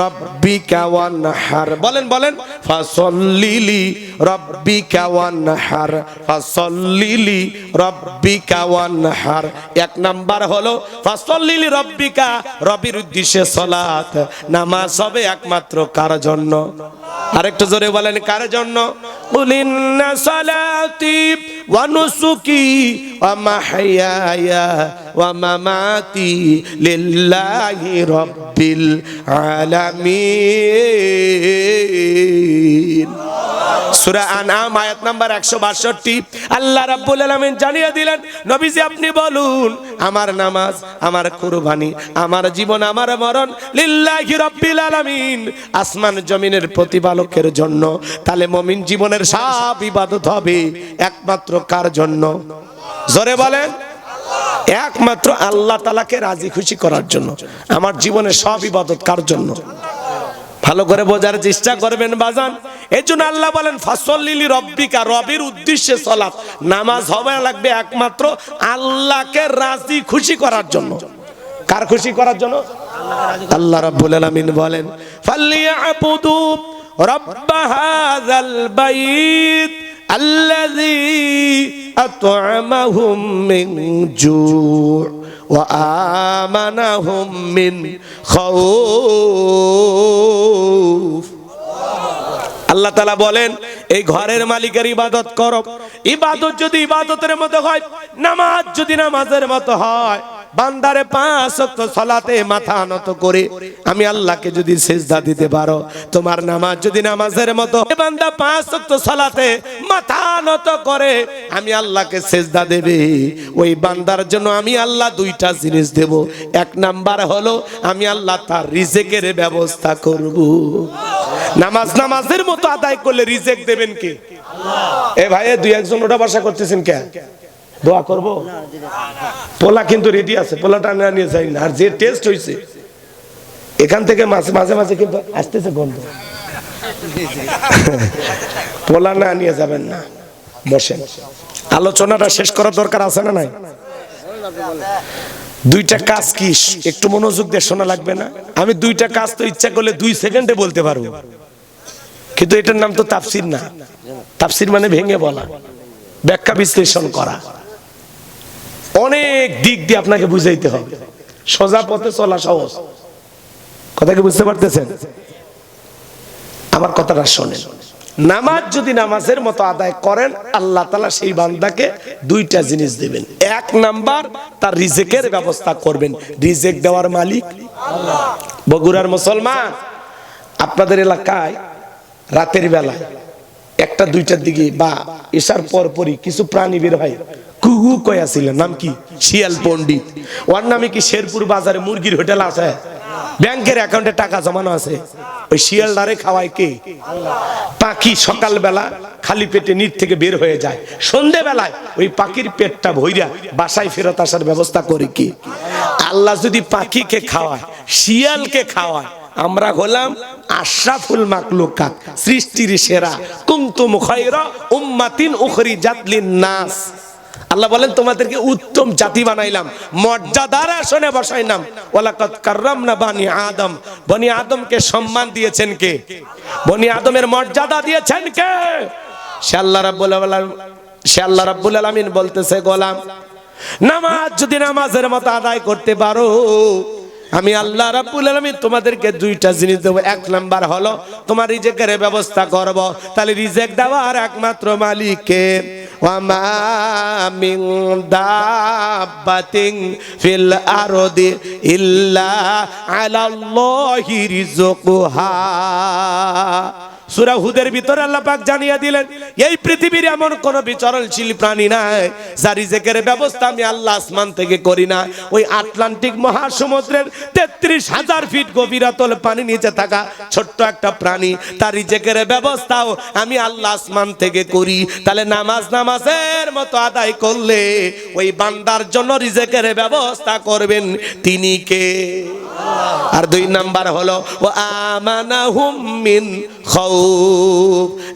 রাব্বিকা ওয়ানহার। বলেন বলেন, ফাসাল্লিলি রাব্বিকা ওয়ানহার, ফাসাল্লিলি রাব্বিকা ওয়ানহার। 1 নাম্বার হলো ফাসাল্লিলি রাব্বিকা, রবের উদ্দেশ্যে সালাত, নামাজ হবে একমাত্র কার জন্য? আরেকটু জোরে বলেন, কার জন্য? কুলিন্না সালাতি ওয়া নুসুকি ওয়া মাহইয়ায়া ওয়া মামাতি লিল্লাহি রাব্বিল আলামিন। সূরা আনআম আয়াত নাম্বার 162। আল্লাহ রাব্বুল আলামিন জানিয়ে দিলেন, নবীজি আপনি বলুন, আমার নামাজ, আমার কুরবানি, আমার জীবন, আমার মরণ লিল্লাহি রাব্বিল আলামিন, আসমান জমিনের প্রতিপালকের জন্য। তাহলে মুমিন জীবনের সব ইবাদত হবে একমাত্র কার জন্য? জোরে বলেন, একমাত্র আল্লাহ তাআলাকে রাজি খুশি করার জন্য। আমার জীবনের সব ইবাদত কার জন্য? ভালো করে বোঝার চেষ্টা করবেন বাজান। এই জন্য আল্লাহ বলেন ফাসল্লি লিরাব্বিকা, রবের উদ্দেশ্যে সালাত, নামাজ হবে লাগবে একমাত্র আল্লাহকে রাজি খুশি করার জন্য। কার খুশি করার জন্য? আল্লাহ রাব্বুল আলামিন বলেন ফালিয়াবুদু রাব্ব হাযাল বাইত আল্লাযী আত'আমাহুম মিন জু' ওয়া আমানাহুম মিন খাউফ। আল্লাহ তাআলা বলেন এই ঘরের মালিকের ইবাদত করো। ইবাদত যদি ইবাদতের মতো হয়, নামাজ যদি নামাজের মতো হয়, বান্দারে 5 ওয়াক্ত সালাতে মাথা নত করে আমি আল্লাহকে যদি সিজদা দিতে পারো, তোমার নামাজ যদি নামাজের মতো, বান্দা 5 ওয়াক্ত সালাতে মাথা নত করে আমি আল্লাহকে সিজদা দেবে, ওই বান্দার জন্য আমি আল্লাহ দুইটা জিনিস দেব। এক নাম্বার হলো আমি আল্লাহ তার রিজিকের ব্যবস্থা করব। নামাজ নামাজের মতো আদায় করলে রিজিক দেবেন কে? আল্লাহ। এ ভাই দুই একজন ওটা বসা করতেছেন কে? দোয়া করব? পোলা কিন্তু রেডি আছে, পোলাটা না নিয়ে যাই না। আর যে টেস্ট হইছে এখান থেকে মাঝে মাঝে কিন্তু আসতেছে গন্ধ। পোলা না নিয়ে যাবেন না, বসেন। আলোচনাটা শেষ করার দরকার আছে না নাই? দুইটা কাজ কি একটু মনোযোগ দিয়ে শোনা লাগবে না? আমি দুইটা কাজ তো ইচ্ছা করলে 2 সেকেন্ডে বলতে পারবো, কিন্তু এটার নাম তো তাফসীর না। তাফসীর মানে ভেঙে বলা, ব্যাখ্যা বিশ্লেষণ করা। অনেক দিক দিয়ে আপনাকে বুঝাইতে হবে। সোজা পথে চলা সহজ, কথা কি বুঝতে পারতেছেন? আমার কথাটা শোনেন। নামাজ যদি নামাজের মতো আদায় করেন, আল্লাহ তাআলা সেই বান্দাকে দুইটা জিনিস দিবেন। এক নাম্বার তার রিজিকের ব্যবস্থা করবেন। রিজিক দেওয়ার মালিক আল্লাহ। বগুড়ার মুসলমান, আপনাদের এলাকায় রাতের বেলায় 1টা 2টার দিকে বা এশার পরপরই কিছু প্রাণী বের হয়, কুহু কয়া ছিলেন, নাম কি? শিয়াল পণ্ডিত। ওর নামে কি শেরপুর বাজারে মুরগির হোটেল আছে, ব্যাংকের অ্যাকাউন্টে টাকা জমানো আছে। ওই শিয়ালদারে খাওয়ায় কে? পাখি সকালবেলা খালি পেটে নিচ থেকে বের হয়ে যায়, সন্ধ্যেবেলায় ওই পাখির পেটটা ভইরা বাসায় ফেরত আসার ব্যবস্থা করে কে? আল্লাহ যদি পাখিকে খাওয়ায়, শিয়ালকে খাওয়ায়, আমরা হলাম আশরাফুল মাখলুকাত, সৃষ্টির সেরা। কুনতুম খায়রা উম্মাতিন উখরিজাত লিন-নাস। আল্লাহ বলেন তোমাদেরকে উত্তম জাতি বানাইলাম, মর্যাদার আসনে বসাইলাম। ওয়ালাকাদ কাররামনা বানি আদম, বনি আদমকে সম্মান দিয়েছেন কে? বনি আদমের মর্যাদা দিয়েছেন কে? সে আল্লাহ রাব্বুল আলামিন বলতেছে, গোলাম নামাজ যদি নামাজের মতো আদায় করতে পারো, আমি আল্লাহ রাব্বুল আলামিন তোমাদেরকে দুইটা জিনিস দেব। এক নাম্বার হলো তোমার রিজিকের ব্যবস্থা করব। তাহলে রিজিক দেওয়ার একমাত্র মালিক কে? ওয়া মা মিন দাব্বাতিন ফিল আরদি ইল্লা আলাল্লাহি রিজকুহা। সূরা হুদের ভিতরে আল্লাহ পাক জানিয়ে দিলেন এই পৃথিবীর এমন কোন বিচরণশীল প্রাণী নাই যার রিজিকের ব্যবস্থা আমি আল্লাহ আসমান থেকে করি না। ওই আটলান্টিক মহাসমুদ্রের 33,000 ফিট গভীরতল পানি নিচে থাকা ছোট্ট একটা প্রাণী, তার রিজিকের ব্যবস্থাও আমি আল্লাহ আসমান থেকে করি। তাহলে নামাজ নামাজের মতো আদায় করলে ওই বান্দার জন্য রিজিকের ব্যবস্থা করবেন তিনি কে? আর 2 নাম্বার হলো ওয়া আমানাহুম মিন খাউফ,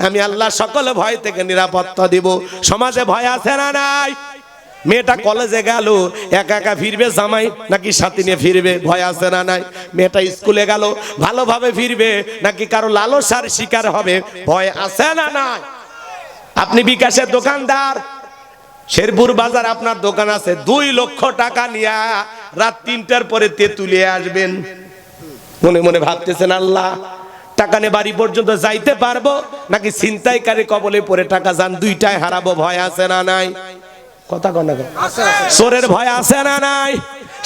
আমি আল্লাহ সকল ভয় থেকে নিরাপত্তা দিব। সমাজে ভয় আছে না নাই? মেয়েটা কলেজে গেল, একা একা ফিরবে জামাই নাকি সাথী নিয়ে ফিরবে? ভয় আছে না নাই? মেয়েটা স্কুলে গেল, ভালোভাবে ফিরবে নাকি কারো লালসার শিকার হবে? ভয় আছে না নাই? আপনি বিকাশের দোকানদার, শেরপুর বাজার আপনার দোকান আছে, 2 লক্ষ টাকা নিয়ে রাত 3টার পরে তেঁতুলিয়ে আসবেন। মনে মনে ভাবতেছেন আল্লাহ টাকা নিয়ে বাড়ি পর্যন্ত যাইতে পারবো, নাকি ছিনতাইকারী কবলে পড়ে টাকা যান দুইটাই হারাবো? ভয় আছে না নাই? কথা কন না, চোরের ভয় আছে না নাই?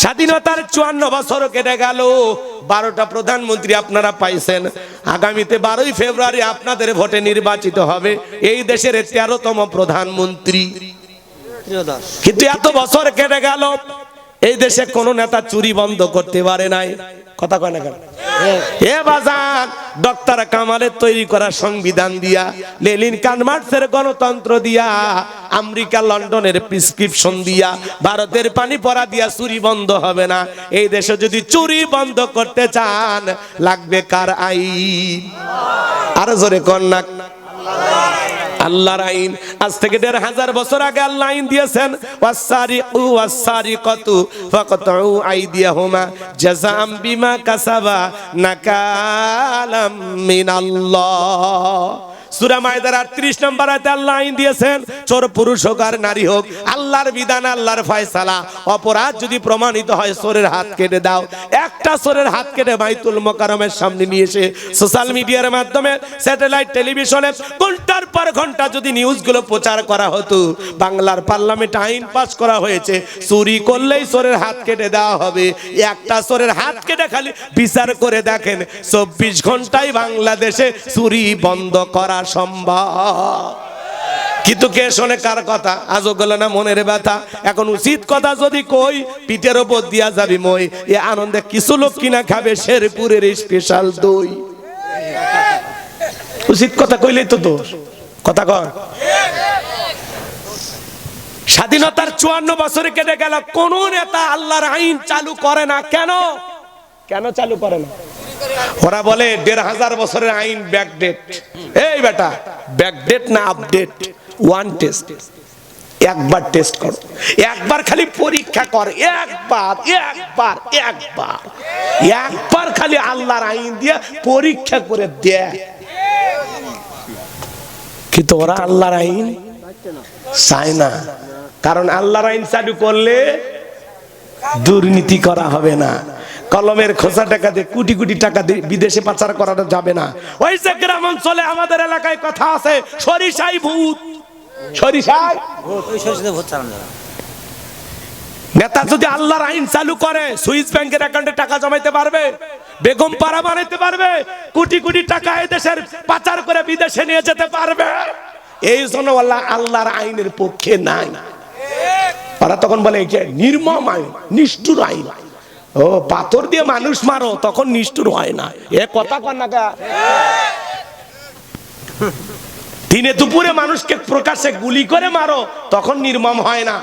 স্বাধীনতার 54 বছর কেটে গেল, 12টা প্রধানমন্ত্রী আপনারা পাইছেন। আগামীতে 12ই ফেব্রুয়ারি আপনাদের ভোটে নির্বাচিত হবে এই দেশের 13তম প্রধানমন্ত্রী। কিন্তু এত বছর কেটে গেল, এই দেশে কোন নেতা চুরি বন্ধ করতে পারে নাই। কথা কয় না কেন? এ বাজান, ডক্টর কামালের তৈরি করা সংবিধান দিয়া, লেনিন কার্ল মার্কসের গণতন্ত্র দিয়া, আমেরিকা লন্ডনের প্রেসক্রিপশন দিয়া, ভারতের পানি পড়া দিয়া চুরি বন্ধ হবে না। এই দেশে যদি চুরি বন্ধ করতে চান, লাগবে কার আইন? আরো জোরে কর না, আল্লাহর আইন। আজ থেকে 1500 বছর আগে আল্লাহ আইন দিয়েছেন, ওয়াসারিকু ওয়াসারিকাতু ফাকতাউ আইদিয়াহুমা জাযাআম বিমা কাসাবা নাকালাম মিনাল্লাহ। সূরা মায়দার 38 নম্বর আয়াতে আল্লাহ আইন দিয়েছেন, চোর পুরুষ হোক আর নারী হোক, আল্লাহর বিধান, আল্লাহর ফয়সালা। অপরাধ যদি প্রমাণিত হয়, চোরের হাত কেটে দাও। একটা চোরের হাত কেটে বাইতুল মোকাররমের সামনে নিয়ে এসে সোশ্যাল মিডিয়ার মাধ্যমে, স্যাটেলাইট টেলিভিশনে ঘন্টার পর ঘন্টা যদি নিউজগুলো প্রচার করা হতো, বাংলার পার্লামেন্টে আইন পাস করা হয়েছে, চুরি করলেই চোরের হাত কেটে দেওয়া হবে। একটা চোরের হাত কেটে খালি বিচার করে দেখেন, 24 ঘন্টায় বাংলাদেশে চুরি বন্ধ করা সম্ভব। কিন্তু কে শোনে কার কথা? আজও গেল না মনের ব্যথা। এখন উচিত কথা যদি কই, পিঠের ওপর দিয়া যাবি মই। এ আনন্দে কিছু লোক কিনা খাবে শেরপুরের স্পেশাল দই। উচিত কথা কইলেই তো দোষ। কথা কর। স্বাধীনতার 54 বছরে কেটে গেল, কোন নেতা আল্লাহর আইন চালু করে না। কেন? কেন চালু করে না? ওরা বলে 1500 বছরের আইন ব্যাকডেট। এই বেটা, ব্যাকডেট না আপডেট? ওয়ান টেস্ট, একবার টেস্ট কর, একবার খালি পরীক্ষা কর, একবার একবার একবার একবার খালি আল্লাহর আইন দিয়ে পরীক্ষা করে দেয়। কিন্তু ওরা আল্লাহর আইন চায় না, কারণ আল্লাহর আইন চালু করলে দুর্নীতি করা হবে না। কলমের খোঁচা টাকা দিয়ে কোটি কোটি টাকা দিয়ে বিদেশে পাচার করাটা যাবে না। ওই যে গ্রাম অঞ্চলে আমাদের এলাকায় কথা আছে, সরিষাই ভূত, সরিষাই ভূত, ওই সরিষাতে ভূত চালানো যাবে। নেতা যদি আল্লাহর আইন চালু করে, সুইস ব্যাংকের অ্যাকাউন্টে টাকা জমাইতে পারবে, বেগম পাড়া বানাইতে পারবে, কোটি কোটি টাকা এই দেশের পাচার করে বিদেশে নিয়ে যেতে পারবে। এই জন্য আল্লাহর আইনের পক্ষে নাই। ওরা তখন বলে নির্মম আইন, নিষ্ঠুর আইন। ও পাথর দিয়ে মানুষ মারো, তখন নিষ্ঠুর হয় না। এ কথা কন না। দিনে দুপুরে মানুষকে প্রকাশ্যে গুলি করে মারো, তখন নির্মম হয় না।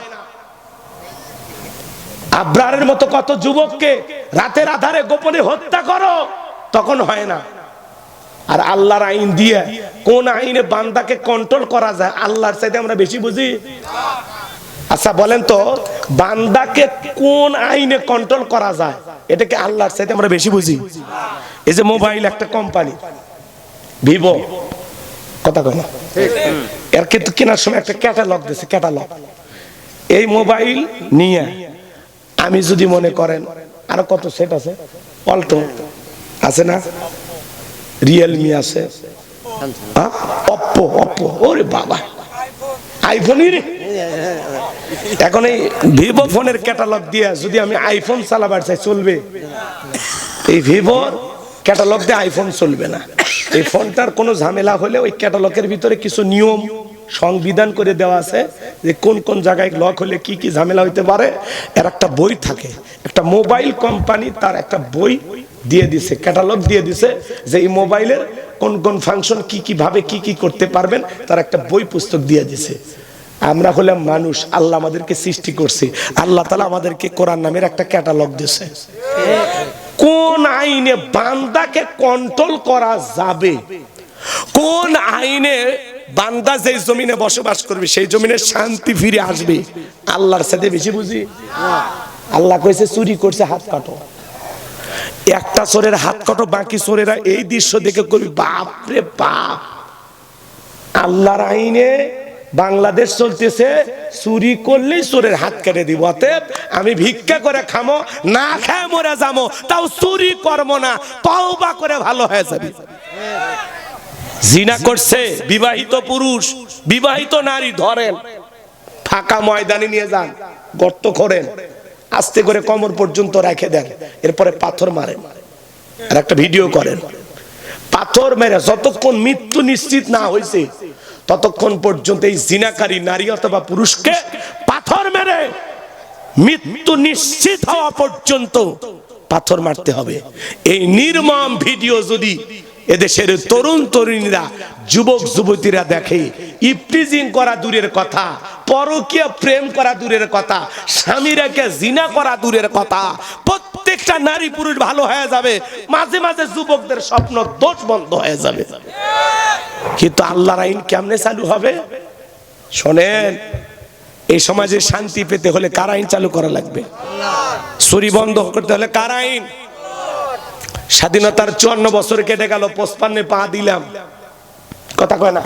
আব্রারের মতো কত যুবককে রাতের আধারে গোপনে হত্যা করো, তখন হয় না। আর আল্লাহর আইন দিয়ে কোন আইনে বান্দাকে কন্ট্রোল করা যায়, আল্লাহর চাইতে আমরা বেশি বুঝি। আচ্ছা বলেন তো, বান্দাকে কোন আইনে কন্ট্রোল করা যায়, এটাকে আল্লাহর চাইতে আমরা বেশি বুঝি। এই যে মোবাইল একটা কোম্পানি ভিভো, কথা কয় না, এর কিন্তু কেনার সময় একটা ক্যাটালগ দিয়েছে, ক্যাটালগ। এই মোবাইল নিয়ে আমি যদি মনে করেন, আরো কত সেট আছে, অল্টো আছে না, রিয়েলমি আছে, অপ্পো, অপ্পো, ওরে বাবা, আইফোনই রে। এখন এই ভিভো ফোনের ক্যাটালগ দিয়ে যদি আমি আইফোন চালাবার চাই, চলবে? এই ভিভোর ক্যাটালগ দিয়ে আইফোন চলবে না। এই ফোনটার কোনো ঝামেলা হলে ওই ক্যাটালগের ভিতরে কিছু নিয়ম সংবিধান করে দেওয়া আছে, যে কোন কোন জায়গায় লক হলে কি কি ঝামেলা হইতে পারে। এর একটা বই থাকে, একটা মোবাইল কোম্পানি তার একটা বই দিয়ে দিছে, ক্যাটালগ দিয়ে দিছে, যে এই মোবাইলের কোন কোন ফাংশন কি কি ভাবে কি কি করতে পারবেন, তার একটা বই পুস্তক দিয়ে দিছে। আমরা হলাম মানুষ, আল্লাহ আমাদেরকে সৃষ্টি করছে, আল্লাহ তাআলা আমাদেরকে কোরআন নামের একটা ক্যাটালগ দিয়েছে। কোন আইনে বান্দাকে কন্ট্রোল করা যাবে, কোন আইনে বান্দা যেই জমিনে বসবাস করবে সেই জমিনে শান্তি ফিরে আসবে, আল্লাহর সাথে বেশি বুঝি। আল্লাহ কইছে চুরি করছে হাত কাটো, একটা চোরের হাত কাটো, বাকি চোরেরা এই দৃশ্য দেখে কবি বাপ রে বাপ। আল্লাহর আইনে বাংলাদেশ চলতেছে, চুরি করলেই চোরের হাত কেটে দিব। অতএব আমি ভিক্ষা করে খামো, না খায় মরে যাবো, তাও চুরি করবো না, তওবা করে ভালো হয়ে যাবে। জিনা করছে বিবাহিত পুরুষ, বিবাহিত নারী ধরেন, ফাঁকা ময়দানে নিয়ে যান, গর্ত করেন, আস্তে করে কোমর পর্যন্ত রেখে দেন, এরপরে পাথর মারেন আর একটা ভিডিও করেন। পাথর মেরে যতক্ষণ মৃত্যু নিশ্চিত না হয়েছে ততক্ষণ পর্যন্ত এই জিনাকারী নারী অথবা পুরুষকে পাথর মেরে মৃত্যু নিশ্চিত হওয়া পর্যন্ত পাথর মারতে হবে। এই নির্মম ভিডিও যদি এদেশের তরুণ তরুণীরা, যুবক যুবতীরা দেখে, ইফটিজিং করা দূরের কথা, পরকীয়া প্রেম করা দূরের কথা, স্বামীরাকে জিনা করা দূরের কথা, প্রত্যেকটা নারী পুরুষ ভালো হয়ে যাবে, মাঝে মাঝে যুবকদের স্বপ্ন দোষ বন্ধ হয়ে যাবে। কিন্তু আল্লাহর আইন কেমনে চালু হবে? শোনেন, এই সমাজে শান্তি পেতে হলে কার আইন চালু করা লাগবে? চুরি বন্ধ করতে হলে কার আইন? স্বাধীনতার 54 বছর কেটে গেল, 55 পা দিলাম, কথা কয় না?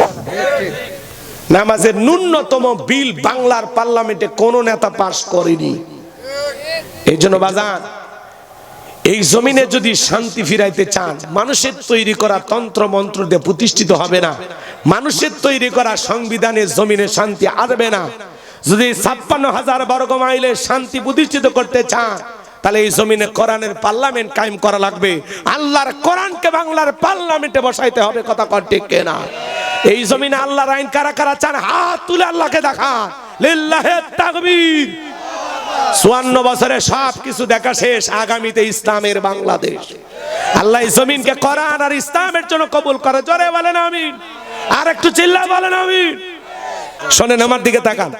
নামাজের ন্যূনতম বিল বাংলার পার্লামেন্টে কোন নেতা পাস করেনি। এই জন্য বাজান, এই জমিনে যদি শান্তি ফিরাইতে চান, মানুষের তৈরি করা তন্ত্র মন্ত্র দিয়ে প্রতিষ্ঠিত হবে না। মানুষের তৈরি করা সংবিধানের জমিনে শান্তি আসবে না। যদি 56,000 বর্গ মাইলের শান্তি প্রতিষ্ঠিত করতে চান, তাহলে এই জমিনে কোরআনের পার্লামেন্ট কায়েম করা লাগবে। আল্লাহর কোরআনকে বাংলার পার্লামেন্টে বসাইতে হবে, কথা কর ঠিক কিনা? এই জমিনে আল্লাহর আইন কারা কারা চান? হাত তুলে আল্লাহকে দেখান। লিল্লাহি তাকবীর। 54 বছরে সব কিছু দেখা শেষ, আগামীতে ইসলামের বাংলাদেশ। আল্লাহ এই জমিনকে কোরআন আর ইসলামের জন্য কবুল করে। জোরে বলেন আমিন। আর একটু চিল্লা বলেন আমিন। শোনেন, আমার দিকে তাকান।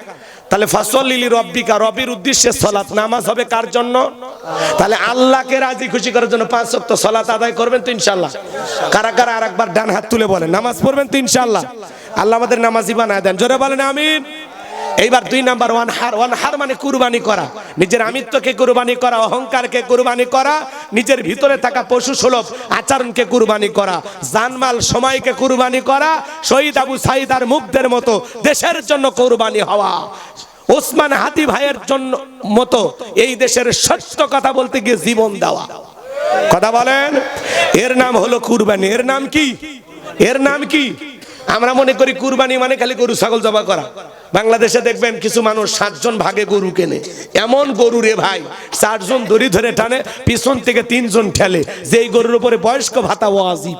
তাহলে ফাসল্লি লিরাব্বিকা, রবির উদ্দেশ্যে সালাত, নামাজ হবে কার জন্য? তাহলে আল্লাহকে রাজি খুশি করার জন্য 5 ওয়াক্ত সালাত আদায় করবেন তো ইনশাআল্লাহ? কারা কারা আরেকবার ডান হাত তুলে বলেন নামাজ পড়বেন তো ইনশাআল্লাহ? আল্লাহ আমাদের নামাজি বানায় দেন। জোরে বলেন আমিন। এইবার 2 নাম্বার, ওয়ানহার মানে কুরবানি করা। নিজের আমিত্বকে কুরবানি করা, অহংকারকে কুরবানি করা, নিজের ভিতরে থাকা পশু সুলভ আচরণকে কুরবানি করা, জানমাল সময়কে কুরবানি করা, শহীদ আবু সাঈদ আর মুগ্ধের মতো দেশের জন্য কুরবানি হওয়া, ওসমান হাদি ভাইয়ের জন্য মতো এই দেশের সত্য কথা বলতে গিয়ে জীবন দেওয়া। কথা বলেন, এর নাম হলো কুরবানি। এর নাম কি? এর নাম কি? আমরা মনে করি কুরবানি মানে খালি গরু ছাগল জবাই করা। বাংলাদেশে দেখবেন কিছু মানুষ 7 জন ভাগে গরু কেনে। এমন গরু রে ভাই, 4 জন দড়ি ধরে টানে, পিছন থেকে 3 জন ঠেলে, যেই গরুর উপরে বয়স্ক ভাতা ওয়াজিব।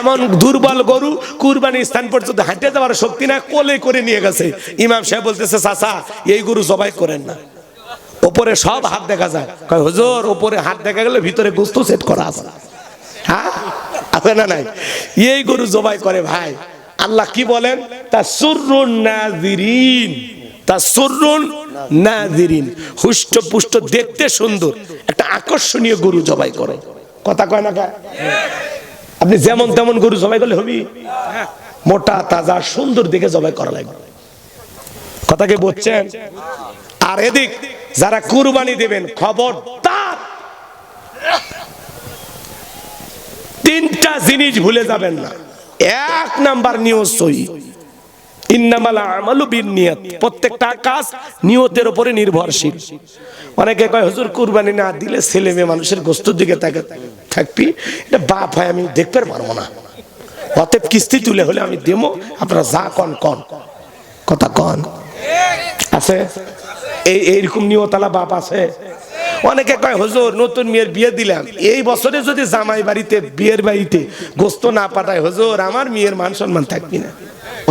এমন দুর্বল গরু, কুরবানি স্থান পর্যন্ত হাঁটে যাওয়ার শক্তি না, কোলে করে নিয়ে গেছে। ইমাম সাহেব বলতেছে, চাচা এই গরু জবাই করেন না। উপরে সব হাত দেখা যায়। কয় হুজুর, উপরে হাত দেখা গেলে ভিতরে গোস্ত সেট করা আছে। হ্যাঁ, আছে না নাই? এই গরু জবাই করে ভাই। আল্লাহ কি বলেন? তাসুররুন নাযিরিন, তাসুররুন নাযিরিন, হুষ্ট পুষ্ট দেখতে সুন্দর একটা আকর্ষণীয় গরু জবাই করে। কথা কয় না? আপনি যেমন তেমন গরু জবাই করলে হবি? মোটা তাজা সুন্দর দেখে জবাই করা লাগবে। কথা কি বুঝছেন? আর এদিক যারা কুরবানি দেবেন, খবরদার 3টা জিনিস ভুলে যাবেন না। 1 নাম্বার নিয়ত সহি। ইন্নামাল আমালু বিন্নিয়াত, প্রত্যেকটা কাজ নিয়তের উপরে নির্ভরশীল। অনেকে কয় হুজুর কুরবানি না দিলে ছেলে মেয়ে মানুষের গোশতের দিকে থাকবি, এটা বাপ হয় আমি দেখতে পারবো না, অতএব কিস্তি তুলে হলে আমি দেবো, আপনারা যা কন কন। কথা কন আছে? এইরকম নিয়তালা বাপ আছে। অনেকে কয় হুজুর নতুন মেয়ের বিয়ে দিলাম, এই বছরে যদি জামাই বাড়িতে বিয়ের বাড়িতে গোস্ত না পাঠায় হুজুর, আমার মেয়ের মান সম্মান থাকবি না,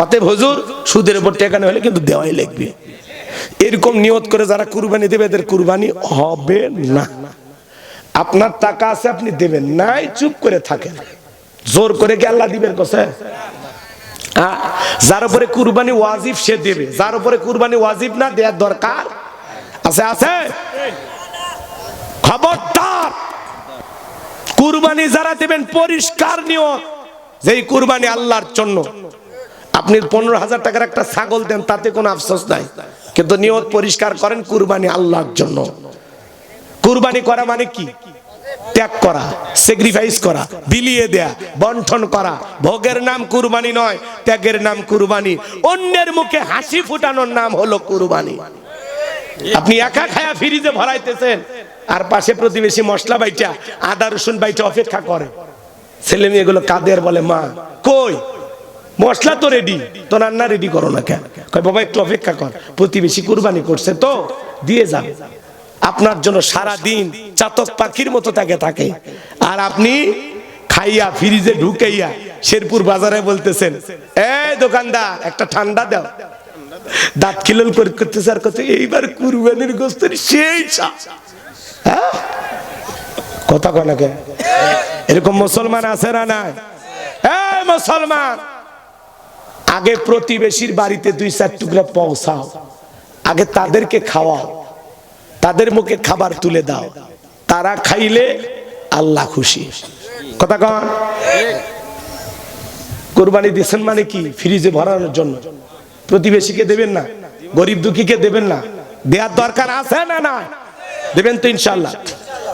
অতএব হুজুর সুদের উপর টাকা হলে কিন্তু দেওয়াই লাগবে। এরকম নিয়ত করে যারা কুরবানি দেবে, এদের কুরবানি হবে না। আপনার টাকা আছে, আপনি দেবেন, নাই চুপ করে থাকেন। জোর করে কি আল্লাহ দিবেন কোসে? যার উপরে কুরবানি ওয়াজিব সে দেবে, যার উপরে কুরবানি ওয়াজিব না দেওয়ার দরকার আছে? আছে? খবরদার, কুরবানি যারা দেবেন পরিষ্কার নিয়ত, যেই কুরবানি আল্লাহর জন্য। আপনি 15,000 টাকার একটা ছাগল দেন, তাতে কোনো আফসোস নাই, কিন্তু নিয়ত পরিষ্কার করেন কুরবানি আল্লাহর জন্য। কুরবানি করা মানে কি? ত্যাগ করা, স্যাক্রিফাইস করা, বিলিয়ে দেয়া, বন্টন করা। ভোগের নাম কুরবানি নয়, ত্যাগের নাম কুরবানি। অন্যের মুখে হাসি ফুটানোর নাম হলো কুরবানি। আপনি একা খায়া ফ্রিজে ভরাইতেছেন, আর পাশে প্রতিবেশী মশলা বাইটা, আদা রসুন বাইটা অপেক্ষা করে, ছেলে মেয়েগুলো কাঁদে আর বলে মা কই মশলা তো রেডি, তো রান্না রেডি করো না কেন? কয় বাবা একটু অপেক্ষা কর, প্রতিবেশী কুরবানি করছে তো দিয়ে যাবে। আপনার জন্য সারা দিন চাতক পাখির মতো তাকে থাকে, আর আপনি খাইয়া ফ্রিজে ঢুকাইয়া শেরপুর বাজারে বলতেছেন এই দোকানদার একটা ঠান্ডা দাও, দাঁত খিলল করতেছে আর কত এইবার কুরবানির গোস্তের সেই কথা কয় না কেন? এরকম মুসলমান আছে না নাই? এই মুসলমান, আগে প্রতিবেশীর বাড়িতে 2-4 টুকরা পৌঁছাও, আগে তাদেরকে খাওয়াও, তাদের মুখে খাবার তুলে দাও, তারা খাইলে আল্লাহ খুশি। কথা কন। কুরবানি দিচ্ছেন মানে কি? ফ্রিজে ভরানোর জন্য। প্রতিবেশীকে দেবেন না, গরিব দুঃখীকে দেবেন না, দেওয়ার দরকার আছে না না? দেবেন তো ইনশাআল্লাহ।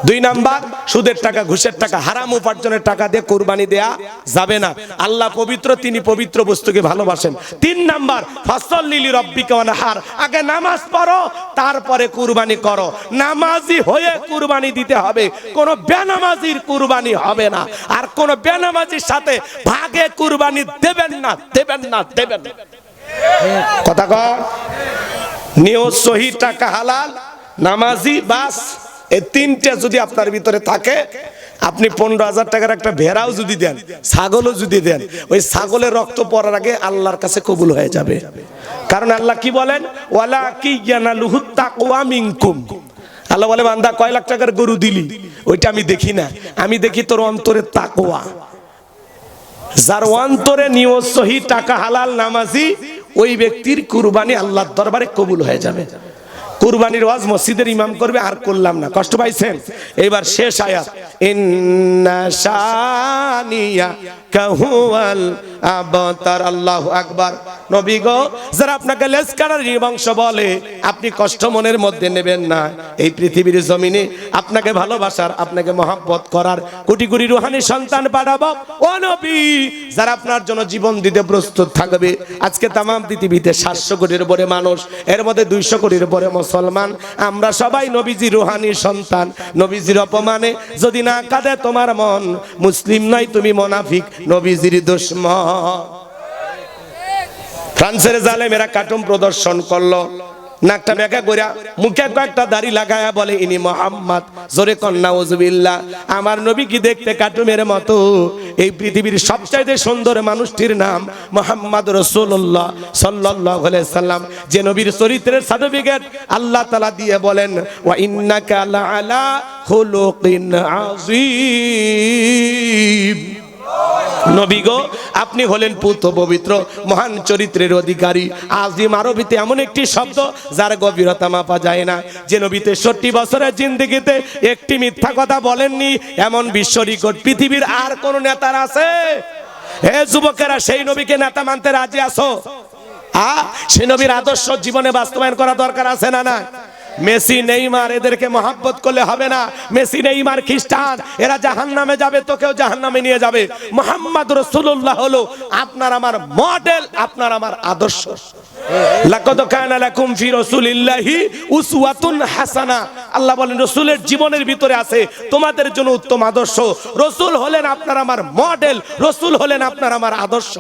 2 নাম্বার, সুদের টাকা ঘুষের টাকা হারাম উপার্জনের টাকা দিয়ে কুরবানি দেয়া যাবে না। আল্লাহ পবিত্র, তিনি পবিত্র বস্তুকে ভালোবাসেন। 3 নাম্বার, ফাসল্লি লিরাব্বিকা ওয়ানহার, আগে নামাজ পড়ো তারপরে কুরবানি করো। নামাজি হয়ে কুরবানি দিতে হবে, কোন বেনামাজির কুরবানি হবে না। আর কোন বেনামাজির সাথে ভাগে কুরবানি দেবেন না, দেবেন না, দেবেন না। কথা কর। নিয়ত সহি, টাকা হালাল, নামাজি, বাস এই 3টা যদি আপনার ভিতরে থাকে, আপনি 15,000 টাকার একটা ভেড়াও যদি দেন, ছাগলও যদি দেন, ওই ছাগলের রক্ত পড়ার আগে আল্লাহর কাছে কবুল হয়ে যাবে। কারণ আল্লাহ কি বলেন? ওয়ালা কিয়ানালুহুত তাকওয়া মিনকুম। আল্লাহ বলে বান্দা কয় লাখ টাকার গরু দিলি ওইটা আমি দেখি না, আমি দেখি তোর অন্তরের তাকওয়া। যার অন্তরে নিয়ত সহি, টাকা হালাল, নামাজি, ওই ব্যক্তির কুরবানি আল্লাহর দরবারে কবুল হয়ে যাবে। কুরবানির ওয়াজ মসজিদের ইমাম করবে, আর করলাম না, কষ্ট পাইছেন? এবার শেষ আয়াত, ইন্না শানিয়া কাহুয়াল আবতার। আল্লাহু আকবার। নবী গো, যারা আপনাকে লেসকারার বংশ বলে, আপনি কষ্ট মনের মধ্যে নেবেন না। এই পৃথিবীর জমিনে আপনাকে ভালোবাসার, আপনাকে মহব্বত করার কোটি কোটি রুহানি সন্তান পাঠাবো। ও নবী, যারা আপনার জন্য জীবন দিতে প্রস্তুত থাকবে। আজকে তামাম পৃথিবীতে 700 কোটির উপরে মানুষ, এর মধ্যে 200 কোটির উপরে মুসলমান। আমরা সবাই নবীজির রুহানি সন্তান। নবীজির অপমানে যদি না কাঁদে তোমার মন, মুসলিম নয়, তুমি মুনাফিক, নবীজির দুশমন। ফ্রান্সের জালেমেরা কার্টুন প্রদর্শন করলো, নাকটা বেঁকা কইরা মুখে কয়েকটা দাড়ি লাগায়া বলে ইনি মুহাম্মদ। জোরে কন্না নাউজুবিল্লাহ। আমার নবী কি দেখতে কার্টুনের মতো? এই পৃথিবীর সবচাইতে সুন্দর মানুষটির নাম মুহাম্মদ রাসূলুল্লাহ সাল্লাল্লাহু আলাইহি সাল্লাম। যে নবীর চরিত্রের সার্টিফিকেট আল্লাহ তাআলা দিয়ে বলেন ওয়া ইন্নাকা লাআলা খুলুকিন আযীম। নবী গো, আপনি হলেন পুত পবিত্র, মহান চরিত্রের অধিকারী। আজিম আরবিতে এমন একটি শব্দ যার গভীরতা মাপা যায় না। যে নবী 63 বছরের জিন্দেগিতে একটি মিথ্যা কথা বলেননি, এমন বিশ্ব রেকর্ড পৃথিবীর আর কোন নেতার আছে? হে যুবকেরা, সেই নবীকে নেতা মানতে রাজি আছো? সেই নবীর আদর্শ জীবনে বাস্তবায়ন করা দরকার আছে না না? মেসি, নেইমার, এদেরকে মহব্বত করলে হবে না। মেসি, নেইমার খ্রিস্টান, এরা জাহান্নামে যাবে, তোকেও জাহান্নামে নিয়ে যাবে। মুহাম্মদ রাসূলুল্লাহ হলো আপনার আমার মডেল, আপনার আমার আদর্শ। লাকাদ কানা লাকুম ফি রাসূলিল্লাহি উসওয়াতুন হাসানা। আল্লাহ বলেন রাসূলের জীবনের ভিতরে আছে তোমাদের জন্য উত্তম আদর্শ। রাসূল হলেন আপনার আমার মডেল, রাসূল হলেন আপনার আমার আদর্শ।